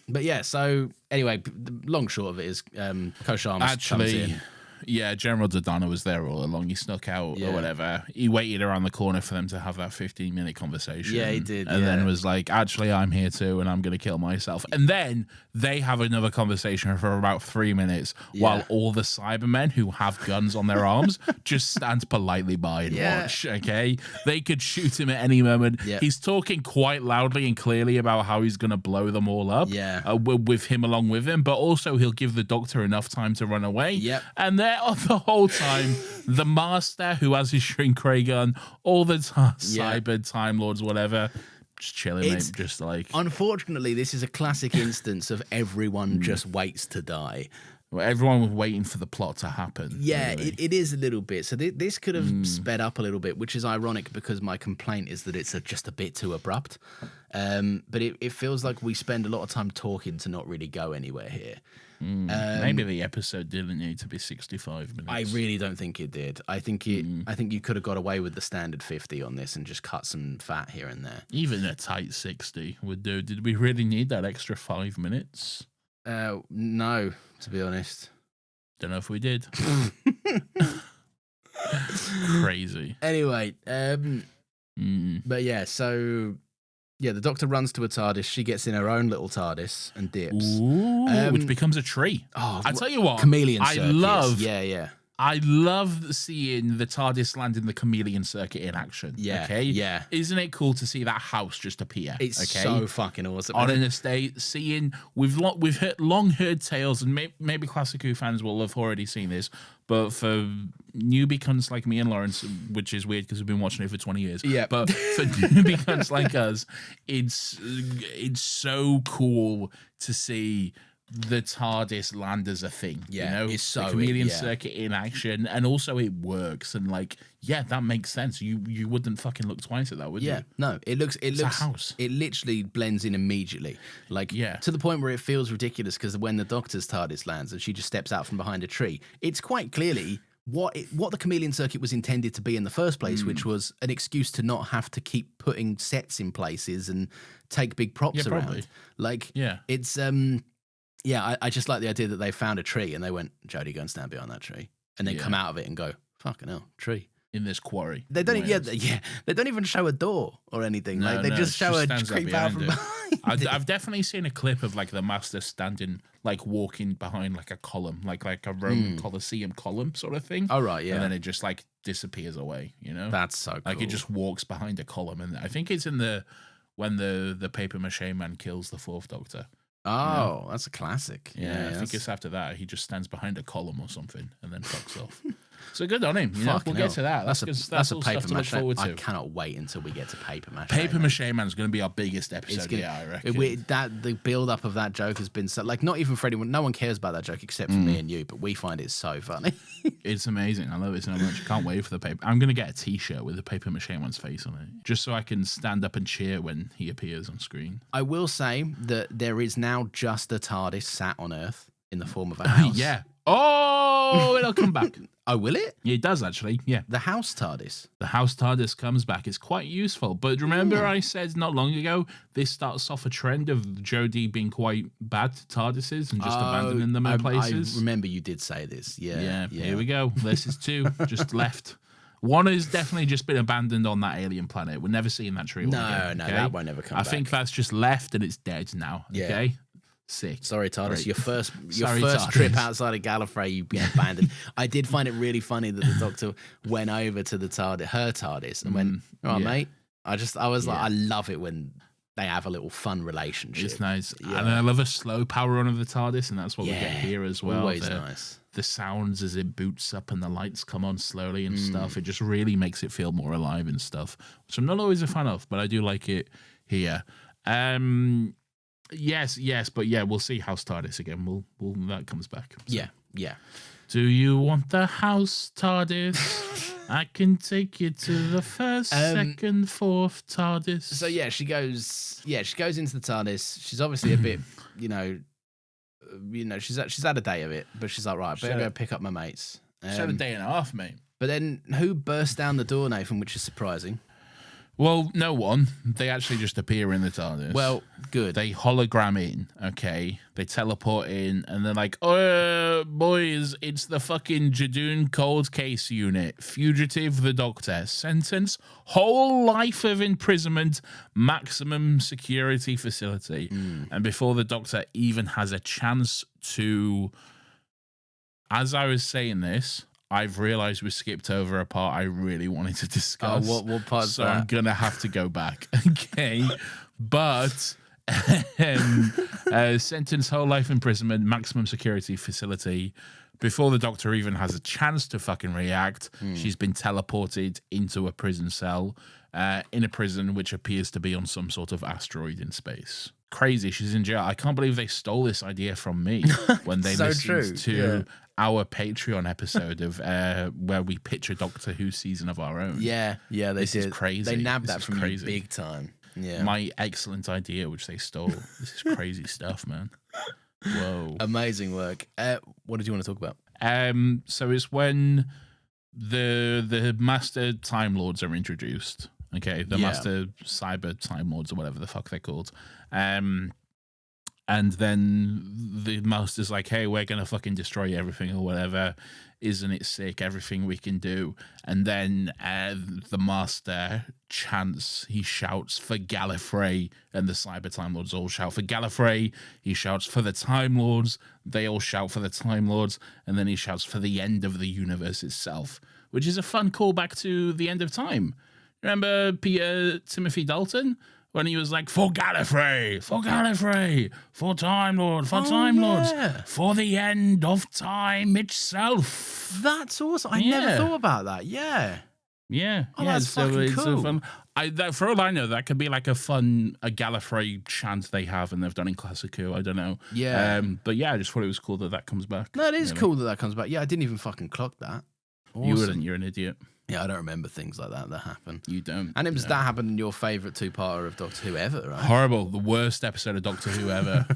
But yeah, so anyway, the long short of it is Kosharmas comes in. Yeah, General Dodonna was there all along. He snuck out or whatever. He waited around the corner for them to have that 15-minute conversation. Yeah, he did. And then was like, actually, I'm here too, and I'm going to kill myself. And then they have another conversation for about 3 minutes while all the Cybermen who have guns on their arms just stand politely by and watch, okay? They could shoot him at any moment. Yeah. He's talking quite loudly and clearly about how he's going to blow them all up with him along with him, but also he'll give the Doctor enough time to run away. Yep. And then the whole time, the Master, who has his shrink ray gun, all the cyber Time Lords, whatever, just chilling, mate. Just like. Unfortunately, this is a classic instance of everyone just waits to die. Well, everyone was waiting for the plot to happen. Yeah, really. it is a little bit. So this could have sped up a little bit, which is ironic because my complaint is that it's just a bit too abrupt. But it feels like we spend a lot of time talking to not really go anywhere here. Maybe the episode didn't need to be 65 minutes. I really don't think it did. I think you could have got away with the standard 50 on this and just cut some fat here and there. Even a tight 60 would do. Did we really need that extra 5 minutes? No, to be honest. Don't know if we did. Crazy. Anyway, but yeah, so yeah, the Doctor runs to a TARDIS. She gets in her own little TARDIS and dips. Which becomes a tree. Oh, I tell you what, chameleon circuits. I love seeing the TARDIS land in the chameleon circuit in action. Yeah, okay? Yeah. Isn't it cool to see that house just appear? It's so fucking awesome. On an estate, we've long heard tales, and maybe Classic Who fans will have already seen this, but for newbie cunts like me and Lawrence, which is weird because we've been watching it for 20 years. Yeah. But for newbie cunts like us, it's so cool to see the TARDIS land as a thing. Yeah, you know? It's so the chameleon circuit in action, and also it works, and like, yeah, that makes sense. You wouldn't fucking look twice at that, would you? Yeah, no, it looks a house. It literally blends in immediately, like to the point where it feels ridiculous because when the Doctor's TARDIS lands and she just steps out from behind a tree, it's quite clearly what the Chameleon Circuit was intended to be in the first place, which was an excuse to not have to keep putting sets in places and take big props around. Probably. Like, it's I just like the idea that they found a tree and they went, Jodie, go and stand behind that tree, and then come out of it and go, fucking hell, tree. In this quarry. They don't they don't even show a door or anything. No, like they just show a creep out from behind. I've definitely seen a clip of like the Master standing, like walking behind like a column, like a Roman Colosseum column sort of thing. Oh right, yeah. And then it just like disappears away, you know? That's so cool. Like it just walks behind a column, and I think it's in when the paper mache man kills the Fourth Doctor. Oh, that's a classic. Yeah, I think it's after that he just stands behind a column or something and then fucks off. So good on him. You know, we'll get to that. That's a all paper stuff to mache. look forward to. I cannot wait until we get to paper mache. Paper mache man's going to be our biggest episode. I reckon. The build up of that joke has been so, like, not even for anyone. No one cares about that joke except for me and you, but we find it so funny. It's amazing. I love it so much. I can't wait for the paper. I'm going to get a T-shirt with the paper mache man's face on it, just so I can stand up and cheer when he appears on screen. I will say that there is now just a TARDIS sat on Earth in the form of a house. Yeah. Oh, it'll come back. Oh, will it? Yeah, it does actually. Yeah. The house TARDIS. The house TARDIS comes back. It's quite useful. But remember I said not long ago, this starts off a trend of Jodie being quite bad to TARDISes and just abandoning them in places. I remember you did say this. Yeah. Here we go. This is two. Just left. One has definitely just been abandoned on that alien planet. We're never seeing that tree again. No, that won't ever come back. I think that's just left and it's dead now. Yeah. Okay? Sick. Sorry, TARDIS. Great. Your first TARDIS. trip outside of Gallifrey, you've been abandoned. I did find it really funny that the Doctor went over to the TARDIS, her TARDIS, and went, "All right, mate." I was like, I love it when they have a little fun relationship. It's nice, and I love a slow power on of the TARDIS, and that's what we get here as well. Always nice. The sounds as it boots up and the lights come on slowly and stuff. It just really makes it feel more alive and stuff, which I'm not always a fan of, but I do like it here. Yes, but we'll see House TARDIS again. We'll that comes back. So. Yeah. Do you want the House TARDIS? I can take you to the first, second, fourth TARDIS. So she goes into the TARDIS. She's obviously a bit, she's had a day of it, but she's like, right, I better go pick up my mates. She's had a day and a half, mate. But then who burst down the door, Nathan, which is surprising? Well, no one. They actually just appear in the TARDIS. Well, good. They hologram in, okay? They teleport in, and they're like, "Oh, boys, it's the fucking Jadoon Cold Case Unit. Fugitive the Doctor. Sentence, whole life of imprisonment, maximum security facility." And before the Doctor even has a chance to... As I was saying this... I've realised we skipped over a part I really wanted to discuss. Oh, what part's so that? I'm going to have to go back. Okay. But sentence, whole life imprisonment, maximum security facility. Before the Doctor even has a chance to fucking react, she's been teleported into a prison cell in a prison which appears to be on some sort of asteroid in space. Crazy. She's in jail. I can't believe they stole this idea from me when they listened to our Patreon episode of where we pitch a Doctor Who season of our own. Yeah, they this did. Is crazy. They nabbed this that from you big time. Yeah, my excellent idea, which they stole. This is crazy stuff, man. Whoa, amazing work. What did you want to talk about? So it's when the Master Time Lords are introduced. Okay, the Master Cyber Time Lords or whatever the fuck they're called. And then the Master's like, hey, we're going to fucking destroy everything or whatever. Isn't it sick? Everything we can do. And then the Master chants, he shouts for Gallifrey, and the Cyber Time Lords all shout for Gallifrey. He shouts for the Time Lords. They all shout for the Time Lords. And then he shouts for the end of the universe itself, which is a fun callback to the end of time. Remember Timothy Dalton? When he was like, for Gallifrey, for Time Lord, for Time Lords, for the end of time itself. That's awesome. I never thought about that. Yeah. Oh, that's fucking cool. For all I know, that could be like a Gallifrey chant they have and they've done in Classic Who. I don't know. Yeah. But yeah, I just thought it was cool that comes back. No, it is cool that comes back. Yeah, I didn't even fucking clock that. Awesome. You wouldn't. You're an idiot. Yeah, I don't remember things like that happen. You don't. And it was that happened in your favourite two-parter of Doctor Who ever, right? Horrible. The worst episode of Doctor Who ever.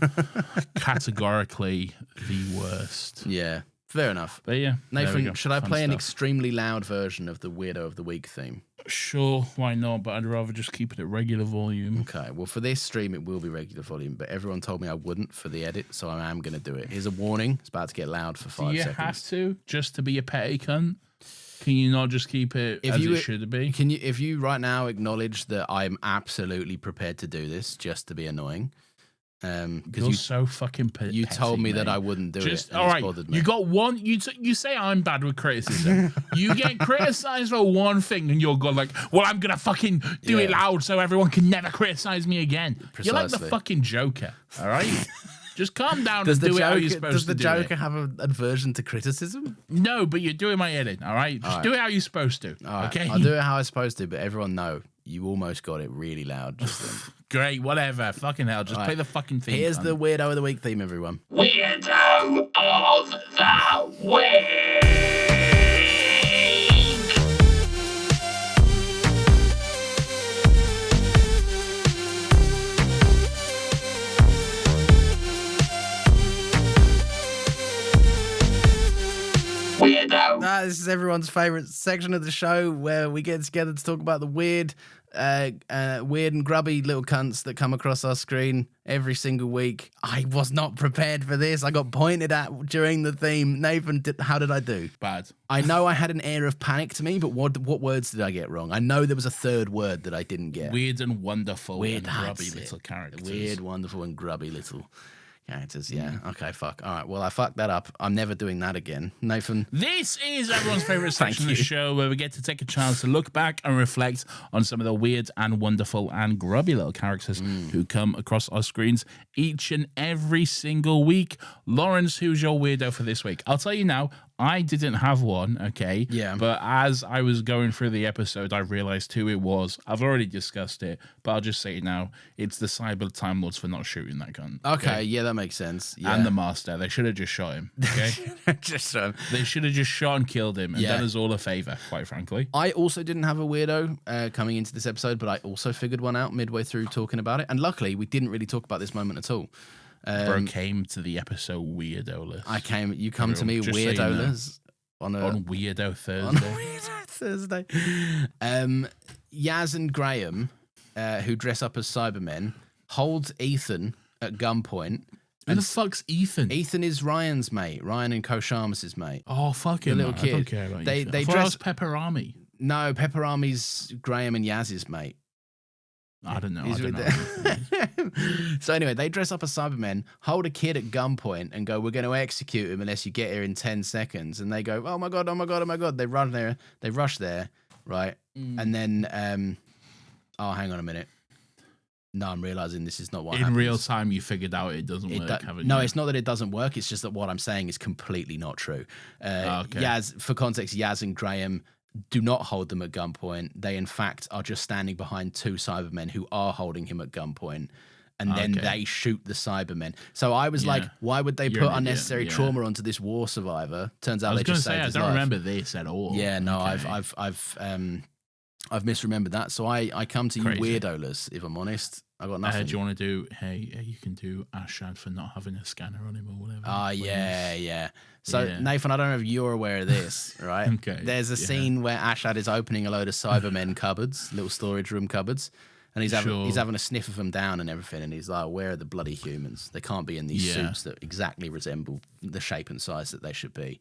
Categorically the worst. Yeah. Fair enough. But yeah, Nathan, should I Fun play an stuff. extremely loud version of the Weirdo of the Week theme? Sure, why not? But I'd rather just keep it at regular volume. Okay, well, for this stream, it will be regular volume, but everyone told me I wouldn't for the edit, so I am going to do it. Here's a warning. It's about to get loud for 5 Do you seconds. have to, just to be a petty cunt? Can you not just keep it it should be? If you right now acknowledge that I'm absolutely prepared to do this just to be annoying, because You're so fucking petty. you told me that mate. I wouldn't do it. And all right, it's bothered me. you got one. You say I'm bad with criticism. You get criticized for one thing, and you're going like, "Well, I'm gonna fucking do it loud so everyone can never criticize me again." Precisely. You're like the fucking Joker. All right, just calm down Does and the do it how Joker, you're supposed does the to do Joker it. have an aversion to criticism? No, but you're doing my edit. All right, just do it how you're supposed to. All right, Okay, I'll do it how I'm supposed to, but everyone know you almost got it really loud just then. great, whatever. Fucking hell, just play the fucking theme. Here's the Weirdo of the Week theme, everyone. Weirdo of the Week. Weirdo. This is everyone's favorite section of the show where we get together to talk about the weird and grubby little cunts that come across our screen every single week. I was not prepared for this. I got pointed at during the theme. Nathan, how did I do? Bad. I know I had an air of panic to me, but what words did I get wrong? I know there was a third word that I didn't get. Weird and wonderful Weird, and grubby that's it. little characters. Weird, wonderful, and grubby little characters. Yeah. Okay, fuck. All right. Well, I fucked that up. I'm never doing that again. Nathan. This is everyone's favorite section of the you. show where we get to take a chance to look back and reflect on some of the weird and wonderful and grubby little characters who come across our screens each and every single week. Lawrence, who's your weirdo for this week? I'll tell you now, I didn't have one, okay? Yeah. But as I was going through the episode, I realized who it was. I've already discussed it, but I'll just say it now. It's the Cyber Time Lords for not shooting that gun. Okay. Yeah, that makes sense. Yeah. And the Master. They should have just shot him, okay? just They should have just shot and killed him and Yeah. done us all a favor, quite frankly. I also didn't have a weirdo coming into this episode, but I also figured one out midway through talking about it. And luckily, we didn't really talk about this moment at all. Bro came to the episode weirdo list. You come to me Just so you know. weirdo on Weirdo Thursday. Weirdo Thursday. Yaz and Graham, who dress up as Cybermen, holds Ethan at gunpoint. Who the fuck's Ethan? Ethan is Ryan's mate. Ryan and Koshamas' mate. Oh, fuck him. The little man. kid. I don't care about They- Ethan. they I thought dress- it was Pepper Army. No, Pepper Army's Graham and Yaz's mate. I don't know. He's with them. So anyway, they dress up as Cybermen, hold a kid at gunpoint, and go, "We're going to execute him unless you get here in 10 seconds." And they go, "Oh my god, oh my god, oh my god!" They run there, they rush there, right? And then, oh, hang on a minute. No, I'm realizing this is not what In happens. real time, you figured out it doesn't work, haven't No, you? it's not that it doesn't work. It's just that what I'm saying is completely not true. Okay. Yaz, for context, Yaz and Graham do not hold them at gunpoint. They, in fact, are just standing behind two Cybermen who are holding him at gunpoint. And then Okay. they shoot the Cybermen. So I was like, why would they You're put an idiot, unnecessary yeah. trauma onto this war survivor? Turns out I was they going to just say, saved I his don't life. remember this at all. Yeah, no, Okay. I've misremembered that. So I come to Crazy. you weirdo-less, if I'm honest. I got nothing. Do you want to do, you can do Ashad for not having a scanner on him or whatever. Yeah. So, Yeah. Nathan, I don't know if you're aware of this, right? Okay, There's a scene where Ashad is opening a load of Cybermen cupboards, little storage room cupboards, and he's having a sniff of them down and everything, and he's like, where are the bloody humans? They can't be in these suits that exactly resemble the shape and size that they should be.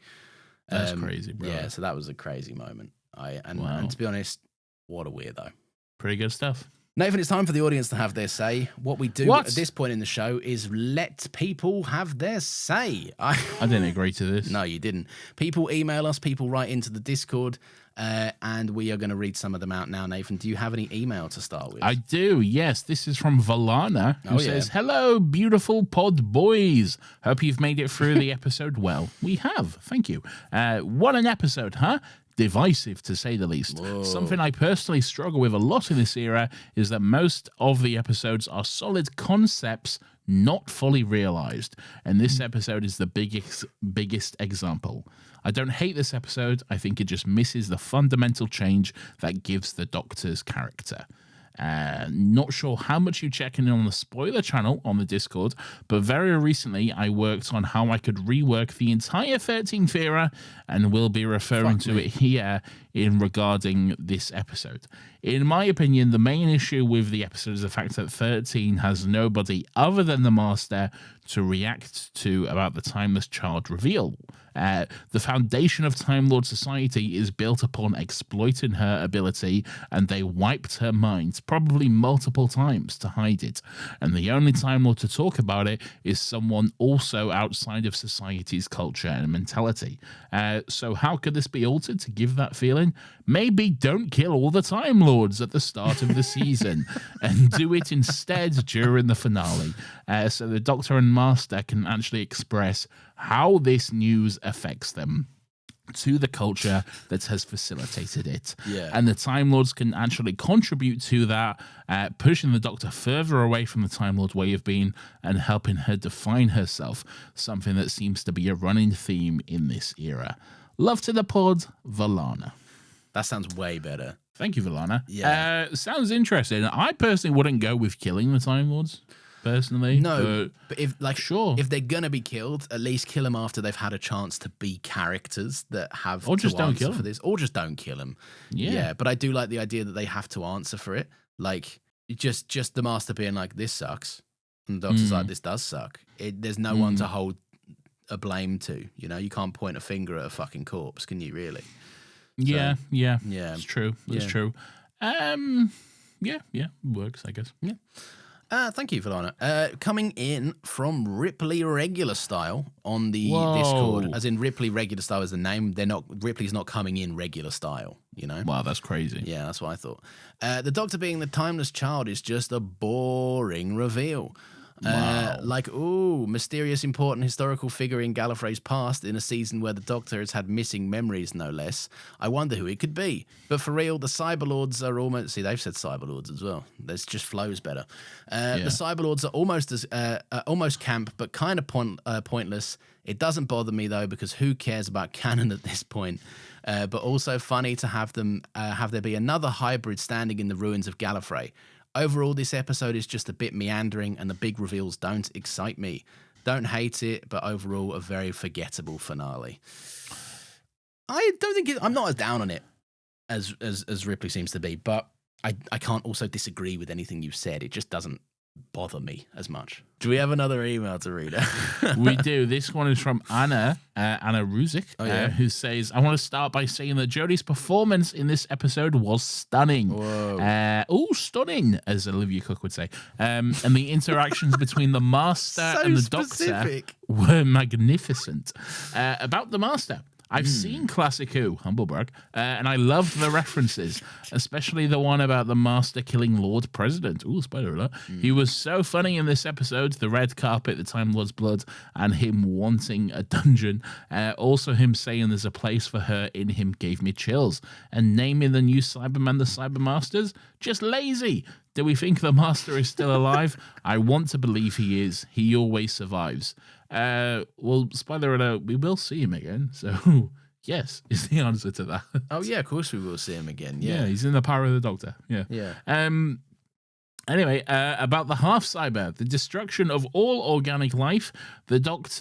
That's crazy, bro. Yeah, so that was a crazy moment. And to be honest, what a weirdo. Pretty good stuff. Nathan, it's time for the audience to have their say. What we do What? at this point in the show is let people have their say. I didn't agree to this. No, you didn't. People email us, people write into the Discord, and we are going to read some of them out now. Nathan, do you have any email to start with? I do, yes. This is from Valana, who says, "Hello, beautiful pod boys. Hope you've made it through the episode well. We have. Thank you. What an episode, huh? Divisive, to say the least. Whoa. Something I personally struggle with a lot in this era is that most of the episodes are solid concepts not fully realized, and this episode is the biggest example. I don't hate this episode. I think it just misses the fundamental change that gives the Doctor's character." Not sure how much you check in on the spoiler channel on the Discord, but very recently I worked on how I could rework the entire 13th era, and will be referring to it here in regarding this episode. In my opinion, the main issue with the episode is the fact that 13 has nobody other than the Master to react to about the Timeless Child reveal. The foundation of Time Lord society is built upon exploiting her ability, and they wiped her mind probably multiple times to hide it. And the only Time Lord to talk about it is someone also outside of society's culture and mentality. So how could this be altered to give that feeling? Maybe don't kill all the Time Lords at the start of the season and do it instead during the finale, so the Doctor and Master can actually express how this news affects them to the culture that has facilitated it. Yeah. And the Time Lords can actually contribute to that, pushing the Doctor further away from the Time Lord way of being and helping her define herself, something that seems to be a running theme in this era. Love to the pod, Valana. That sounds way better. Thank you, Valana. Yeah. Sounds interesting. I personally wouldn't go with killing the Time Lords, personally. No, but if sure, if they're gonna be killed, at least kill them after they've had a chance to be characters that have or just to don't answer kill for them. this, or just don't kill them. Yeah. But I do like the idea that they have to answer for it. Like just the Master being like, "This sucks," and the Doctor's like, "This does suck." There's no one to hold a blame to. You know, you can't point a finger at a fucking corpse, can you? Really? Yeah, yeah, Yeah. it's true. It's Yeah. true. Yeah, works, I guess. Yeah. Thank you, Valana. Coming in from Ripley Regular Style on the Discord, as in Ripley Regular Style is the name. Ripley's not coming in regular style, you know? Wow, that's crazy. Yeah, that's what I thought. The Doctor being the Timeless Child is just a boring reveal. Wow. Mysterious important historical figure in Gallifrey's past in a season where the Doctor has had missing memories, no less. I wonder who it could be. But for real, the Cyberlords are almost... See, they've said Cyberlords as well. This just flows better. The Cyberlords are almost camp, but kind of pointless. It doesn't bother me, though, because who cares about canon at this point? But also funny to have there be another hybrid standing in the ruins of Gallifrey. Overall, this episode is just a bit meandering, and the big reveals don't excite me. Don't hate it, but overall, a very forgettable finale. I don't think I'm not as down on it as Ripley seems to be, but I can't also disagree with anything you've said. It just doesn't bother me as much. Do we have another email to read? We do. This one is from Anna Ruzik, who says, I want to start by saying that Jodie's performance in this episode was stunning. Stunning, as Olivia Cook would say. And the interactions between the Master and the Doctor were magnificent. About the Master, I've seen Classic Who, humble brag, and I loved the references, especially the one about the Master killing Lord President. Ooh, spoiler alert. He was so funny in this episode, the red carpet, the Time Lord's blood, and him wanting a dungeon. Also him saying there's a place for her in him gave me chills. And naming the new Cybermen the Cybermasters, just lazy. Do we think the Master is still alive? I want to believe he is. He always survives. Well, spoiler alert, we will see him again. So, yes, is the answer to that. Oh, yeah, of course we will see him again. Yeah, he's in the power of the Doctor. Yeah. Anyway, about the half cyber, the destruction of all organic life. The Daleks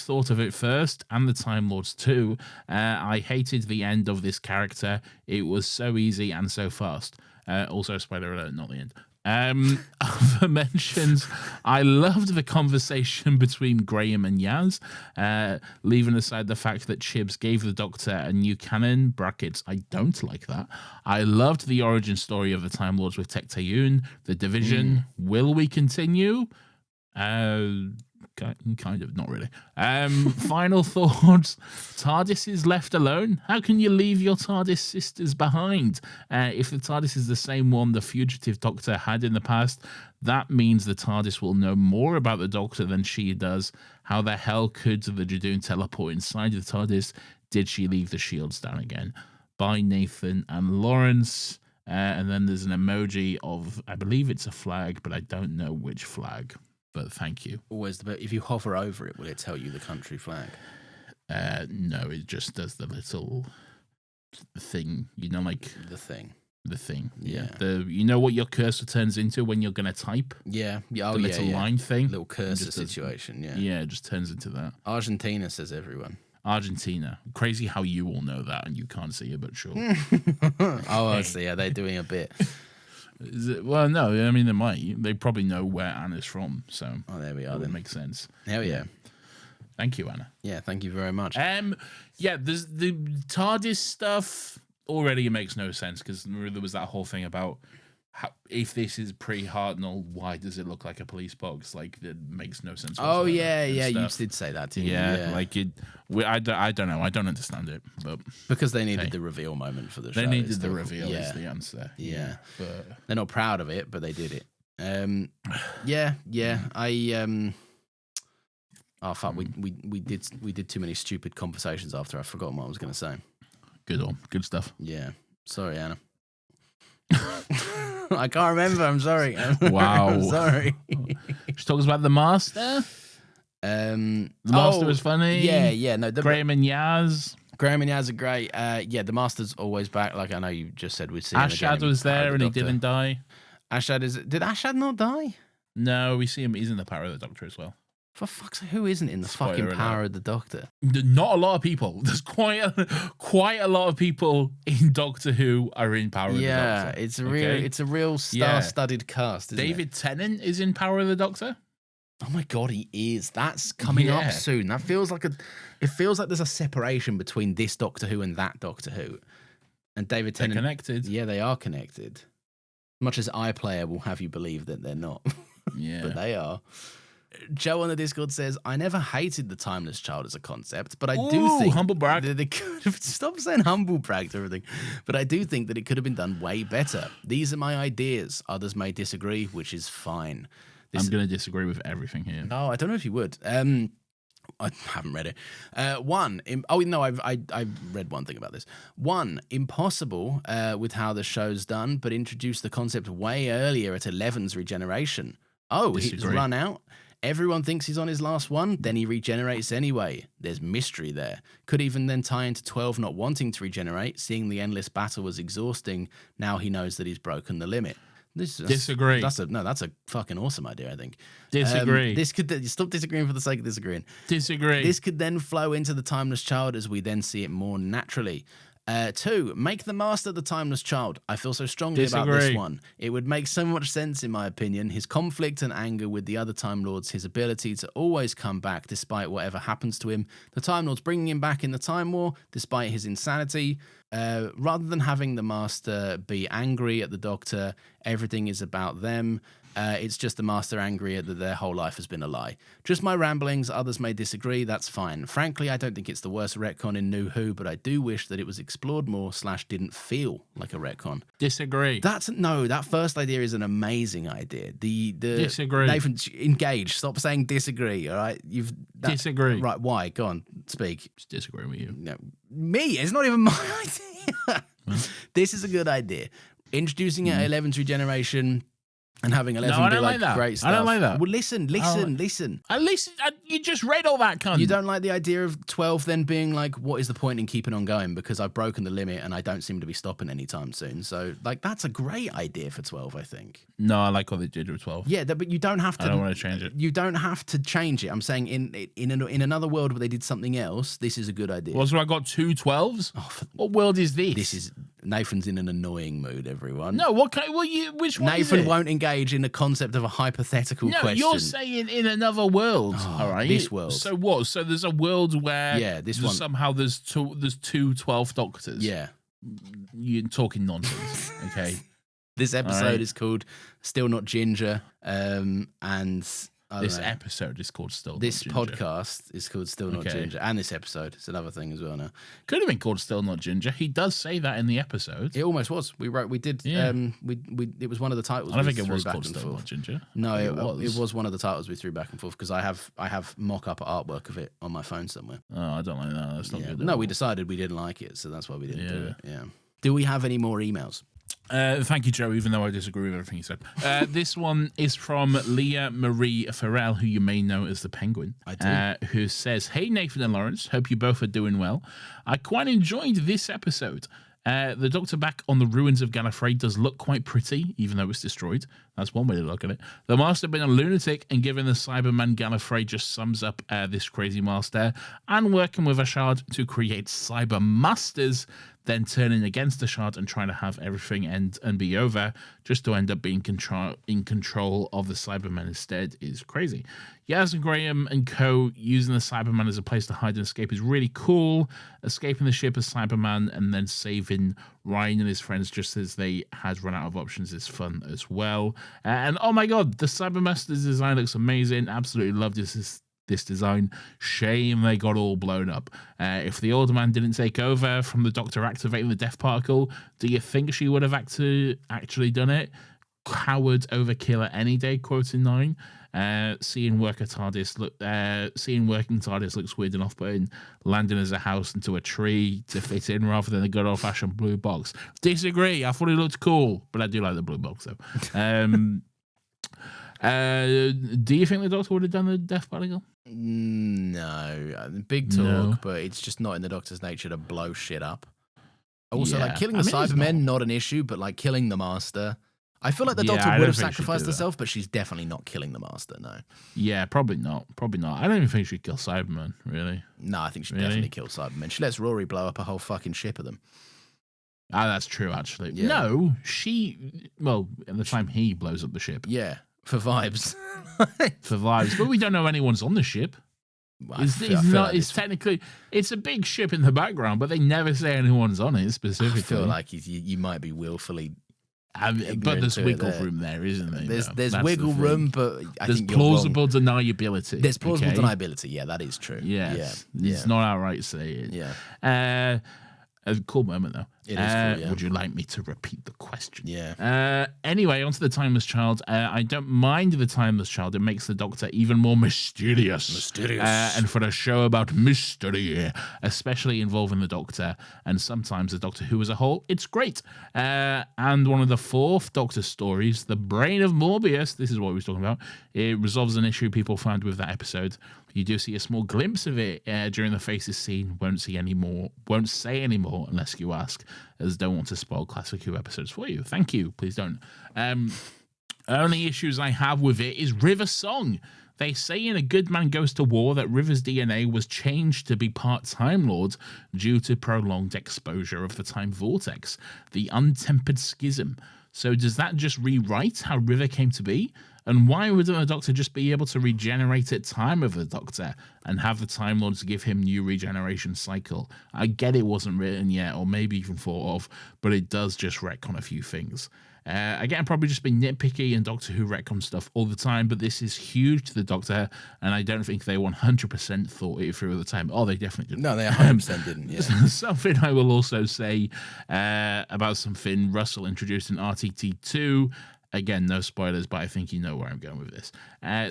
thought of it first, and the Time Lords too. I hated the end of this character. It was so easy and so fast. Also, spoiler alert, not the end. Other mentions, I loved the conversation between Graham and Yaz, leaving aside the fact that Chibs gave the Doctor a new canon, brackets, I don't like that. I loved the origin story of the Time Lords with Tech Tayun, the Division. Will we continue? Kind of, not really. Final thoughts. TARDIS is left alone. How can you leave your TARDIS sisters behind? If the TARDIS is the same one the fugitive Doctor had in the past, that means the TARDIS will know more about the Doctor than she does. How the hell could the Jadoon teleport inside the TARDIS? Did she leave the shields down again? By Nathan and Lawrence. And then there's an emoji of, I believe it's a flag, but I don't know which flag. But thank you. Always, if you hover over it, will it tell you the country flag? No, it just does the little thing, you know, like the thing. the thing. Yeah. You know what your cursor turns into when you're going to type? Yeah. The little line thing. Little cursor situation. Yeah. Yeah, it just turns into that. Argentina, says everyone. Argentina. Crazy how you all know that and you can't see it, but sure. Oh, I see. Are they doing a bit? Well, no. I mean, they might. They probably know where Anna's from. So There we are. that Then makes sense. Hell yeah. Thank you, Anna. Yeah. Thank you very much. Yeah, there's the TARDIS stuff already makes no sense because there was that whole thing about if this is pre-Hartnell, why does it look like a police box? Like, it makes no sense. Oh yeah, you did say that, didn't you? Yeah, like it. I don't know. I don't understand it, but because they needed the reveal moment for the show. They needed the reveal. Yeah. Is the answer. Yeah, but they're not proud of it, but they did it. Yeah. Oh fuck, we did too many stupid conversations after I've forgotten what I was going to say. Good stuff. Yeah, sorry, Anna. I can't remember. I'm sorry. Wow. I'm sorry. She talks about the Master. The Master was funny. Yeah. No, Graham and Yaz. Graham and Yaz are great. Yeah, the Master's always back. Like I know you just said, we'd see him Ashad again was Power of there the and he Doctor. didn't die. Did Ashad not die? No, we see him. He's in the Power of the Doctor as well. For fuck's sake, who isn't in the Spoiler fucking alert. Power of the Doctor? Not a lot of people. There's quite a lot of people in Doctor Who are in Power of the Doctor. It's a real star-studded cast. Isn't David Tennant is in Power of the Doctor. Oh my god, he is. That's coming up soon. That feels like it feels like there's a separation between this Doctor Who and that Doctor Who. And David They're Tennant. connected. Yeah, they are connected. Much as iPlayer will have you believe that they're not. Yeah. But they are. Joe on the Discord says, I never hated the Timeless Child as a concept, but I do think humble brag. that it could have, stop saying humble brag to everything. But I do think that it could have been done way better. These are my ideas. Others may disagree, which is fine. I'm going to disagree with everything here. No, I don't know if you would. I haven't read it. I've read one thing about this. One, impossible with how the show's done, but introduced the concept way earlier at 11's regeneration. Oh, he's Disagree. run out. Everyone thinks he's on his last one, then he regenerates anyway. There's mystery there. Could even then tie into 12 not wanting to regenerate, seeing the endless battle was exhausting. Now he knows that he's broken the limit. Disagree. That's a fucking awesome idea, I think. Disagree. This could stop disagreeing for the sake of disagreeing. Disagree. This could then flow into the Timeless Child as we then see it more naturally. 2, make the Master the Timeless Child. I feel so strongly about this one. It would make so much sense, in my opinion. His conflict and anger with the other Time Lords, his ability to always come back despite whatever happens to him, the Time Lords bringing him back in the Time War despite his insanity. Rather than having the Master be angry at the Doctor, everything is about them. It's just the Master angry that their whole life has been a lie. Just my ramblings. Others may disagree. That's fine. Frankly, I don't think it's the worst retcon in New Who, but I do wish that it was explored more / didn't feel like a retcon. Disagree. That first idea is an amazing idea. The Disagree. Nathan, engage. Stop saying disagree. All right, Disagree. Right? Why? Go on. Speak. Just disagree with you. No, me. It's not even my idea. This is a good idea. Introducing it at 11's regeneration. And having 11 No, I be don't like like that. great stuff. I don't like that. Well, listen. You just read all that, cunt. You don't like the idea of 12 then being like, what is the point in keeping on going? Because I've broken the limit and I don't seem to be stopping anytime soon. So, like, that's a great idea for 12, I think. No, I like what they did with 12. Yeah, but you don't have to. I don't want to change it. You don't have to change it. I'm saying in another world where they did something else, this is a good idea. Well, so I got 2 12s? What world is this? This is Nathan's in an annoying mood, everyone. No, what kind? Which one? Nathan is it? won't engage in the concept of a hypothetical No, question. you're saying in another world. All right, this world. So what? So there's a world where this one. somehow there's two 12 Doctors. Yeah. You're talking nonsense. Okay. This episode right. is called Still Not Ginger, and This episode is called Still This Not Ginger. podcast is called Still Not Ginger, and this episode is another thing as well now. Could have been called Still Not Ginger. He does say that in the episode. It almost was. We did. Yeah. It was one of the titles. I don't we think it threw was back called and Still forth. Not Ginger. No, it was one of the titles we threw back and forth because I have mock-up artwork of it on my phone somewhere. Oh, I don't like that. That's not good. No, we decided we didn't like it, so that's why we didn't do it. Yeah. Do we have any more emails? Thank you, Joe, even though I disagree with everything you said. This one is from Leah Marie Farrell, who you may know as the Penguin. I do. Who says, "Hey, Nathan and Lawrence, hope you both are doing well. I quite enjoyed this episode. The Doctor back on the ruins of Gallifrey does look quite pretty, even though it's destroyed. That's one way to look at it. The Master being a lunatic and giving the Cyberman Gallifrey just sums up this crazy Master, and working with a shard to create Cyber Masters, then turning against the shard and trying to have everything end and be over, just to end up being in control of the Cybermen instead, is crazy. Yaz and Graham and co. using the Cyberman as a place to hide and escape is really cool. Escaping the ship as Cyberman and then saving Ryan and his friends just as they had run out of options is fun as well. And oh my god, the Cybermaster's design looks amazing. Absolutely love this design. Shame they got all blown up. If the older man didn't take over from the Doctor activating the death particle, do you think she would have actually done it? Coward overkill at any day, quoting 9. Seeing working TARDIS looks weird and off-putting. Landing as a house into a tree to fit in rather than a good old-fashioned blue box. Disagree. I thought it looked cool, but I do like the blue box though. Do you think the Doctor would have done the death particle? No, big talk, but it's just not in the Doctor's nature to blow shit up. Also, like killing the Cybermen, not an issue, but like killing the Master. I feel like the Doctor would have sacrificed herself, but she's definitely not killing the Master, no. Yeah, probably not. Probably not. I don't even think she'd kill Cybermen, really. No, I think she'd definitely kill Cybermen. She lets Rory blow up a whole fucking ship of them. Ah, that's true, actually. Yeah. No, at the time he blows up the ship. Yeah, for vibes. For vibes. But we don't know anyone's on the ship. Well, technically, it's a big ship in the background, but they never say anyone's on it specifically. I feel like you might be willfully... but there's wiggle room there, isn't there? There's wiggle room, but I there's think plausible deniability. There's plausible deniability. Yeah, that is true. Yes. Yeah. It's not outright saying. Yeah. A cool moment, though. It is cool, yeah. Would you like me to repeat the question? Yeah. Anyway, onto the Timeless Child. I don't mind the Timeless Child. It makes the Doctor even more mysterious. And for a show about mystery, especially involving the Doctor, and sometimes the Doctor Who as a whole, it's great. And one of the fourth Doctor stories, The Brain of Morbius, this is what we were talking about, it resolves an issue people found with that episode. You do see a small glimpse of it during the Faces scene. Won't say anymore unless you ask, as don't want to spoil classic Who episodes for you. Thank you. Please don't. Only issues I have with it is River's song. They say in A Good Man Goes to War that River's DNA was changed to be part Time Lord due to prolonged exposure of the time vortex, the untempered schism. So does that just rewrite how River came to be? And why wouldn't the Doctor just be able to regenerate at time of the Doctor and have the Time Lords give him new regeneration cycle? I get it wasn't written yet, or maybe even thought of, but it does just retcon a few things. Again, probably just been nitpicky and Doctor Who retcon stuff all the time, but this is huge to the Doctor, and I don't think they 100% thought it through at the time. Oh, they definitely didn't. No, they 100% didn't, yeah. Something I will also say about something Russell introduced in RTT2. Again, no spoilers, but I think you know where I'm going with this.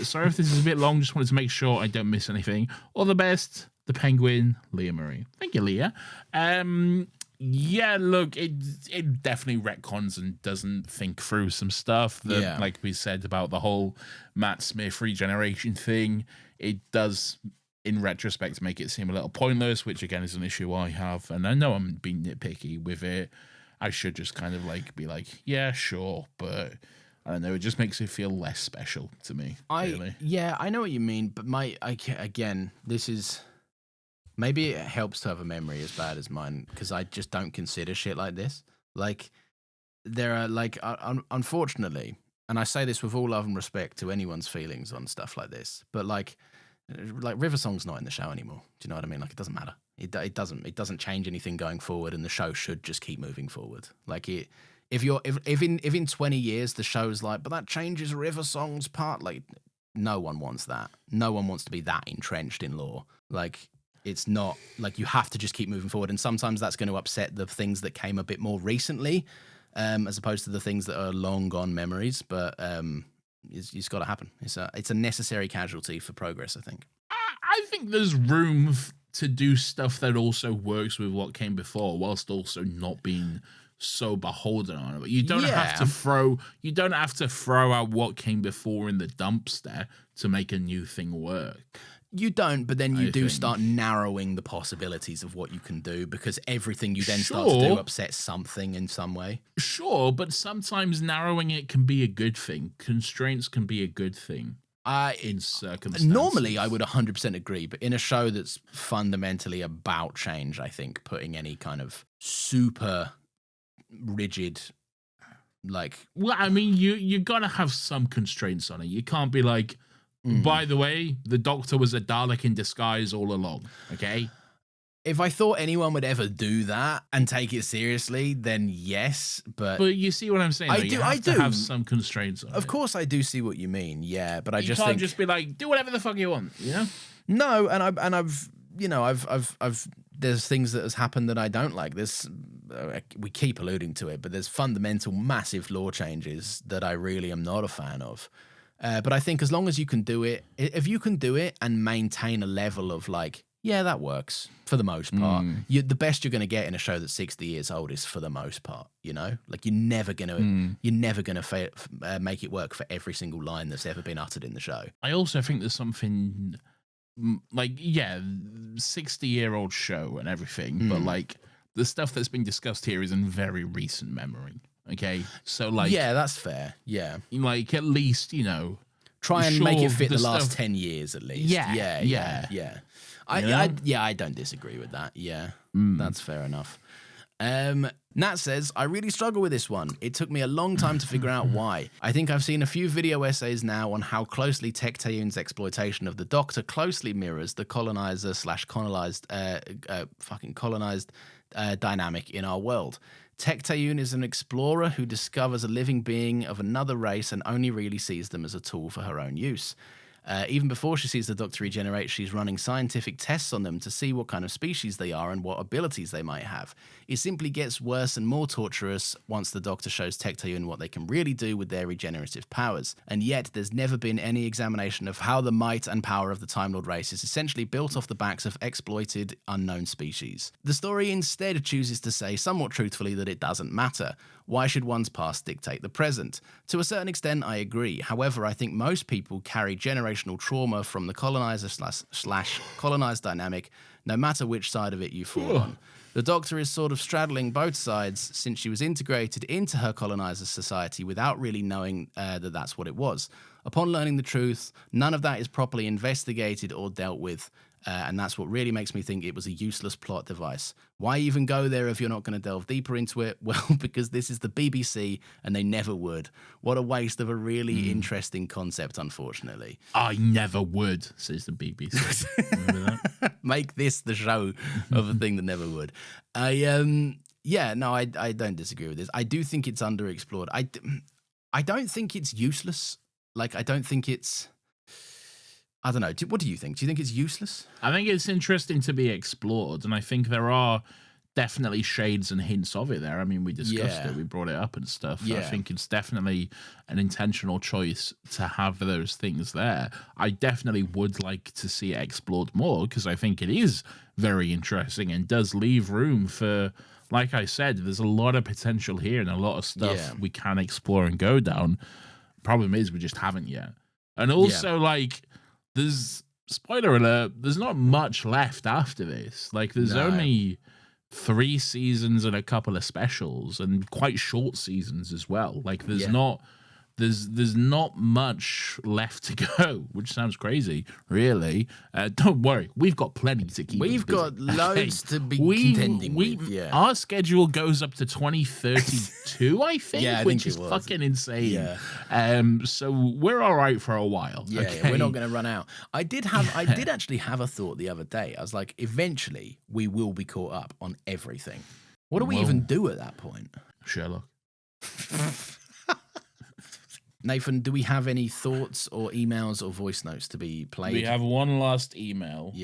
Sorry if this is a bit long, just wanted to make sure I don't miss anything. All the best, the Penguin, Leah Marie. Thank you, Leah. Yeah, look, it definitely retcons and doesn't think through some stuff that, like we said about the whole Matt Smith regeneration thing. It does, in retrospect, make it seem a little pointless, which again is an issue I have. And I know I'm being nitpicky with it. I should just kind of be like, yeah, sure, but I don't know. It just makes it feel less special to me. Really. Yeah, I know what you mean, but again, this is. Maybe it helps to have a memory as bad as mine, because I just don't consider shit like this. Like, there are, unfortunately, and I say this with all love and respect to anyone's feelings on stuff like this, but like River Song's not in the show anymore. Do you know what I mean? Like, it doesn't matter. It doesn't change anything going forward, and the show should just keep moving forward. Like, if in 20 years the show's like, but that changes River Song's part, like, no one wants that. No one wants to be that entrenched in lore. Like, it's not like, you have to just keep moving forward, and sometimes that's going to upset the things that came a bit more recently, as opposed to the things that are long gone memories. But it's got to happen. It's a necessary casualty for progress, I think. I think there's room to do stuff that also works with what came before, whilst also not being so beholden on it. You don't have to throw out what came before in the dumpster to make a new thing work. You don't, but then you think. start narrowing the possibilities of what you can do because everything you then start to do upsets something in some way. Sure, but sometimes narrowing it can be a good thing. Constraints can be a good thing in circumstances. Normally, I would 100% agree, but in a show that's fundamentally about change, I think putting any kind of super rigid, like... Well, I mean, you got to have some constraints on it. You can't be like... By the way, the Doctor was a Dalek in disguise all along, okay? If I thought anyone would ever do that and take it seriously, then yes, but you see what I'm saying? I do have some constraints on it. Of course I do see what you mean, yeah, but I you can't just be like, do whatever the fuck you want, you know? No, and I've you know, I've there's things that has happened that I don't like. We keep alluding to it, but there's fundamental massive law changes that I really am not a fan of. But I think as long as you can do it, if you can do it and maintain a level of like, yeah, that works for the most part. The best you're going to get in a show that's 60 years old is for the most part, you know, like you're never going to make it work for every single line that's ever been uttered in the show. I also think there's something like, 60-year-old show and everything, but like the stuff that's been discussed here is in very recent memory. Okay, so like, yeah, that's fair. Yeah, like at least, you know, try and make it fit the last 10 years at least. Yeah. I don't disagree with that. Yeah, that's fair enough. Nat says, I really struggle with this one. It took me a long time to figure out why. I think I've seen a few video essays now on how closely Tech-Tayun's exploitation of the Doctor closely mirrors the colonized dynamic in our world. Tech-Tayun is an explorer who discovers a living being of another race and only really sees them as a tool for her own use. Even before she sees the Doctor regenerate, she's running scientific tests on them to see what kind of species they are and what abilities they might have. It simply gets worse and more torturous once the Doctor shows Tech-Tayun what they can really do with their regenerative powers. And yet, there's never been any examination of how the might and power of the Time Lord race is essentially built off the backs of exploited, unknown species. The story instead chooses to say, somewhat truthfully, that it doesn't matter. Why should one's past dictate the present? To a certain extent, I agree. However, I think most people carry generational trauma from the colonizer slash colonized dynamic, no matter which side of it you fall on. The Doctor is sort of straddling both sides since she was integrated into her colonizer society without really knowing that that's what it was. Upon learning the truth, none of that is properly investigated or dealt with. And that's what really makes me think it was a useless plot device. Why even go there if you're not going to delve deeper into it? Well, because this is the BBC and they never would. What a waste of a really interesting concept, unfortunately. I never would, says the BBC. Remember that? Make this the show of a thing that never would. I don't disagree with this. I do think it's underexplored. I don't think it's useless. Like, I don't think it's... I don't know. What do you think? Do you think it's useless? I think it's interesting to be explored, and I think there are definitely shades and hints of it there. I mean, we discussed it, we brought it up and stuff. Yeah. I think it's definitely an intentional choice to have those things there. I definitely would like to see it explored more because I think it is very interesting and does leave room for, like I said, there's a lot of potential here and a lot of stuff we can explore and go down. Problem is we just haven't yet. And also, like... There's, spoiler alert, there's not much left after this. Like, there's only 3 seasons and a couple of specials and quite short seasons as well. Like, there's not much left to go, which sounds crazy, really. Don't worry, we've got plenty to keep. We've got loads to be contending with. Yeah. Our schedule goes up to 2032, I think, which is fucking insane. Yeah. So we're all right for a while. Yeah, okay? We're not going to run out. I did actually have a thought the other day. I was like, eventually we will be caught up on everything. What do we even do at that point? Sherlock. Nathan, do we have any thoughts or emails or voice notes to be played? We have one last email,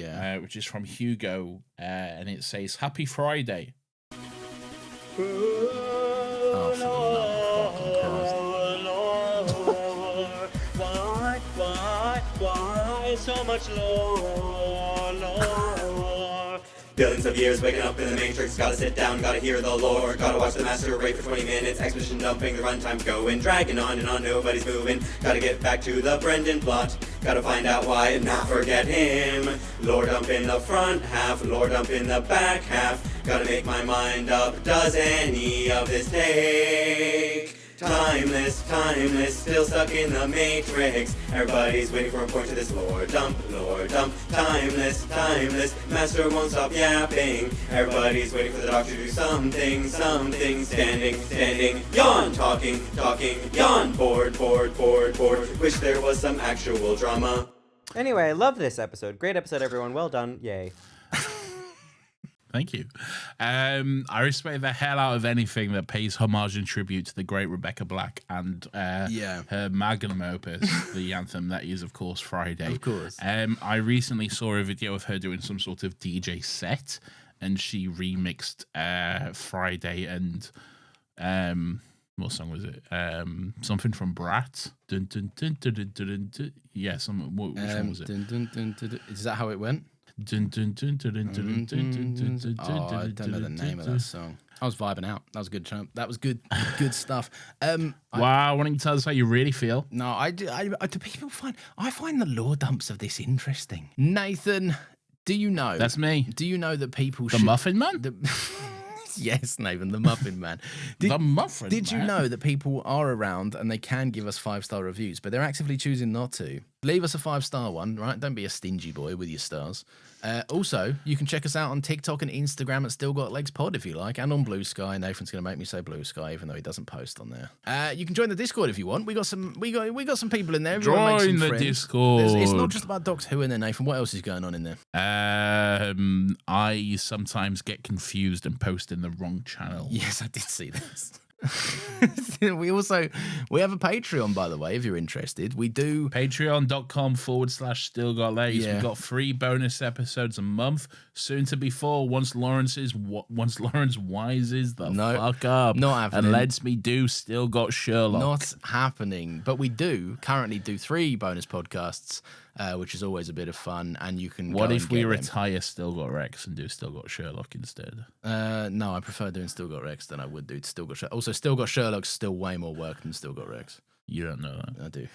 which is from Hugo, and it says, Happy Friday. Oh, for the love of fucking Christ. Why so much lore? Billions of years waking up in the matrix. Gotta sit down, gotta hear the lore. Gotta watch the master rate for 20 minutes. Exposition dumping, the runtime's going. Dragging on and on, nobody's moving. Gotta get back to the Brendan plot. Gotta find out why and not forget him. Lore dump in the front half, lore dump in the back half. Gotta make my mind up, does any of this take? Timeless, timeless, still stuck in the matrix. Everybody's waiting for a point to this lore dump, timeless, timeless. Master won't stop yapping. Everybody's waiting for the doctor to do something, standing, yawn, talking, yawn, bored. Wish there was some actual drama. Anyway, I love this episode. Great episode, everyone. Well done. Yay. Thank you. I respect the hell out of anything that pays homage and tribute to the great Rebecca Black and her magnum opus, the anthem that is, of course, Friday. Of course. I recently saw a video of her doing some sort of DJ set, and she remixed Friday and what song was it? Something from Brat. Dun, dun, dun, dun, dun, dun, dun. Yeah, which one was it? Is that how it went? Dun, dun, dun, dun, dun, dun, dun, dun, dun, dun, Oh, I don't know the name of that song. I was vibing out. That was good. That was good stuff. Wow, why don't you tell us how you really feel? No, I do people find the lore dumps of this interesting? Nathan, do you know? That's me. Do you know that people The Muffin Man? Yes, Nathan, the Muffin Man. Did you know that people are around and they can give us 5-star reviews, but they're actively choosing not to? Leave us a 5-star one, right? Don't be a stingy boy with your stars. Also, you can check us out on TikTok and Instagram at Still Got Legs Pod if you like, and on Blue Sky. Nathan's going to make me say Blue Sky, even though he doesn't post on there. You can join the Discord if you want. We got some people in there. Join the Discord. It's not just about Doctor Who in there, Nathan. What else is going on in there? I sometimes get confused and post in the wrong channel. Yes, I did see this. we have a Patreon, by the way, if you're interested. We do patreon.com/Still Got Legs. Yeah. We've got 3 bonus episodes a month, soon to be 4 once Lawrence wises the fuck up not happening. and lets me do Still Got Sherlock. Not happening. But we do currently do 3 bonus podcasts, which is always a bit of fun. And you can. What go if and we get them. retire Still Got Rex and do Still Got Sherlock instead? No, I prefer doing Still Got Rex than I would do Still Got Sherlock. Also, Still Got Sherlock's still way more work than Still Got Rex. You don't know that. I do.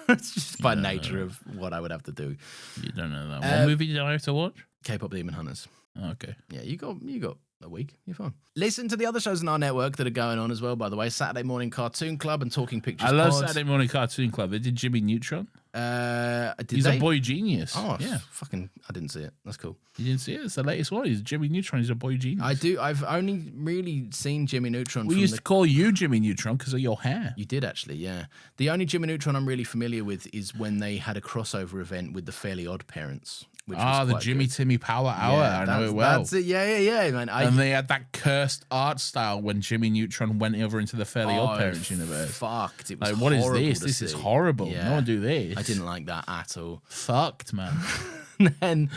It's just by nature of what I would have to do. You don't know that. What movie did I have to watch? K-pop Demon Hunters. Okay. Yeah, you got a week. You're fine. Listen to the other shows in our network that are going on as well, by the way. Saturday Morning Cartoon Club and Talking Pictures I love Pod. Saturday Morning Cartoon Club. They did Jimmy Neutron. He's a boy genius. Oh, yeah. I didn't see it. That's cool. You didn't see it? It's the latest one. He's Jimmy Neutron. He's a boy genius. I do. I've only really seen Jimmy Neutron. We used to call you Jimmy Neutron because of your hair. You did actually, yeah. The only Jimmy Neutron I'm really familiar with is when they had a crossover event with the Fairly Odd Parents. Which was the quite Jimmy good. Timmy Power Hour. I know it well. That's it. Yeah, man. And they had that cursed art style when Jimmy Neutron went over into the Fairly Odd Parents universe. Fucked. It was Like, what is horrible this? to This is see. horrible. Yeah. No one do this. I didn't like that at all. Fucked, man. Then,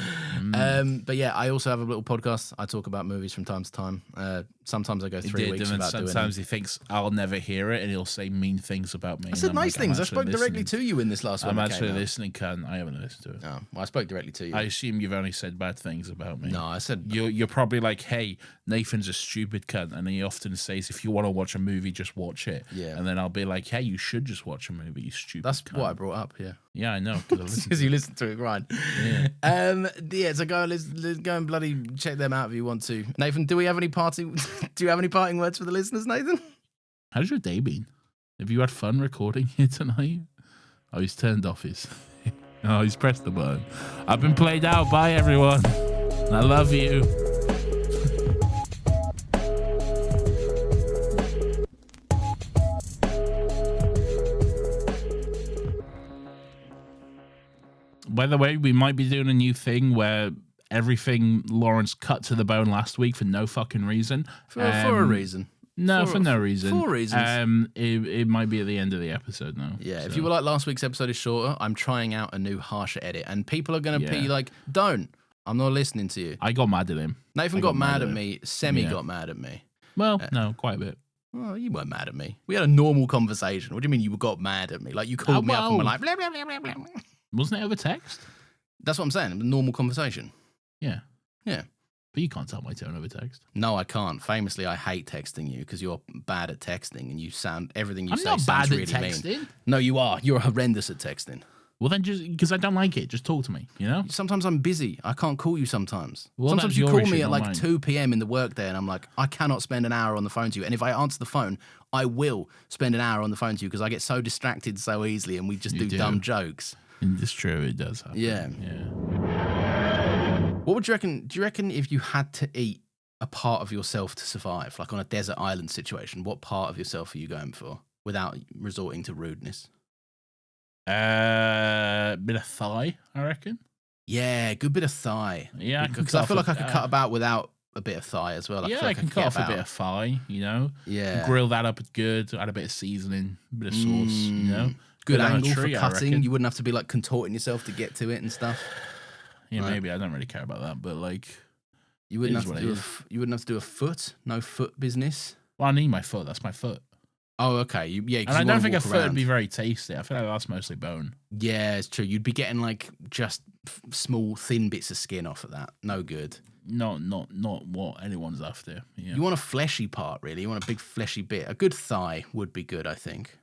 but yeah, I also have a little podcast. I talk about movies from time to time. Sometimes I go 3 weeks and then without doing it. sometimes he thinks I'll never hear it, and he'll say mean things about me. I said nice things. I spoke directly to you in this last one. I'm that actually came out. listening, cunt. I haven't listened to it. Oh, well, I spoke directly to you. I assume you've only said bad things about me. No, I said You're probably like, hey, Nathan's a stupid cunt, and he often says, if you want to watch a movie, just watch it. Yeah. And then I'll be like, hey, you should just watch a movie, you stupid that's cunt. what I brought up. Yeah, Yeah, I know, because you listened to it, right? Yeah. Yeah. So go and bloody check them out if you want to. Nathan, do you have any parting words for the listeners, Nathan? How's your day been? Have you had fun recording here tonight? Oh, he's turned off his. Oh, he's pressed the button. I've been played out. Bye, everyone. I love you. By the way, we might be doing a new thing where everything Lawrence cut to the bone last week for no fucking reason. For a reason. No, for no reason. For reasons. It might be at the end of the episode now. Yeah, so. if you were like last week's episode is shorter, I'm trying out a new harsher edit, and people are going to be like, "Don't! I'm not listening to you." I got mad at him. Nathan got mad at me. Semi got mad at me. Well, no, quite a bit. Well, you weren't mad at me. We had a normal conversation. What do you mean you got mad at me? Like you called me up and were like, blah, blah, blah, blah, blah. Wasn't it over text? That's what I'm saying. A normal conversation. Yeah. Yeah. But you can't tell my tone over text. No, I can't. Famously, I hate texting you because you're bad at texting and everything you I'm say not sounds bad at really texting. mean. No, you are. You're horrendous at texting. Well, then just because I don't like it, just talk to me, you know? Sometimes I'm busy. I can't call you sometimes. Well, Sometimes that's you your call issue, me at not like mine. 2 p.m. in the workday and I'm like, I cannot spend an hour on the phone to you. And if I answer the phone, I will spend an hour on the phone to you because I get so distracted so easily and we just do dumb jokes. It's true, it does happen. Yeah. What would you reckon? Do you reckon if you had to eat a part of yourself to survive, like on a desert island situation, what part of yourself are you going for without resorting to rudeness? Bit of thigh, I reckon. Yeah, good bit of thigh. Yeah, because I feel like I could cut about without a bit of thigh as well. I can cut off a bit of thigh, you know. Yeah, grill that up good, add a bit of seasoning, a bit of sauce, you know. Good Put it on a angle tree, for I cutting. reckon. You wouldn't have to be like contorting yourself to get to it and stuff. Yeah, Right. maybe I don't really care about that, but like, You wouldn't It is have to what do it you wouldn't have to do a foot. No foot business. well, I need my foot. That's my foot, Oh, okay. Yeah, and I don't think a foot would be very tasty. I feel like that's mostly bone. Yeah, it's true. You'd be getting like just small, thin bits of skin off of that. No good. Not what anyone's after. Yeah. You want a fleshy part, really. You want a big fleshy bit. A good thigh would be good, I think.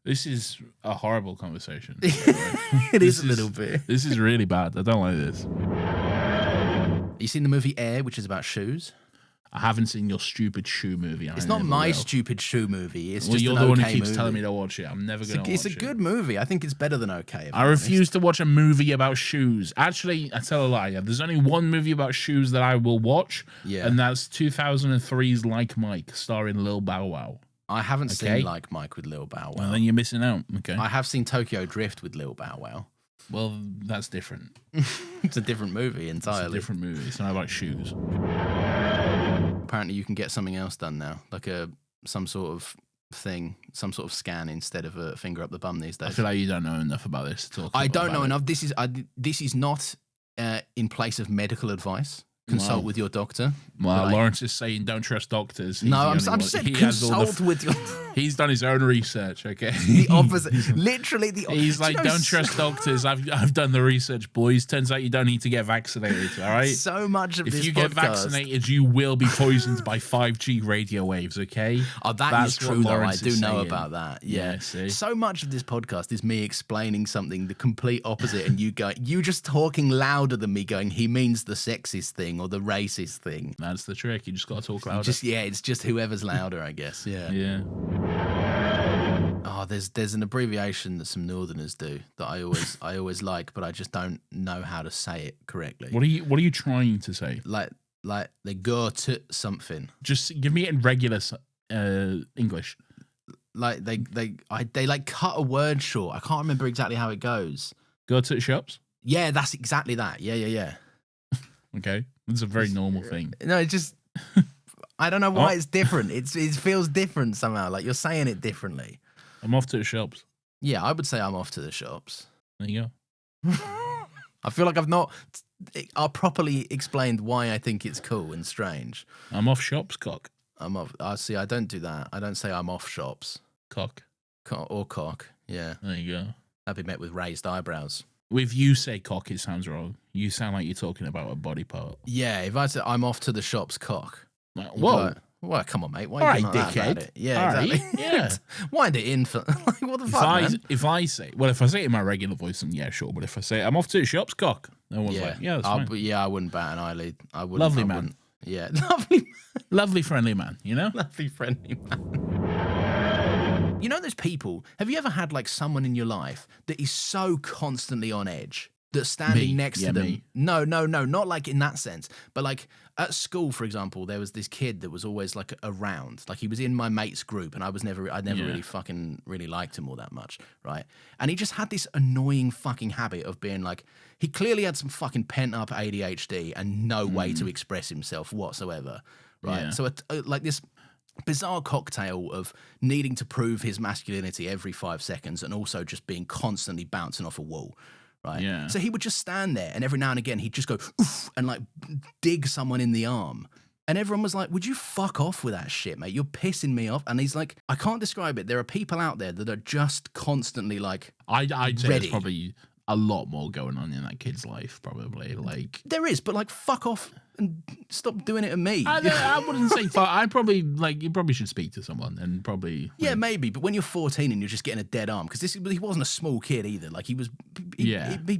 This is a horrible conversation. It is a little bit. This is really bad. I don't like this. You seen the movie Air, which is about shoes? I haven't seen your stupid shoe movie. It's not my stupid shoe movie. It's Well, just you're an the one who okay keeps movie. telling me to watch it. I'm never going to watch It's a it. good movie. I think it's better than okay. if I I'm refuse to watch a movie about shoes. Actually, I tell a lie. Yeah. There's only one movie about shoes that I will watch, Yeah. and that's 2003's Like Mike, starring Lil Bow Wow. I haven't Okay. seen Like Mike with Lil Bow Wow. Well, then you're missing out. Okay. I have seen Tokyo Drift with Lil Bow Wow. Well, that's different. It's a different movie It's entirely. a different movie. It's not about shoes. Apparently, you can get something else done now, like some sort of thing, some sort of scan instead of a finger up the bum these days. I feel like you don't know enough about this to talk I don't about know it. enough. This is not in place of medical advice. Consult Wow. with your doctor. Well, Like- Lawrence is saying don't trust doctors. He's No, the I'm only one- saying he has all the consult with your. He's done his own research, okay? The opposite. Literally the opposite. He's like, don't trust doctors. I've done the research, boys. Turns out you don't need to get vaccinated, all right? So much of If this you get podcast- vaccinated, you will be poisoned by 5G radio waves, okay? Oh, That's is true, what though. I Lawrence do is know saying. about that. Yeah. Yeah, see? So much of this podcast is me explaining something the complete opposite, and you just talking louder than me, going, he means the sexist thing or the racist thing. That's the trick. You just got to talk louder. It's just whoever's louder, I guess. Yeah. yeah. Oh, there's an abbreviation that some Northerners do that I always like, but I just don't know how to say it correctly. What are you trying to say? Like they go to something. Just give me it in regular English. Like they like cut a word short. I can't remember exactly how it goes. Go to shops? Yeah, that's exactly that. Yeah. Okay. It's a very normal thing. No, it just I don't know why it's different. It feels different somehow. Like you're saying it differently. I'm off to the shops. Yeah, I would say I'm off to the shops. There you go. I feel like I've not properly explained why I think it's cool and strange. I'm off shops, cock. I'm off. I see. I don't do that. I don't say I'm off shops. Cock. Or cock. Yeah, There you go. that'd be met with raised eyebrows. If you say cock, it sounds wrong. You sound like you're talking about a body part. Yeah, if I say I'm off to the shops, cock. Like, you'd be whoa. like, well, come on, mate. Why All are right, you getting like that dickhead. about it? Yeah, All right, exactly. yeah. Wind it in for like what the fuck, man? If I say it in my regular voice, then yeah, sure. But if I say I'm off to the shops, cock, no one's like, yeah, that's fine. But yeah, I wouldn't bat an eyelid. I wouldn't. Lovely I man. wouldn't. Yeah, lovely, Lovely, friendly man, you know? lovely, friendly man. You know, there's people. Have you ever had like someone in your life that is so constantly on edge that standing Me. next Yeah, to them? me. No, not like in that sense, but like at school, for example, there was this kid that was always like around. Like he was in my mate's group, and I'd never Yeah. really liked him all that much, right? And he just had this annoying fucking habit of being like, he clearly had some fucking pent up ADHD and no way to express himself whatsoever, right? Yeah. So like this bizarre cocktail of needing to prove his masculinity every 5 seconds and also just being constantly bouncing off a wall, right? Yeah. So he would just stand there, and every now and again he'd just go oof and like dig someone in the arm. And everyone was like, would you fuck off with that shit, mate? You're pissing me off. And he's like, I can't describe it. There are people out there that are just constantly like, I'd say ready. a lot more going on in that kid's life, probably. Like there is, but like, fuck off and stop doing it to me. I wouldn't say fuck. I'd probably like you probably should speak to someone and probably yeah, maybe. But when you're 14 and you're just getting a dead arm, because he wasn't a small kid either. Like he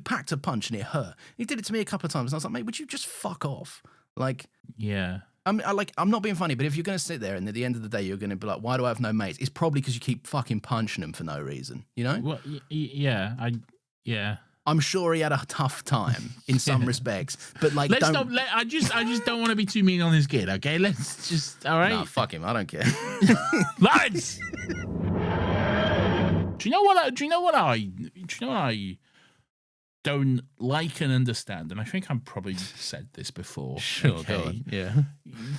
packed a punch and it hurt. He did it to me a couple of times, and I was like, mate, would you just fuck off? Like yeah. I'm not being funny, but if you're going to sit there and at the end of the day you're going to be like, why do I have no mates? It's probably because you keep fucking punching them for no reason, you know? Well, yeah, I'm sure he had a tough time in some respects, but like, I just don't want to be too mean on this kid. Okay, let's just all right. Nah, fuck him. I don't care. Lads, do you know what I don't like and understand? And I think I've probably said this before. Sure, okay? go on. Yeah.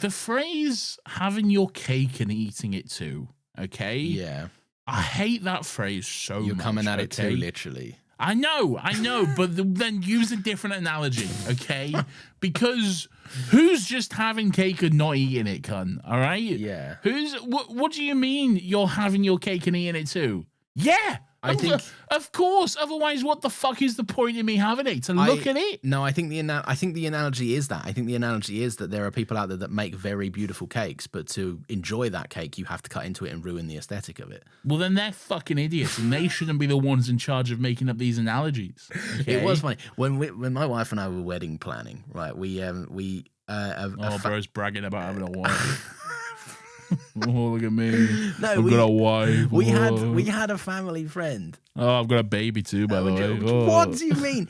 The phrase "having your cake and eating it too." Okay. Yeah. I hate that phrase so much. You're coming at it okay? too, literally. I know, but then use a different analogy, okay? Because who's just having cake and not eating it, cunt? All right? Yeah. What do you mean you're having your cake and eating it too? Yeah. I think, of course. Otherwise, what the fuck is the point in me having it? To look at it? No, I think the analogy is that. I think the analogy is that there are people out there that make very beautiful cakes, but to enjoy that cake, you have to cut into it and ruin the aesthetic of it. Well, then they're fucking idiots, and they shouldn't be the ones in charge of making up these analogies. Okay? It was funny when my wife and I were wedding planning. Right, bro's bragging about having a wife. Oh, look at me. No, I've got a wife. We had a family friend. Oh, I've got a baby too, by the way. Oh. What do you mean?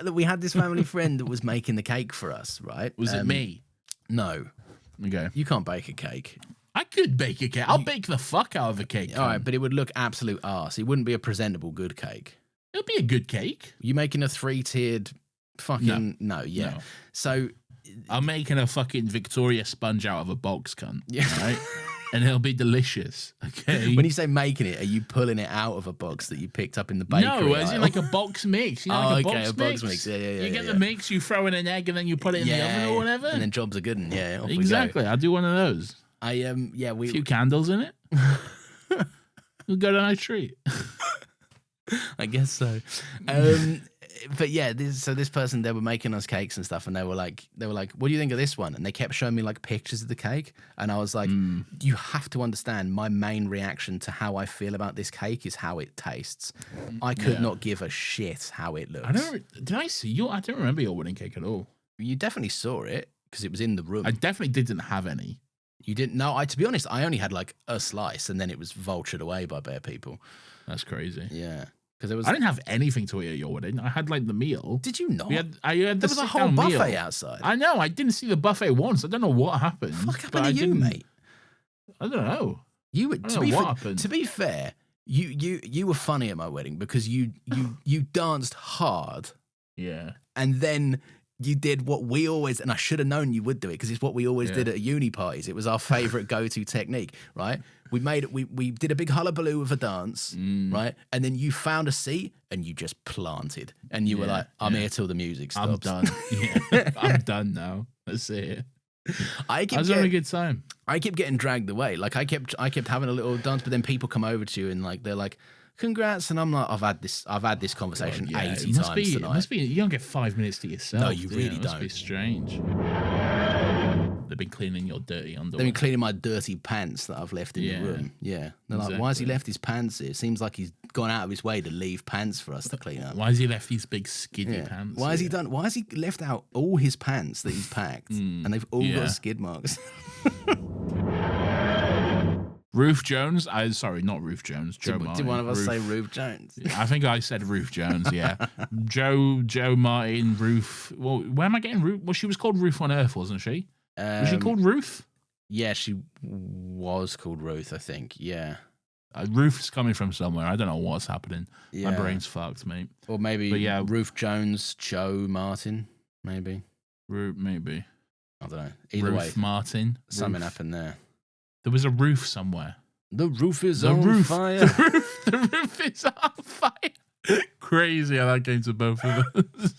We had this family friend that was making the cake for us, right? Was it me? No. Okay. You can't bake a cake. I could bake a cake. I'll bake the fuck out of a cake. All right, but it would look absolute arse. It wouldn't be a presentable good cake. It'll be a good cake. You making a 3-tiered fucking... No, yeah. No. So... I'm making a fucking Victoria sponge out of a box, cunt. Yeah. Right? And it'll be delicious. Okay. When you say making it, are you pulling it out of a box that you picked up in the bakery? No, as in aisle? like a box mix. You know, like a box mix. Yeah. You get the mix, you throw in an egg, and then you put it in the oven or whatever. And then jobs are good. And off exactly. we go. I'll do one of those. A few candles in it. We'll go to a nice treat. I guess so. But yeah, this person, they were making us cakes and stuff, and they were like, what do you think of this one? And they kept showing me like pictures of the cake, and I was like, you have to understand, my main reaction to how I feel about this cake is how it tastes. I could not give a shit how it looks. Did I see you? I don't remember your wedding cake at all. You definitely saw it because it was in the room. I definitely didn't have any. You didn't? No, to be honest, I only had like a slice, and then it was vultured away by bare people. That's crazy. Yeah. I didn't have anything to eat at your wedding. I had like the meal. Did you not? I had there was a whole buffet outside. I know. I didn't see the buffet once. I don't know what happened. What the fuck happened to you, mate? I don't know. You were. Happened. To be fair, you were funny at my wedding because you danced hard. Yeah. And then you did what we always, and I should have known you would do it because it's what we always did at uni parties. It was our favorite go-to technique, right? We did a big hullabaloo of a dance, right? And then you found a seat and you just planted, and you were like, "I'm here till the music stops." I'm done. Yeah, I'm done now. That's it. I was having a good time. I kept getting dragged away. Like I kept having a little dance, but then people come over to you and like they're like, "Congrats!" And I'm like, "I've had this conversation 80 times tonight." It must be. You don't get 5 minutes to yourself. No, you really don't. It must be strange. They've been cleaning your dirty underwear. They've been cleaning my dirty pants that I've left in the room. Yeah. They're like, why has he left his pants here? It seems like he's gone out of his way to leave pants for us to clean up. Why has he left these big skinny pants? Why has he left out all his pants that he's packed and they've all got skid marks? Roof Jones? Sorry, not Roof Jones. Joe Martin. Did one of us say Roof Jones? I think I said Roof Jones, yeah. Joe Martin, Roof. Well, where am I getting Roof? Well, she was called Roof on Earth, wasn't she? Was she called Ruth? Yeah, she was called Ruth, I think. Yeah. Ruth's coming from somewhere. I don't know what's happening. Yeah. My brain's fucked, mate. Or maybe Ruth Jones, Joe Martin, maybe. Maybe. I don't know. Either way. Martin. Something happened there. There was a roof somewhere. The roof is on fire. The roof is on fire. Crazy how that came to both of us.